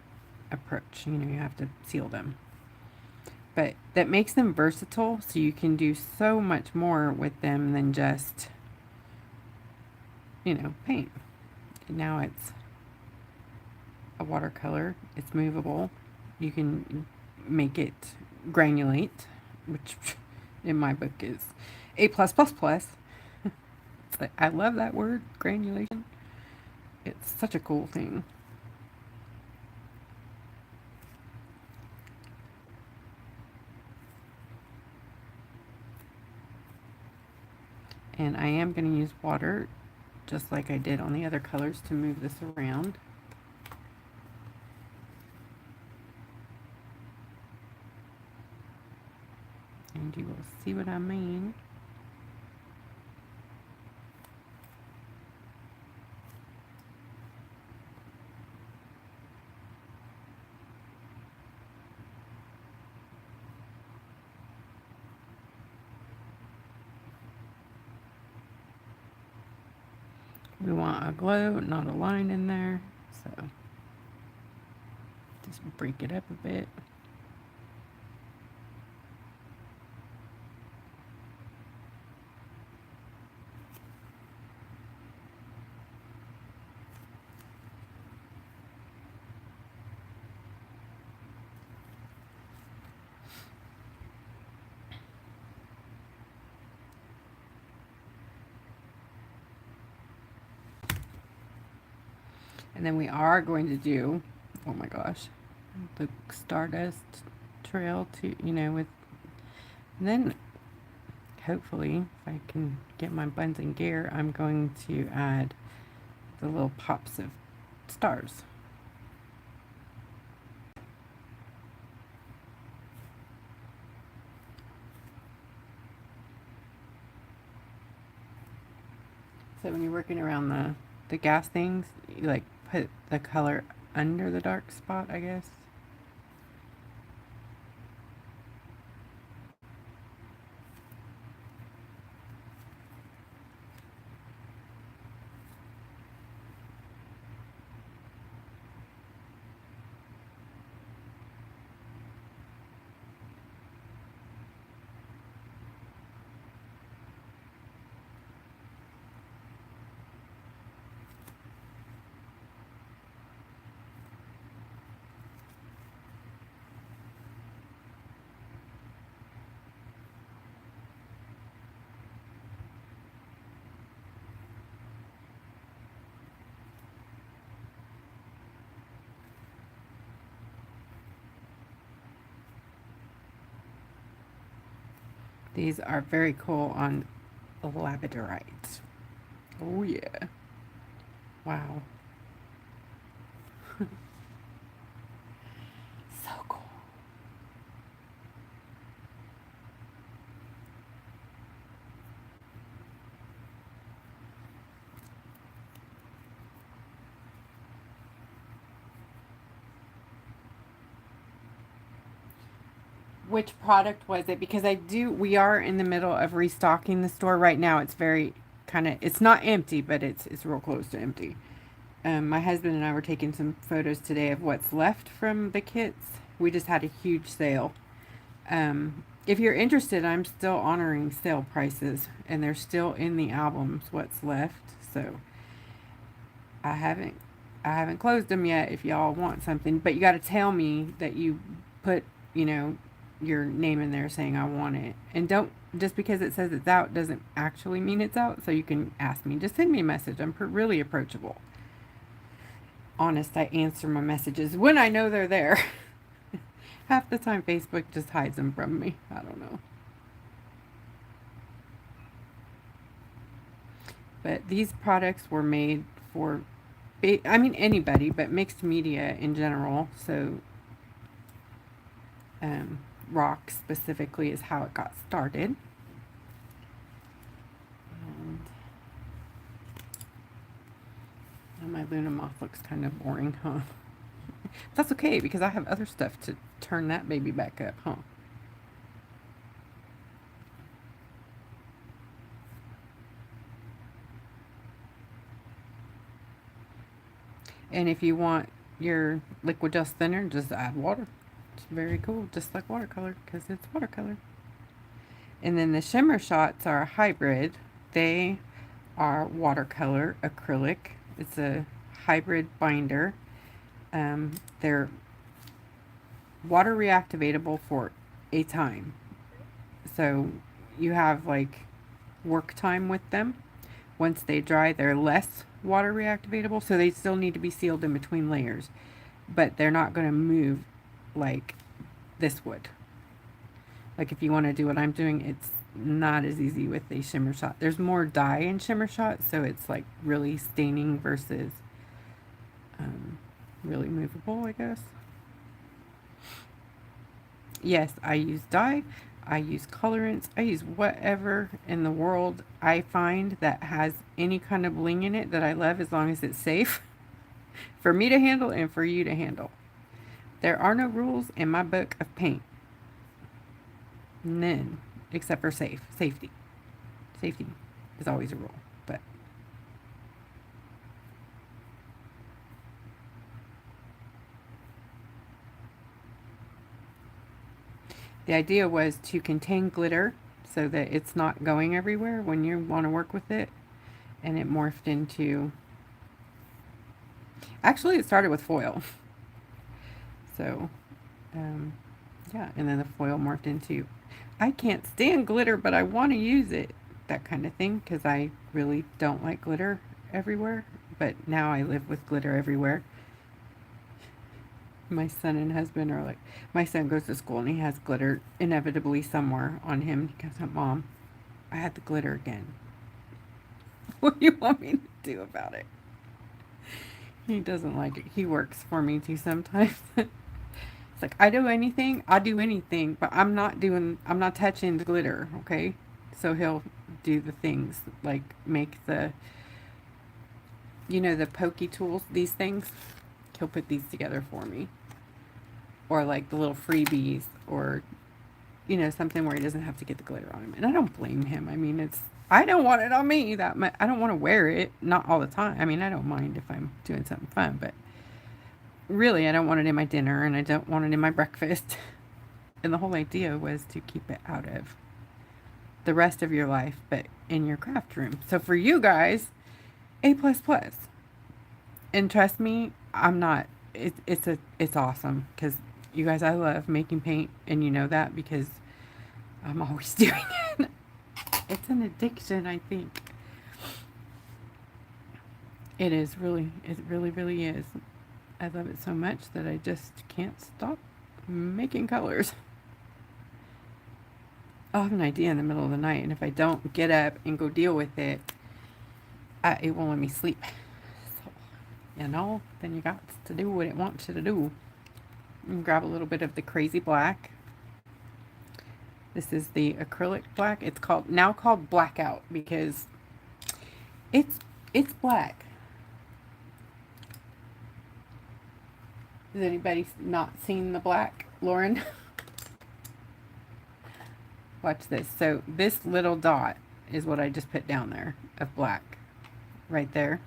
approach. You know, you have to seal them. But that makes them versatile, so you can do so much more with them than just, you know, paint. Now it's a watercolor. It's movable. You can make it granulate, which in my book is A+++. It's like, I love that word, granulation. It's such a cool thing. And I am going to use water, just like I did on the other colors, to move this around. And you will see what I mean. We want a glow, not a line in there. So just break it up a bit. And then we are going to do, oh my gosh, the Stardust trail to, you know, with, and then hopefully if I can get my buns and gear, I'm going to add the little pops of stars. So when you're working around the gas things, you like put the color under the dark spot, I guess. These are very cool on labradorite. Oh yeah. Wow. So cool. Which product was it? Because we are in the middle of restocking the store right now. It's very kind of, it's not empty, but it's real close to empty. My husband and I were taking some photos today of what's left from the kits. We just had a huge sale. If you're interested, I'm still honoring sale prices, and they're still in the albums, what's left. So I haven't closed them yet if y'all want something, but you got to tell me that you put, you know, your name in there saying I want it. And don't, just because it says it's out doesn't actually mean it's out. So you can ask me. Just send me a message. I'm really approachable. Honest, I answer my messages when I know they're there. Half the time Facebook just hides them from me. I don't know. But these products were made for, I mean, anybody, but mixed media in general. So rock specifically is how it got started. And my Luna Moth looks kind of boring, huh? That's okay, because I have other stuff to turn that baby back up, huh? And if you want your Liquigel thinner, just add water. It's very cool, just like watercolor, because it's watercolor. And then the Shimmer shots are a hybrid. They are watercolor acrylic. It's a hybrid binder. They're water reactivatable for a time. So you have like work time with them. Once they dry, they're less water reactivatable, so they still need to be sealed in between layers, but they're not going to move like this would. Like if you want to do what I'm doing, it's not as easy with a Shimmer shot. There's more dye in Shimmer shot, so it's like really staining versus really movable, I guess. Yes, I use dye, I use colorants, I use whatever in the world I find that has any kind of bling in it that I love, as long as it's safe for me to handle and for you to handle. There are no rules in my book of paint. None, except for safety. Safety is always a rule, but The idea was to contain glitter so that it's not going everywhere when you want to work with it. And it morphed into, actually it started with foil. So, yeah, and then the foil morphed into, I can't stand glitter, but I want to use it, that kind of thing, because I really don't like glitter everywhere. But now I live with glitter everywhere. My son and husband are like, my son goes to school and he has glitter inevitably somewhere on him. He goes, Mom, I had the glitter again. What do you want me to do about it? He doesn't like it. He works for me too sometimes. It's like, I do anything, but I'm not touching the glitter, okay? So he'll do the things like make the, the pokey tools, these things. He'll put these together for me. Or like the little freebies, or, something where he doesn't have to get the glitter on him. And I don't blame him. I mean, I don't want it on me that much. I don't want to wear it, not all the time. I mean, I don't mind if I'm doing something fun, but really, I don't want it in my dinner, and I don't want it in my breakfast. And the whole idea was to keep it out of the rest of your life, but in your craft room. So for you guys, A++. And trust me, I'm not, it's awesome, because you guys, I love making paint, and you know that because I'm always doing it. It's an addiction, I think. It is really, it really, really is. I love it so much that I just can't stop making colors. I'll have an idea in the middle of the night, and if I don't get up and go deal with it, it won't let me sleep. So, then you got to do what it wants you to do. And grab a little bit of the crazy black. This is the acrylic black. It's now called blackout because it's black. Has anybody not seen the black, Lauren? Watch this. So this little dot is what I just put down there of black. Right there.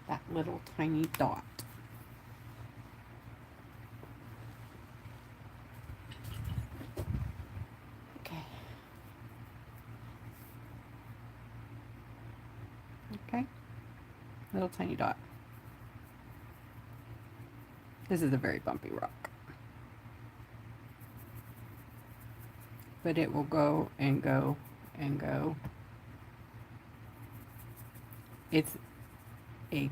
That little tiny dot. Okay. Okay. Little tiny dot. This is a very bumpy rock. But it will go and go and go. It's a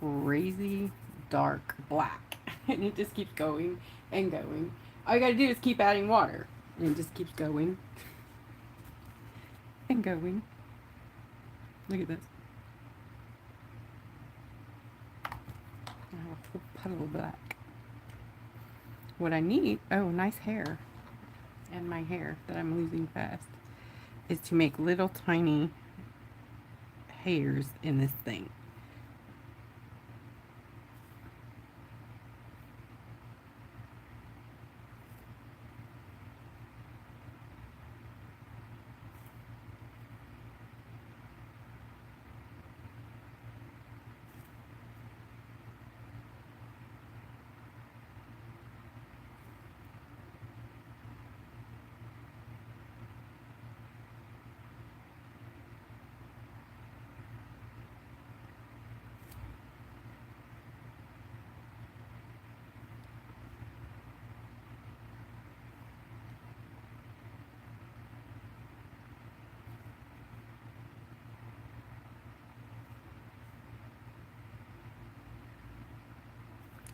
crazy dark black. And it just keeps going and going. All you gotta do is keep adding water. And it just keeps going and going. Look at this. I have a full puddle of black. What I need, oh, nice hair. And my hair that I'm losing fast, is to make little tiny hairs in this thing.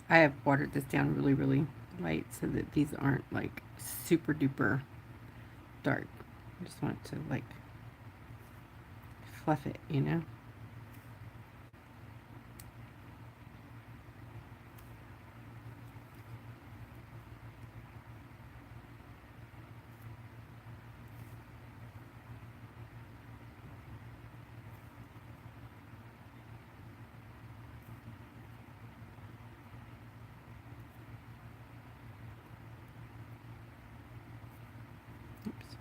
I have watered this down really, really light so that these aren't like super duper dark. I just want to like fluff it, Oops.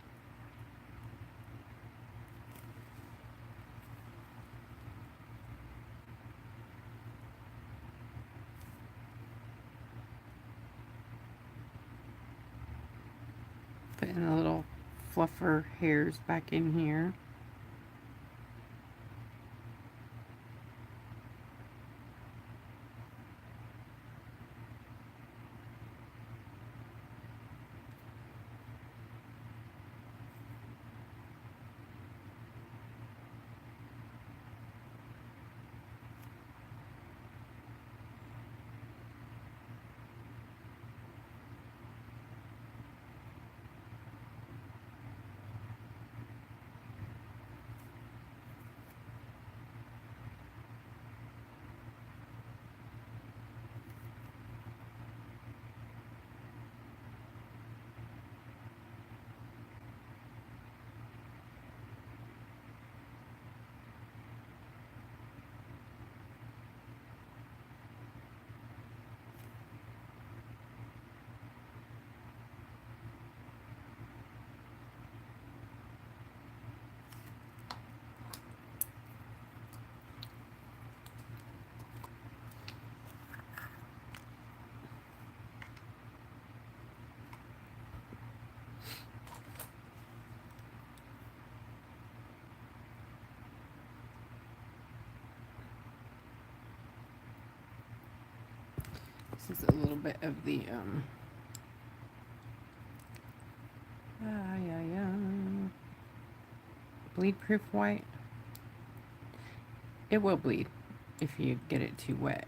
Putting the little fluffer hairs back in here. This is a little bit of the bleed proof white. It will bleed if you get it too wet.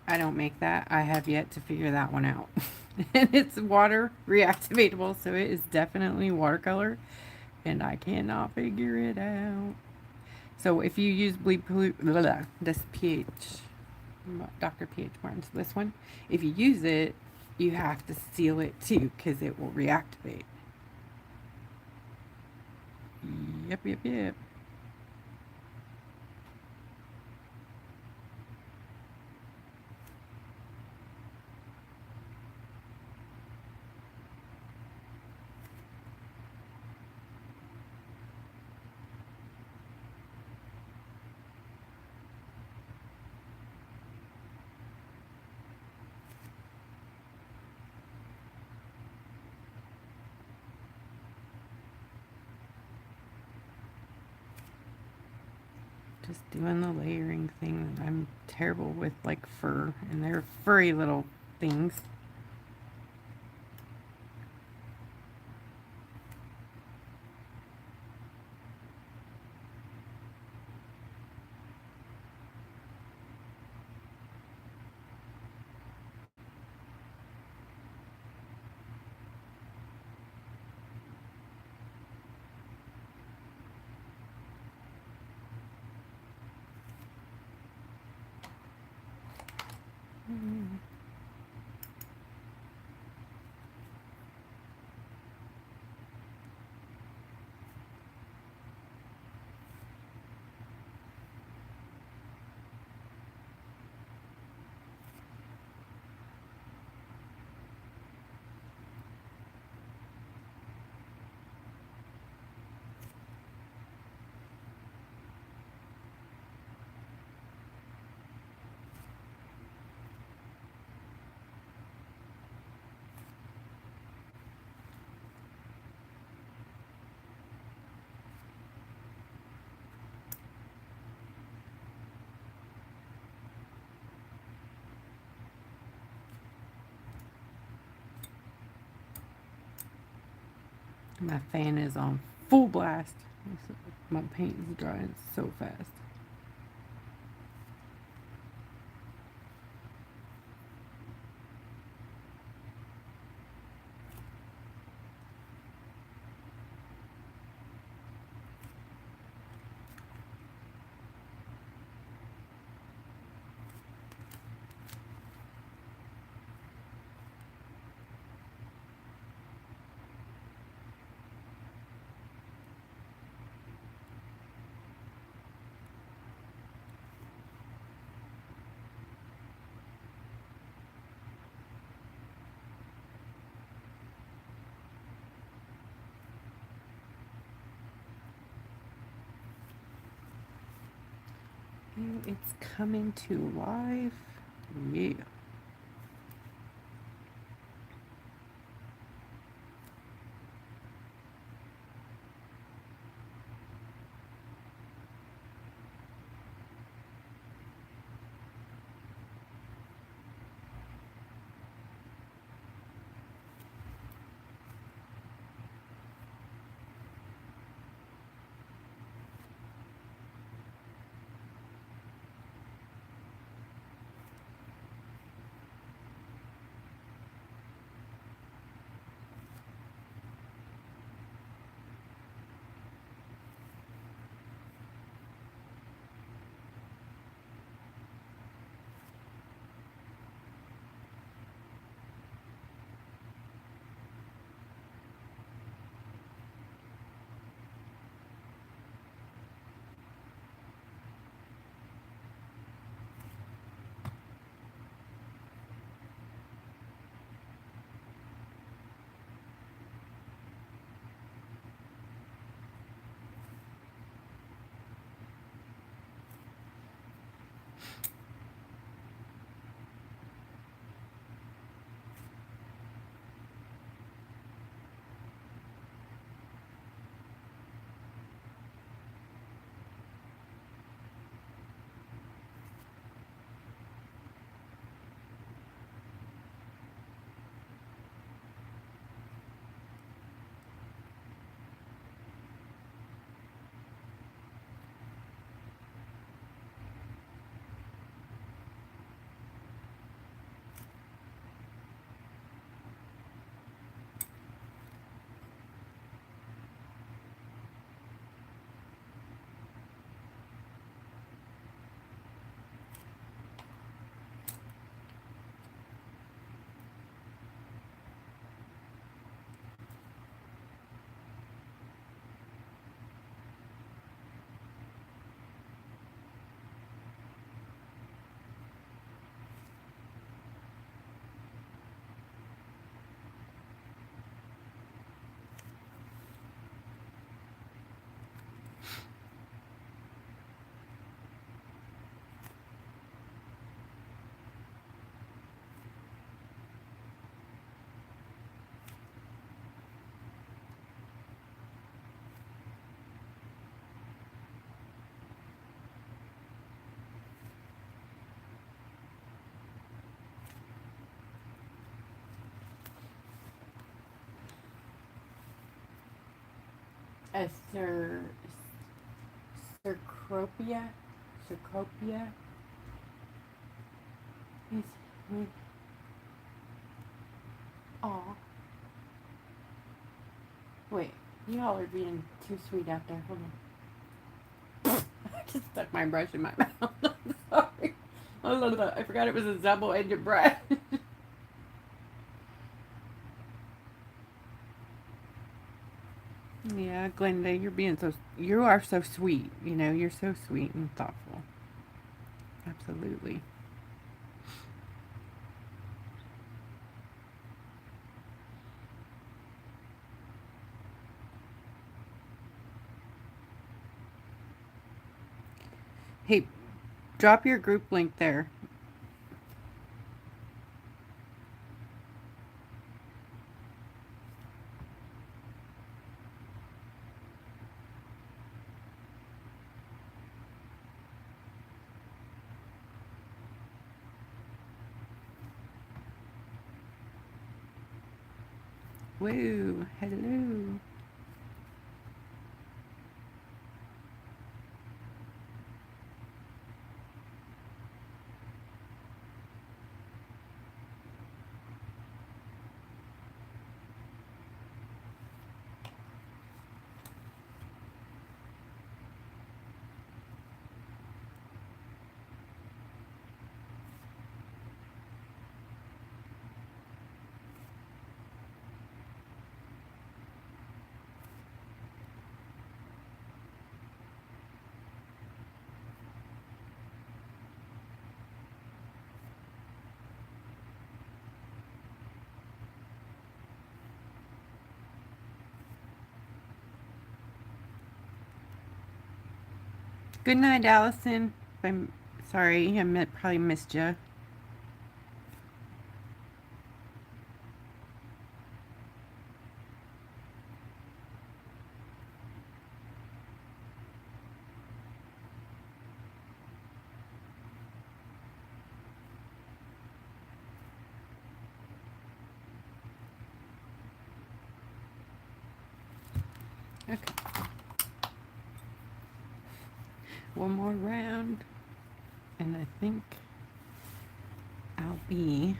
I don't make that. I have yet to figure that one out. And it's water reactivatable, so it is definitely watercolor, and I cannot figure it out. So if you use bleed proof, this pH, Dr. pH Martin's, this one, if you use it, you have to seal it too, because it will reactivate. Yep. Just doing the layering thing. I'm terrible with like fur, and they're furry little things. My fan is on full blast. My paint is drying so fast. And it's coming to life. Yeah. a Cercopia. Cercopia is with. Aw. Wait, y'all are being too sweet out there. Hold on. I just stuck my brush in my mouth. I'm sorry. I forgot it was a double-edged brush. Yeah, Glenda, you are so sweet. You know, you're so sweet and thoughtful. Absolutely. Hey, drop your group link there. Woo, hello. Good night, Allison. I'm sorry, probably missed you. Okay. One more round, and I think I'll be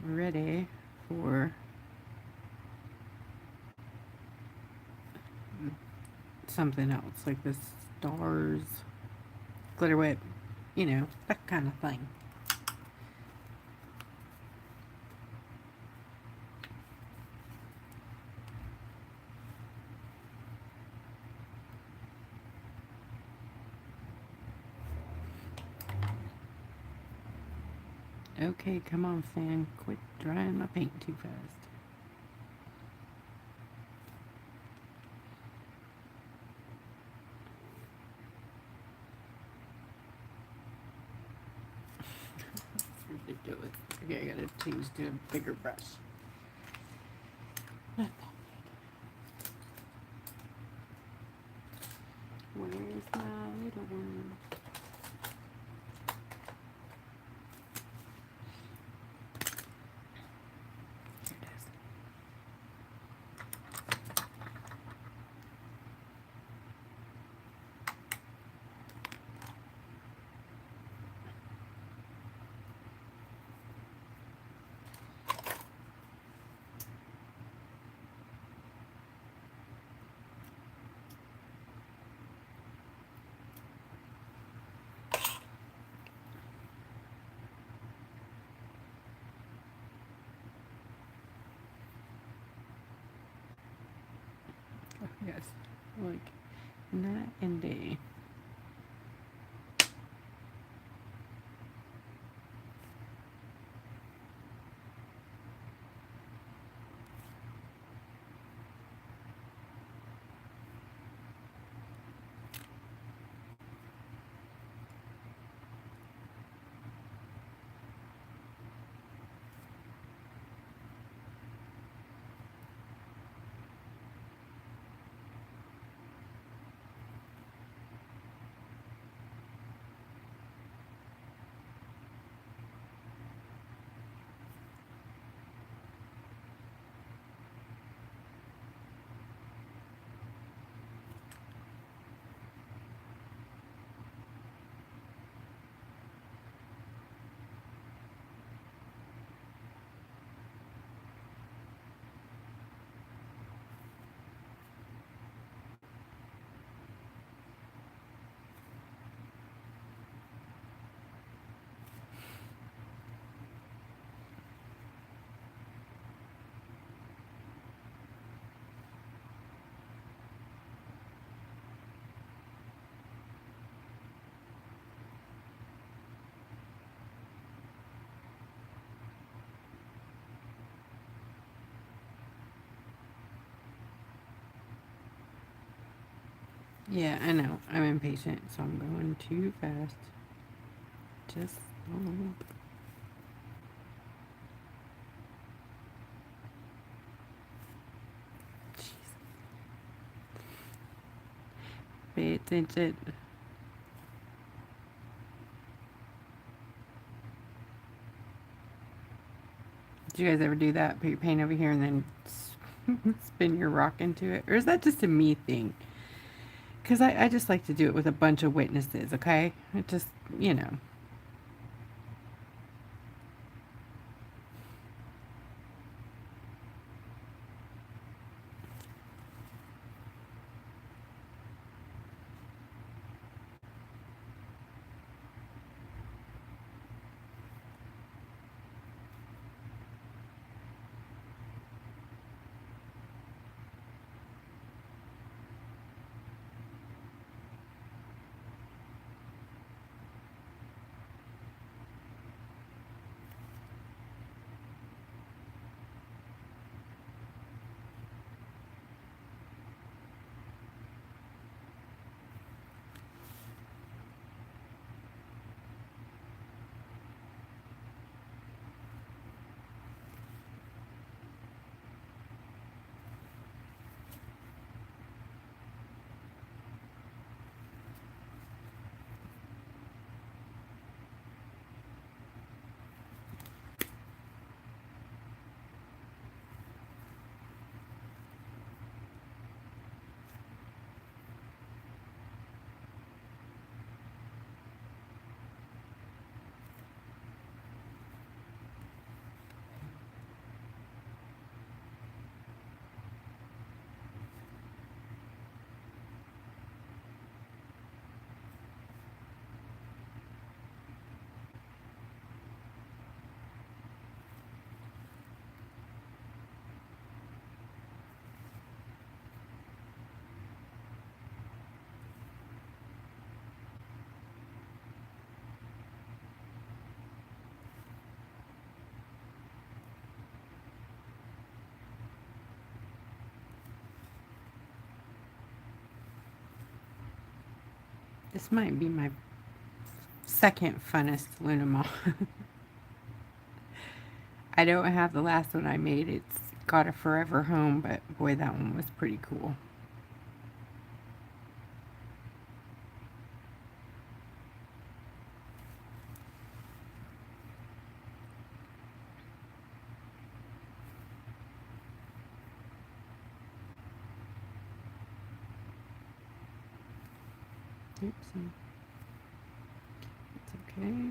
ready for something else, like the stars, glitter whip, you know, that kind of thing. Okay, come on, fan. Quit drying my paint too fast. That's ridiculous. Okay, I gotta change to a bigger brush. Where's my little one? Yes, like night and day. Yeah, I know. I'm impatient, so I'm going too fast. Just slow. Jeez. Pay attention. Did you guys ever do that? Put your paint over here and then spin your rock into it? Or is that just a me thing? Because I just like to do it with a bunch of witnesses, okay? It just, you know. This might be my second funnest Luna Moth. I don't have the last one I made. It's got a forever home, but boy, that one was pretty cool. Oopsie. It's okay.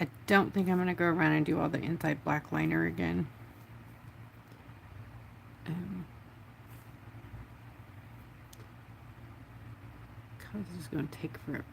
I don't think I'm going to go around and do all the inside black liner again. Because it's going to take forever.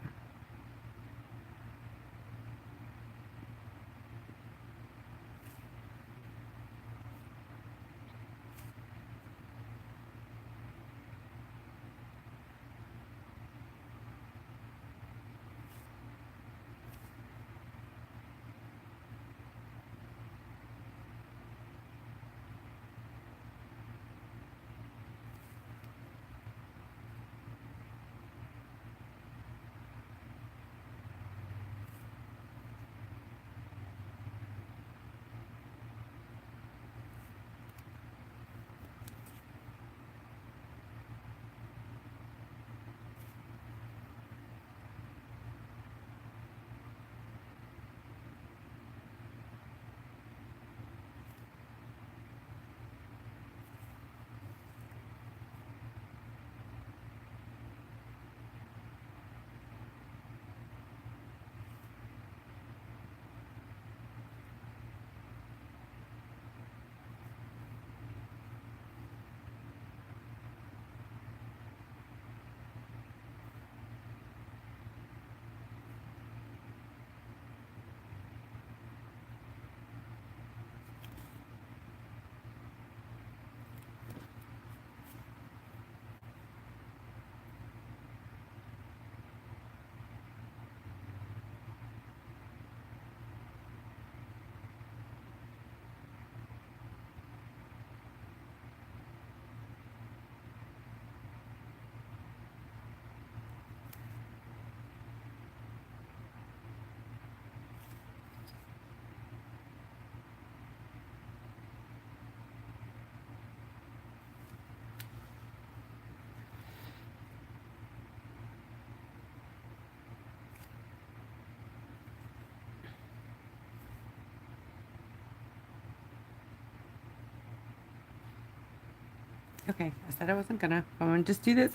Okay, I said I wasn't gonna. I'm gonna just do this.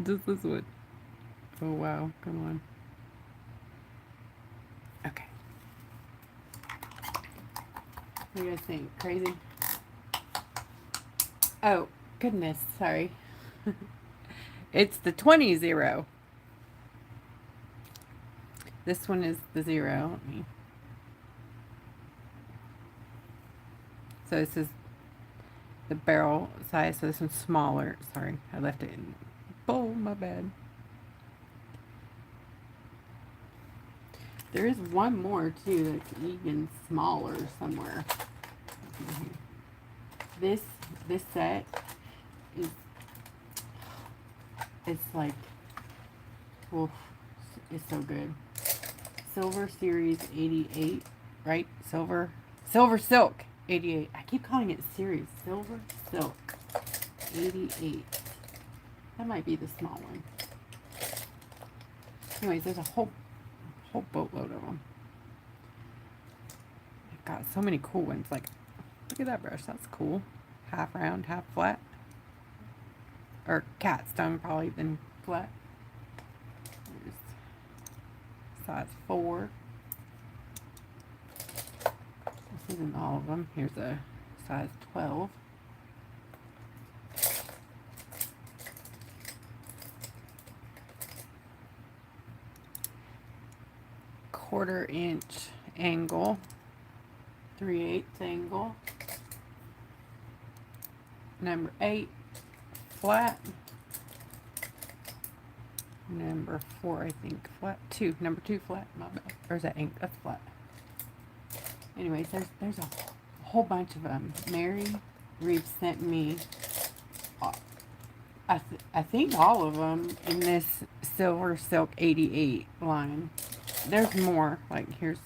Just this one. Oh wow, come on. Okay. What do you guys think? Crazy? Oh, goodness, sorry. It's the 20 0. This one is the 0. Let me. So this is the barrel size, so this one's smaller. Sorry, I left it in bowl, my bad. There is one more too that's even smaller somewhere. This set is, it's like, oof, it's so good. Silver Series 88, right? Silver Silk 88. I keep calling it Series. Silver Silk 88. That might be the small one. Anyways, there's a whole boatload of them. I've got so many cool ones. Like, look at that brush. That's cool. Half round, half flat. Or cat stone, probably, then flat. There's size 4. This isn't all of them. Here's a size 12. Quarter-inch angle, 3/8 angle, number 8 flat, number 4 I think flat, number 2 flat, my bad, or is that ink? That's flat. Anyways, there's a whole bunch of them. Mary Reeves sent me, I think all of them in this Silver Silk 88 line. There's more. Like, here's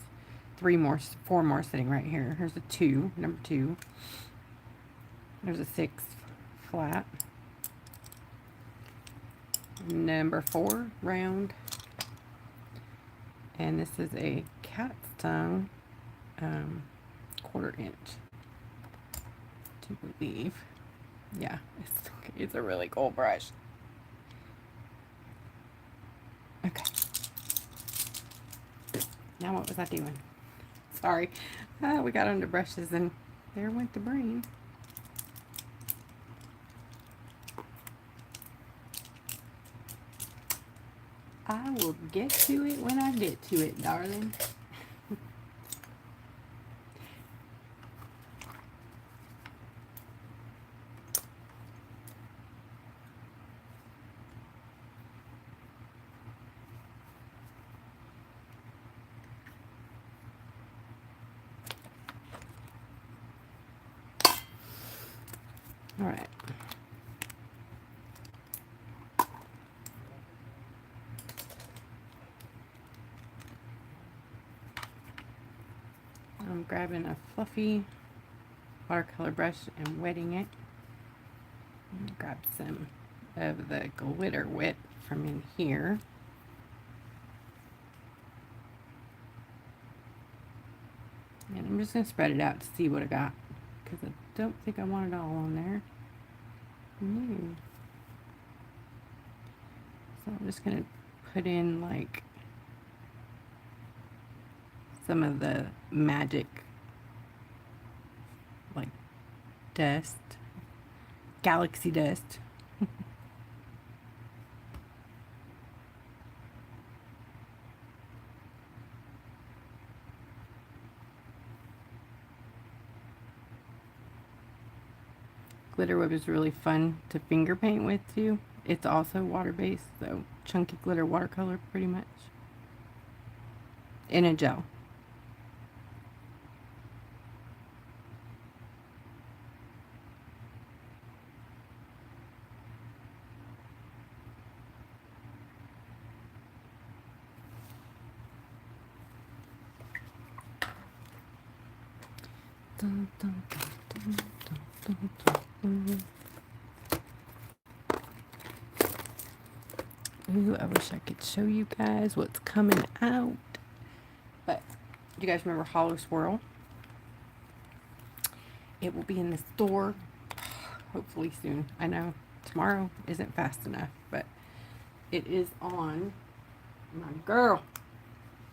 4 more sitting right here. Here's a 2, number 2. There's a 6 flat. Number 4 round. And this is a cat tongue, quarter-inch, to believe. Yeah, it's a really cool brush. Okay. Now what was I doing? Sorry. We got under brushes and there went the brain. I will get to it when I get to it, darling. All right. I'm grabbing a fluffy watercolor brush and wetting it. Grab some of the glitter wet from in here. And I'm just going to spread it out to see what I got, because I don't think I want it all on there. No. So I'm just going to put in like some of the magic, like dust, galaxy dust. Glitter Web is really fun to finger paint with too. It's also water-based, so chunky glitter watercolor pretty much. In a gel. Dun, dun, dun, dun, dun, dun, dun. Ooh, I wish I could show you guys what's coming out. But you guys remember Hollow Swirl? It will be in the store. hopefully soon. I know tomorrow isn't fast enough, but it is on. My girl,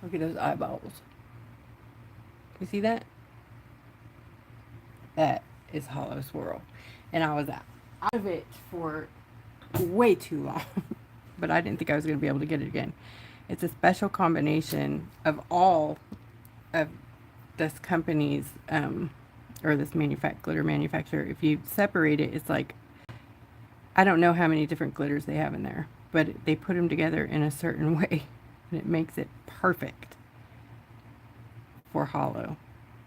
look at those eyeballs. You see that? That is Hollow Swirl. And I was out of it for way too long. But I didn't think I was going to be able to get it again. It's a special combination of all of this company's, or this glitter manufacturer. If you separate it, it's like, I don't know how many different glitters they have in there. But they put them together in a certain way. And it makes it perfect for hollow.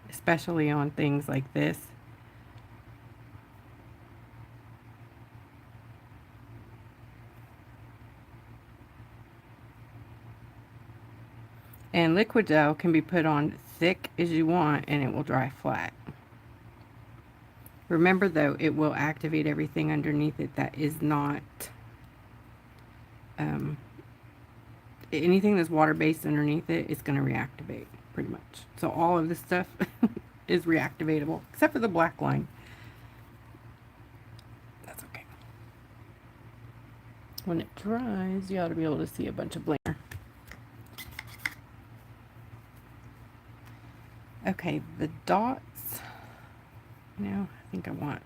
Especially on things like this. And Liquigel can be put on thick as you want and it will dry flat. Remember though, it will activate everything underneath it that is not, anything that's water-based underneath it is going to reactivate, pretty much. So all of this stuff is reactivatable, except for the black line. That's okay. When it dries, you ought to be able to see a bunch of bling. Okay, the dots. Now, I think I want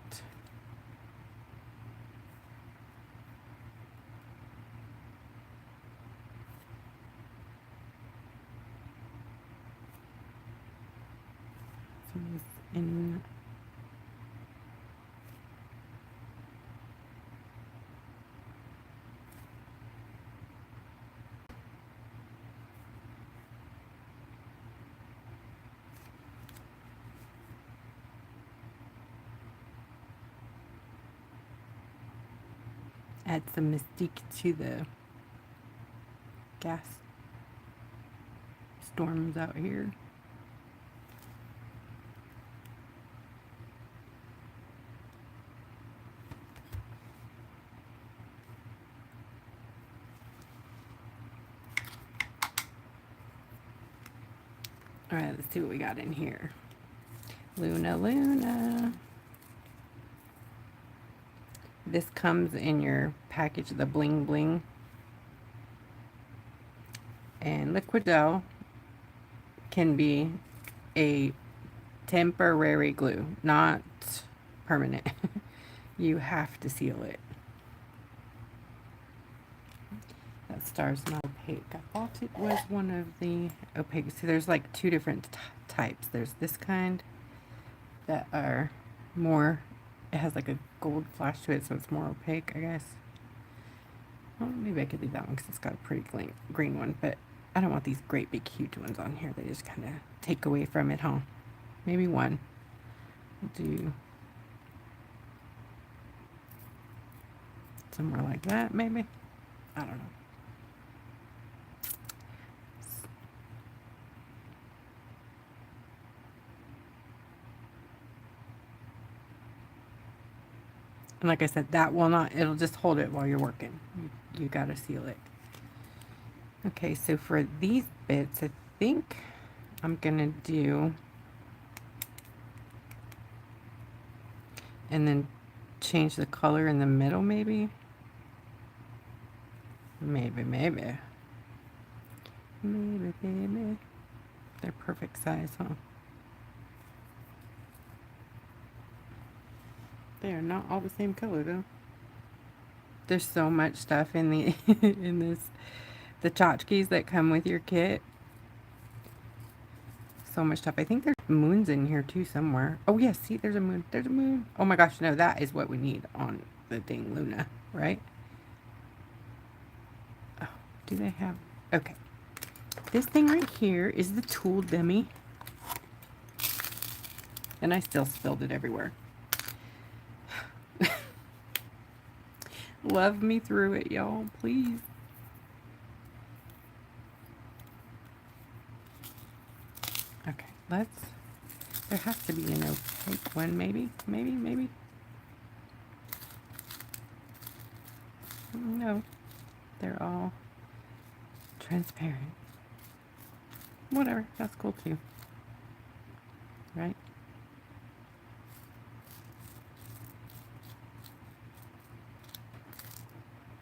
some in. Add some mystique to the gas storms out here. All right, let's see what we got in here. Luna. This comes in your package, the bling bling. And Liquigel can be a temporary glue, not permanent. You have to seal it. That star's not opaque. I thought it was one of the opaque. So there's like two different types. There's this kind that are more, it has like a gold flash to it, so it's more opaque, I guess. Well, maybe I could leave that one because it's got a pretty green one, but I don't want these great big huge ones on here. They just kind of take away from it, huh? Maybe one. We'll do somewhere like that, maybe. I don't know. And like I said, that will not, it'll just hold it while you're working. You gotta seal it. Okay, so for these bits, I think I'm gonna do, and then change the color in the middle, maybe. Maybe. They're perfect size, huh? They are not all the same color though. There's so much stuff in the in the tchotchkes that come with your kit. So much stuff. I think there's moons in here too somewhere. Oh yes, see, there's a moon. There's a moon. Oh my gosh, no, that is what we need on the dang Luna, right? Oh, do they have? Okay. This thing right here is the tool dummy. And I still spilled it everywhere. Love me through it, y'all, please. Okay, there has to be an opaque one, maybe. No, they're all transparent. Whatever, that's cool too. Right?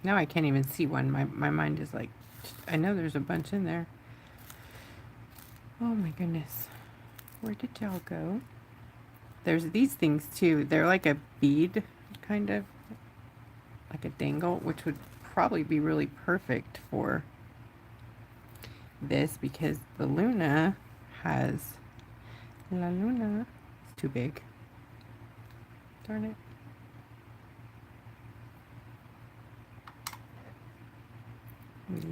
Now I can't even see one. My mind is like, I know there's a bunch in there. Oh my goodness. Where did y'all go? There's these things too. They're like a bead, kind of. Like a dangle, which would probably be really perfect for this because the Luna has... La Luna. It's too big. Darn it.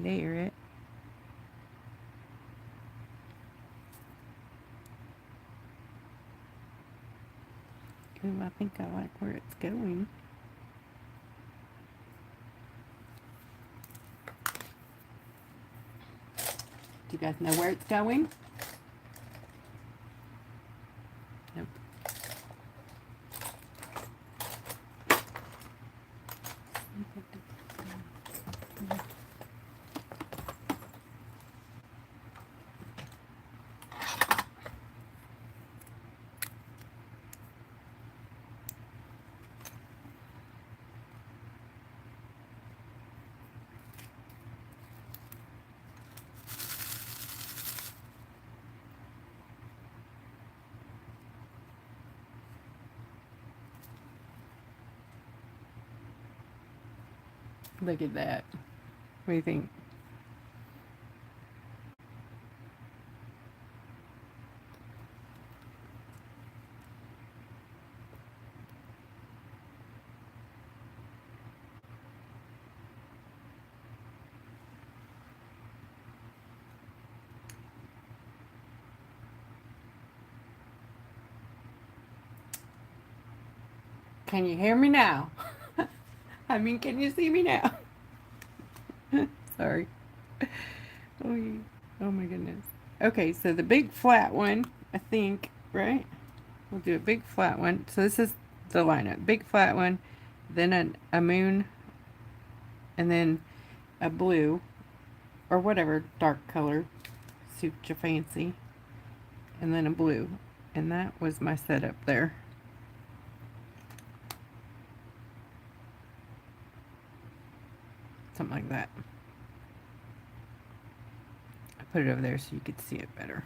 Layer it. Ooh, I think I like where it's going. Do you guys know where it's going? Nope. Look at that. What do you think? Can you hear me now? I mean, can you see me now? Sorry. Oh my goodness. Okay, so the big flat one, I think, right? We'll do a big flat one. So this is the lineup. Big flat one, then a moon, and then a blue, or whatever dark color suits your fancy, and then a blue. And that was my setup there. Something like that. I put it over there so you could see it better.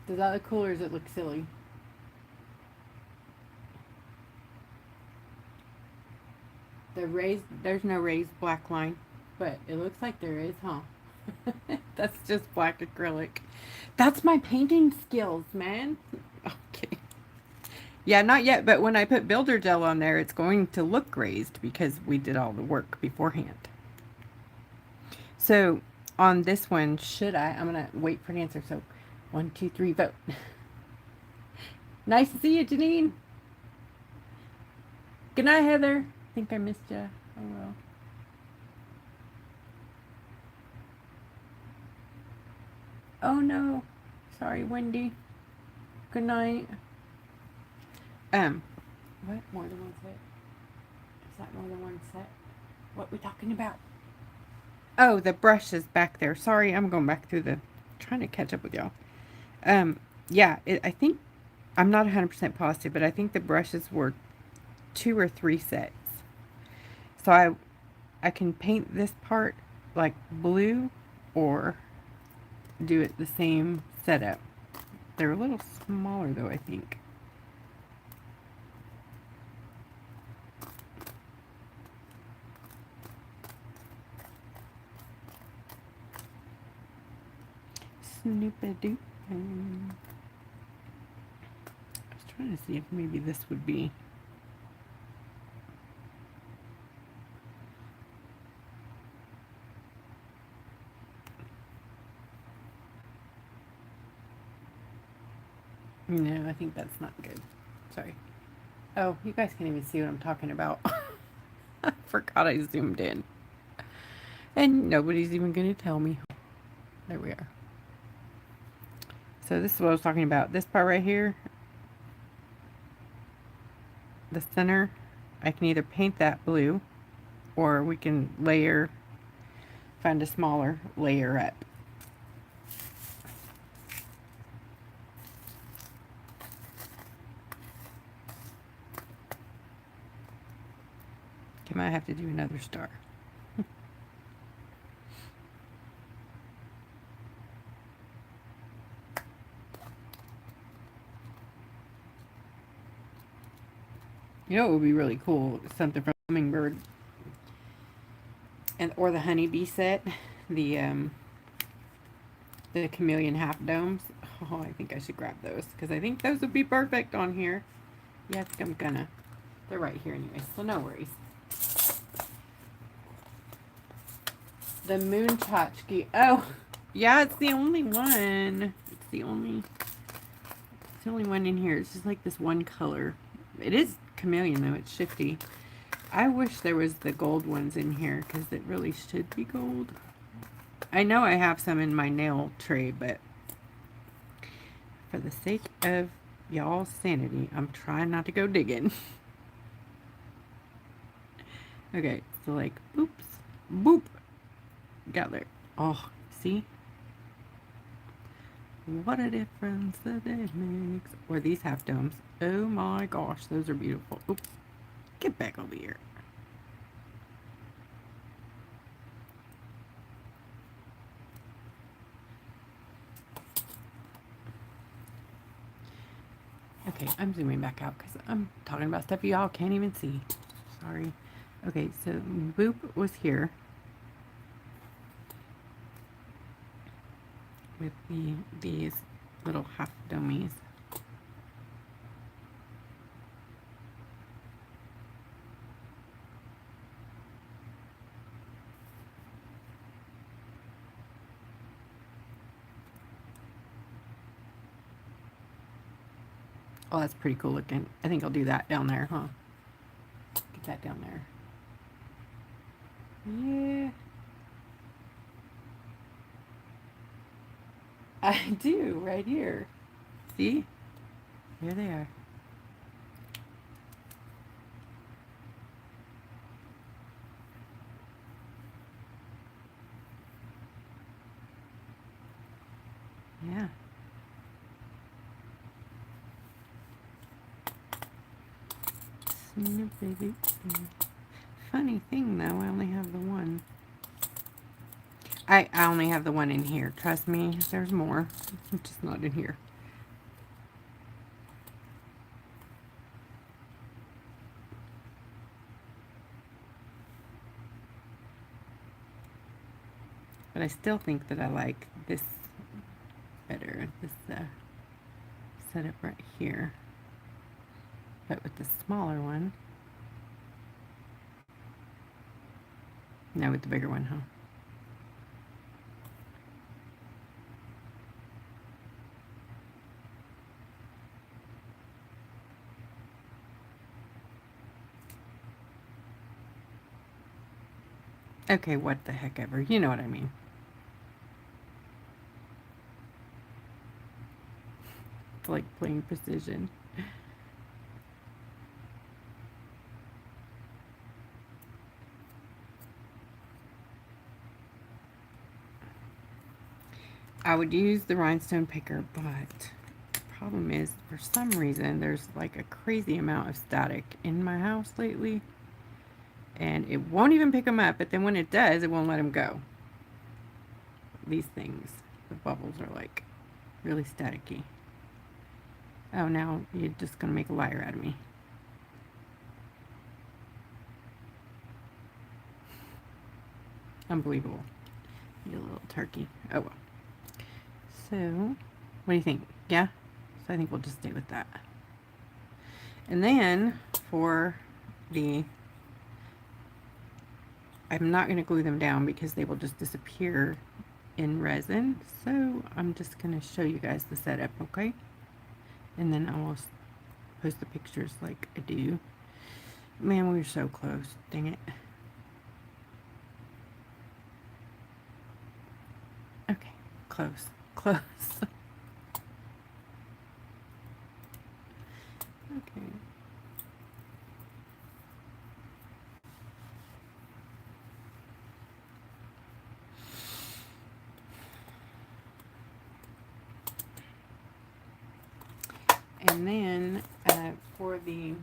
Does that look cool or does it look silly? There's no raised black line, but it looks like there is, huh? That's just black acrylic. That's my painting skills, man. Okay. Yeah, not yet, but when I put builder gel on there, it's going to look raised because we did all the work beforehand. So on this one, I'm going to wait for an answer. So 1, 2, 3, vote. Nice to see you, Janine. Good night, Heather. I think I missed you. Oh, well. Oh, no. Sorry, Wendy. Good night. What? More than one set? Is that more than one set? What we talking about? Oh, the brush is back there. Sorry, I'm going back through trying to catch up with y'all. Yeah, I think, I'm not 100% positive, but I think the brushes were 2 or 3 sets. So I can paint this part like blue or do it the same setup. They're a little smaller though, I think. Snoop-a-doop. I was trying to see if maybe this would be... No, I think that's not good. Sorry. Oh, you guys can't even see what I'm talking about. I forgot I zoomed in. And nobody's even going to tell me. There we are. So this is what I was talking about. This part right here, the center, I can either paint that blue or we can layer, find a smaller layer up. I might have to do another star. You know, it would be really cool, something from Hummingbird, and or the honeybee set, the chameleon half domes. Oh, I think I should grab those because I think those would be perfect on here. Yeah, I think I'm gonna. They're right here anyway, so no worries. The moon tchotchke. Oh, yeah, it's the only one. It's the only one in here. It's just like this one color. It is chameleon though. It's shifty. I wish there was the gold ones in here because it really should be gold. I know I have some in my nail tray, but for the sake of y'all's sanity, I'm trying not to go digging. Okay, so like, oops, boop, got there. Oh, see? What a difference that it makes. Or these half domes. Oh my gosh, those are beautiful. Oops, get back over here. Okay, I'm zooming back out because I'm talking about stuff y'all can't even see. Sorry. Okay, so Boop was here with these little half dummies. Oh, that's pretty cool looking. I think I'll do that down there, huh? Get that down there. Yeah. I do, right here. See? Here they are. Yeah. Baby. Funny thing though, I only have the one. I only have the one in here. Trust me, there's more. It's just not in here. But I still think that I like this better. This setup right here. But with the smaller one. No, with the bigger one, huh? Okay, what the heck ever. You know what I mean. It's like playing precision. I would use the rhinestone picker, but the problem is, for some reason, there's like a crazy amount of static in my house lately. And it won't even pick them up, but then when it does, it won't let them go. These things, the bubbles are like really staticky. Oh, now you're just gonna make a liar out of me. Unbelievable. You little turkey. Oh well. So, what do you think? Yeah? So I think we'll just stay with that. And then for the, I'm not going to glue them down because they will just disappear in resin. So I'm just going to show you guys the setup, okay? And then I will post the pictures like I do. Man, we were so close. Dang it. Okay, close. Close. Okay. And then for the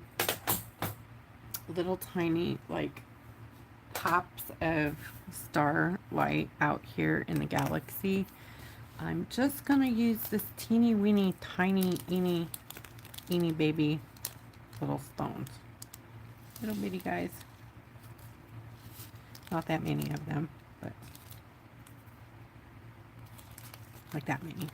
little tiny like pops of starlight out here in the galaxy, I'm just gonna use this teeny weeny tiny eeny baby little stones. Little bitty guys. Not that many of them, but like that many.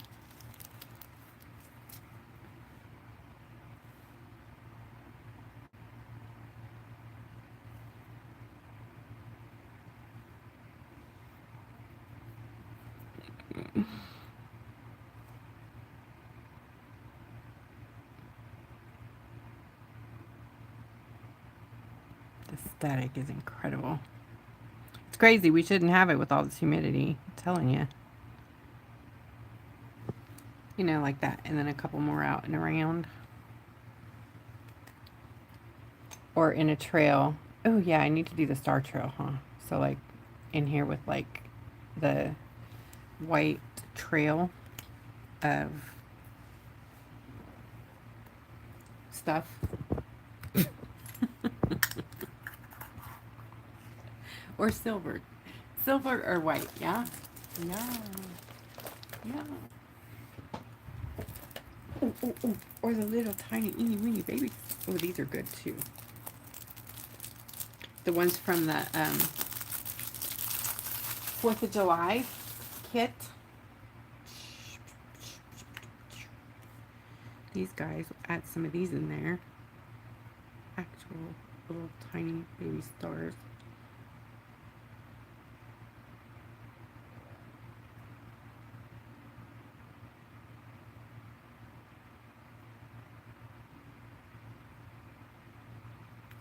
The static is incredible. It's crazy. We shouldn't have it with all this humidity. I'm telling you. You know, like that. And then a couple more out and around. Or in a trail. Oh, yeah, I need to do the star trail, huh? So, like, in here with, like, the white trail of stuff. Or silver. Silver or white, yeah? Yeah. Yeah. Oh, oh, oh. Or the little tiny eeny weeny babies. Oh, these are good too. The ones from the 4th of July kit. These guys, add some of these in there. Actual little tiny baby stars.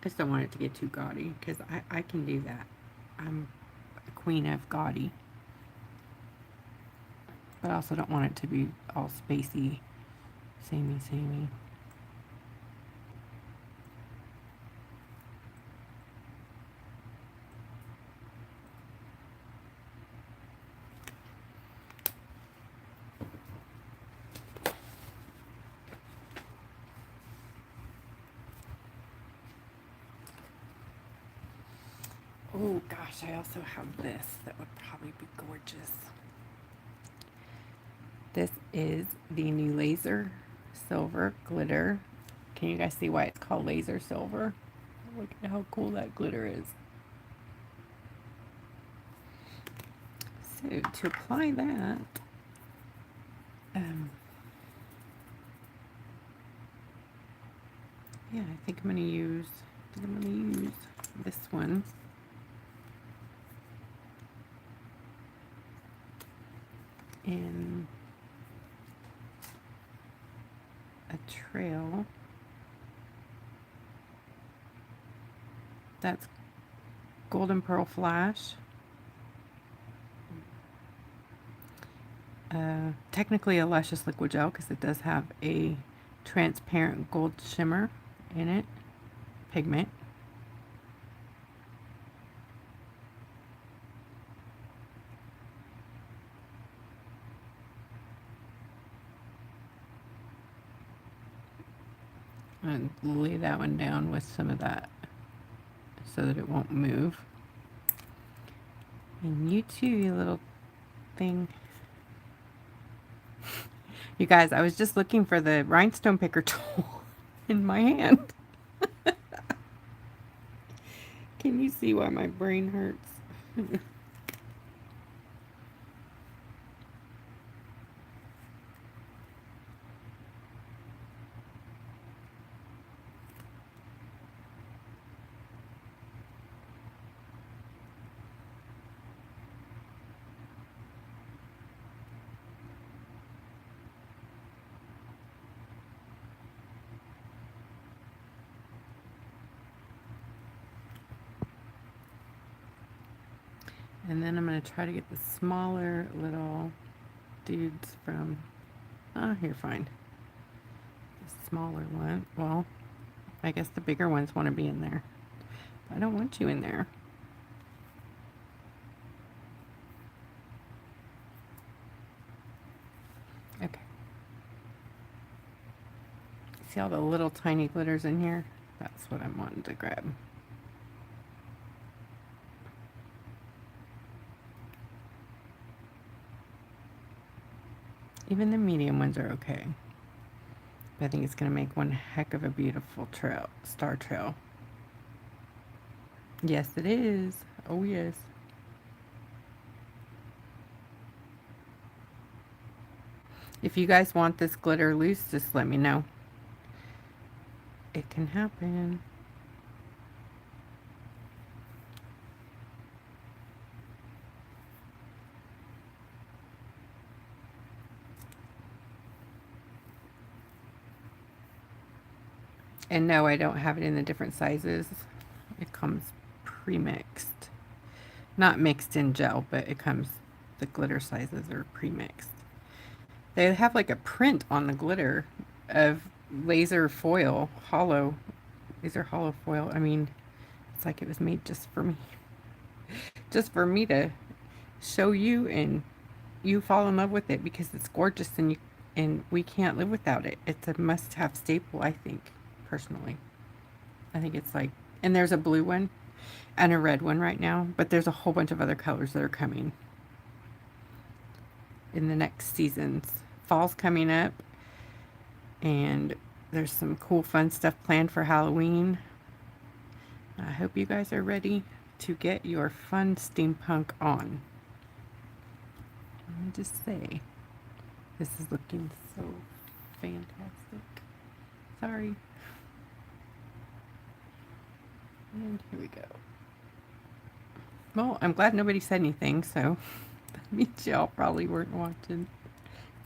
I just don't want it to get too gaudy because I can do that. I'm a queen of gaudy. But I also don't want it to be all spacey, samey. Oh gosh, I also have this that would probably be gorgeous. This is the new laser silver glitter. Can you guys see why it's called laser silver? Look at how cool that glitter is. So to apply that, yeah, I think I'm gonna use this one. In a trail that's Golden Pearl Flash. Technically a Luscious Liquigel because it does have a transparent gold shimmer in it, pigment. And lay that one down with some of that so that it won't move. And you too, you little thing. You guys, I was just looking for the rhinestone picker tool in my hand. Can you see why my brain hurts? And then I'm going to try to get the smaller little dudes from, here, fine. The smaller one. Well, I guess the bigger ones want to be in there. I don't want you in there. Okay. See all the little tiny glitters in here? That's what I'm wanting to grab. Even the medium ones are okay. But I think it's going to make one heck of a beautiful trail, star trail. Yes, it is. Oh, yes. If you guys want this glitter loose, just let me know. It can happen. And no, I don't have it in the different sizes. It comes pre-mixed. Not mixed in gel, but it comes, the glitter sizes are pre-mixed. They have like a print on the glitter of laser foil, hollow, laser hollow foil. I mean, it's like it was made just for me. Just for me to show you and you fall in love with it because it's gorgeous and we can't live without it. It's a must-have staple, I think, personally. I think it's like, and there's a blue one and a red one right now, but there's a whole bunch of other colors that are coming in the next seasons. Fall's coming up and there's some cool fun stuff planned for Halloween. I hope you guys are ready to get your fun steampunk on. Let me just say, this is looking so fantastic. Sorry. And here we go. Well, I'm glad nobody said anything, so that means y'all probably weren't watching.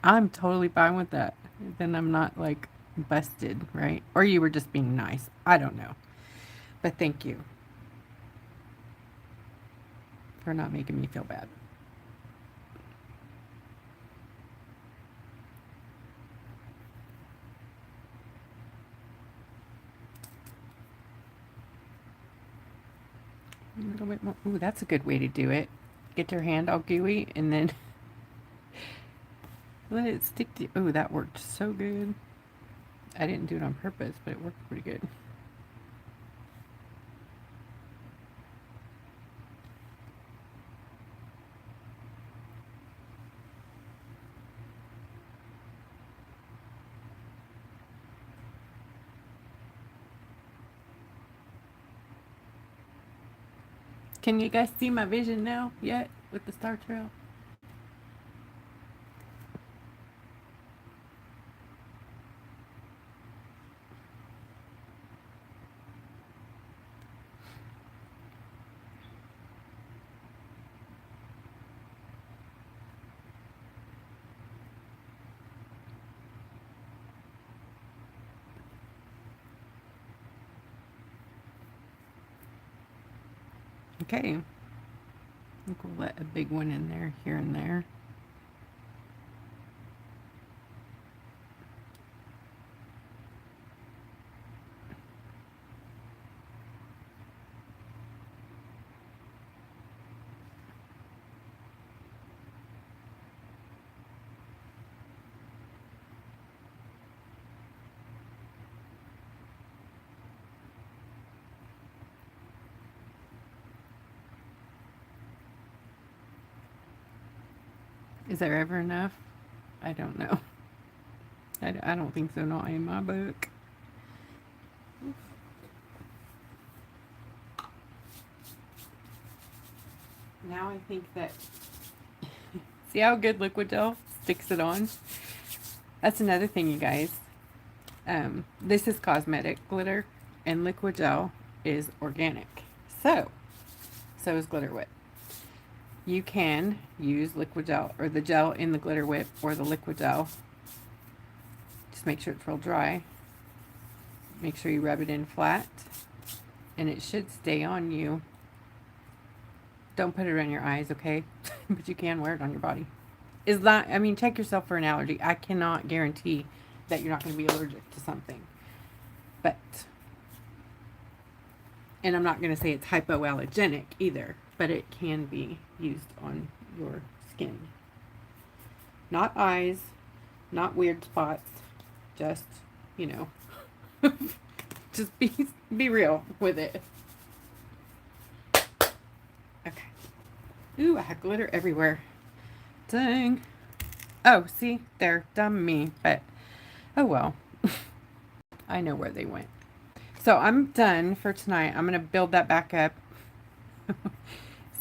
I'm totally fine with that. Then I'm not like busted, right? Or you were just being nice. I don't know. But thank you for not making me feel bad. A little bit more. Ooh, that's a good way to do it. Get your hand all gooey and then let it stick to. Ooh, that worked so good. I didn't do it on purpose, but it worked pretty good. Can you guys see my vision now yet with the star trail? Okay. I think we'll let a big one in there, here and there. Is there ever enough? I don't know. I don't think so, not in my book. Now I think that, see how good Liquigel sticks it on? That's another thing, you guys. This is cosmetic glitter, and Liquigel is organic. So is Glitter Whip. You can use Liquigel, or the gel in the Glitter Whip, or the Liquigel. Just make sure it's real dry. Make sure you rub it in flat, and it should stay on you. Don't put it around your eyes, okay? But you can wear it on your body. Is that, I mean, check yourself for an allergy. I cannot guarantee that you're not going to be allergic to something. But, and I'm not going to say it's hypoallergenic either, but it can be used on your skin. Not eyes, not weird spots, just, you know, Just be real with it. Okay. Ooh, I had glitter everywhere. Dang. Oh, see? There. Dumb me. But, oh well. I know where they went. So I'm done for tonight. I'm going to build that back up as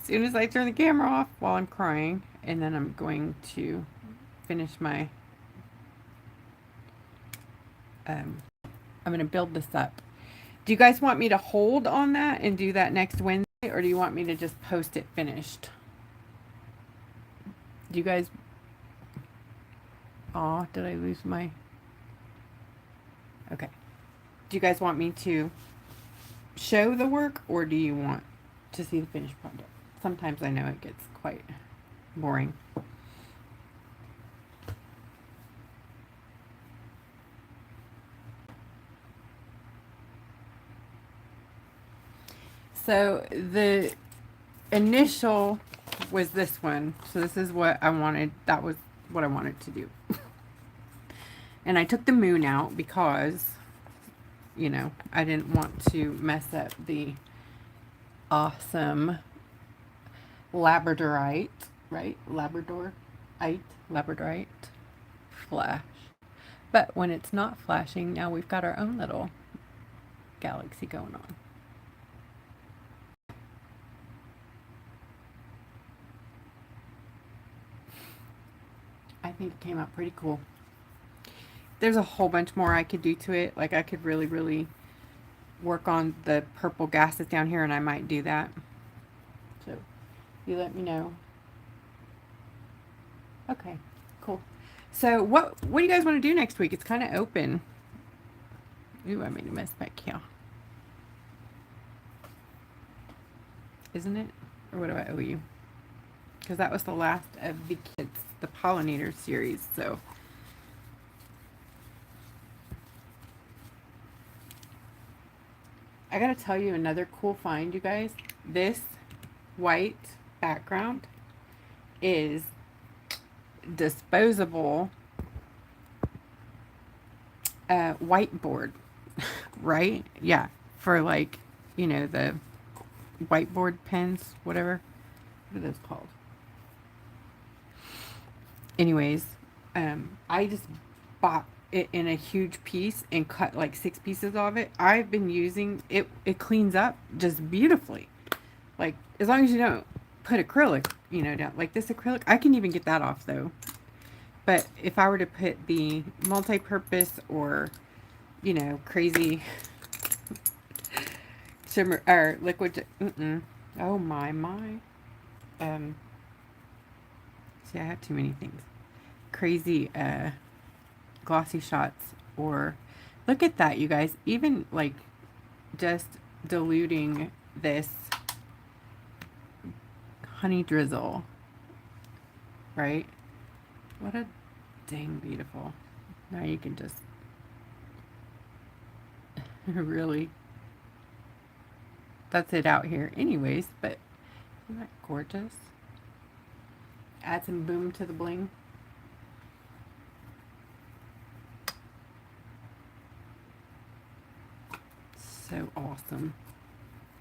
soon as I turn the camera off while I'm crying. And then I'm going to finish my... I'm going to build this up. Do you guys want me to hold on that and do that next Wednesday? Or do you want me to just post it finished? Do you guys... Aw, did I lose my... Okay. Do you guys want me to show the work, or do you want to see the finished project? Sometimes I know it gets quite boring. So the initial was this one. So this is what I wanted. That was what I wanted to do. And I took the moon out because, you know, I didn't want to mess up the awesome labradorite, right? Labradorite flash. But when it's not flashing, now we've got our own little galaxy going on. I think it came out pretty cool. There's a whole bunch more I could do to it. Like I could really, really work on the purple gases down here, and I might do that. So you let me know. Okay, cool. So what do you guys want to do next week? It's kind of open. Ooh, I made a mess back here. Isn't it? Or what do I owe you? Because that was the last of the kits, the Pollinator Series. So I gotta tell you another cool find, you guys. This white background is disposable whiteboard, right? Yeah, for like, you know, the whiteboard pens, whatever. What are those called? Anyways, I just bought it in a huge piece and cut like 6 pieces of it. I've been using it. It cleans up just beautifully. Like, as long as you don't put acrylic, you know, down like this acrylic. I can even get that off though. But if I were to put the multi-purpose or, you know, crazy shimmer or liquid, oh my. See, I have too many things. Crazy glossy shots, or look at that, you guys. Even like just diluting this honey drizzle, right? What a dang beautiful. Now you can just really, that's it out here anyways. But isn't that gorgeous? Add some boom to the bling. So awesome.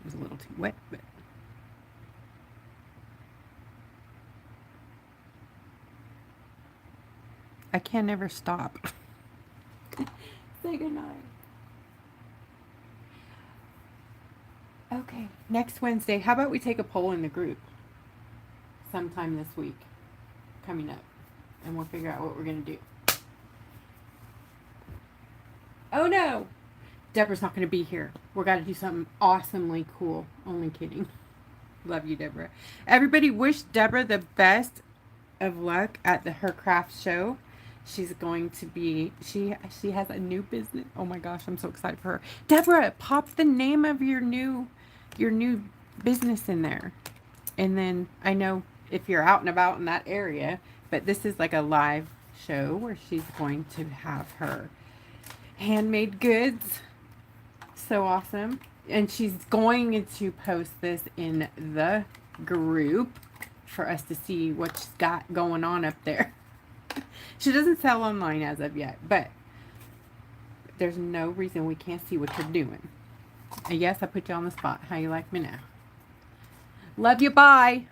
It was a little too wet, but I can never stop. Say goodnight. Okay, next Wednesday. How about we take a poll in the group sometime this week coming up, and we'll figure out what we're going to do. Oh no! Deborah's not going to be here. We're got to do something awesomely cool. Only kidding. Love you, Deborah. Everybody wish Deborah the best of luck at her craft show. She's going to be, she has a new business. Oh my gosh, I'm so excited for her. Deborah, pop the name of your new business in there. And then I know if you're out and about in that area, but this is like a live show where she's going to have her handmade goods. So awesome. And she's going to post this in the group for us to see what she's got going on up there. She doesn't sell online as of yet, but there's no reason we can't see what you're doing. And yes, I put you on the spot. How you like me now? Love you. Bye.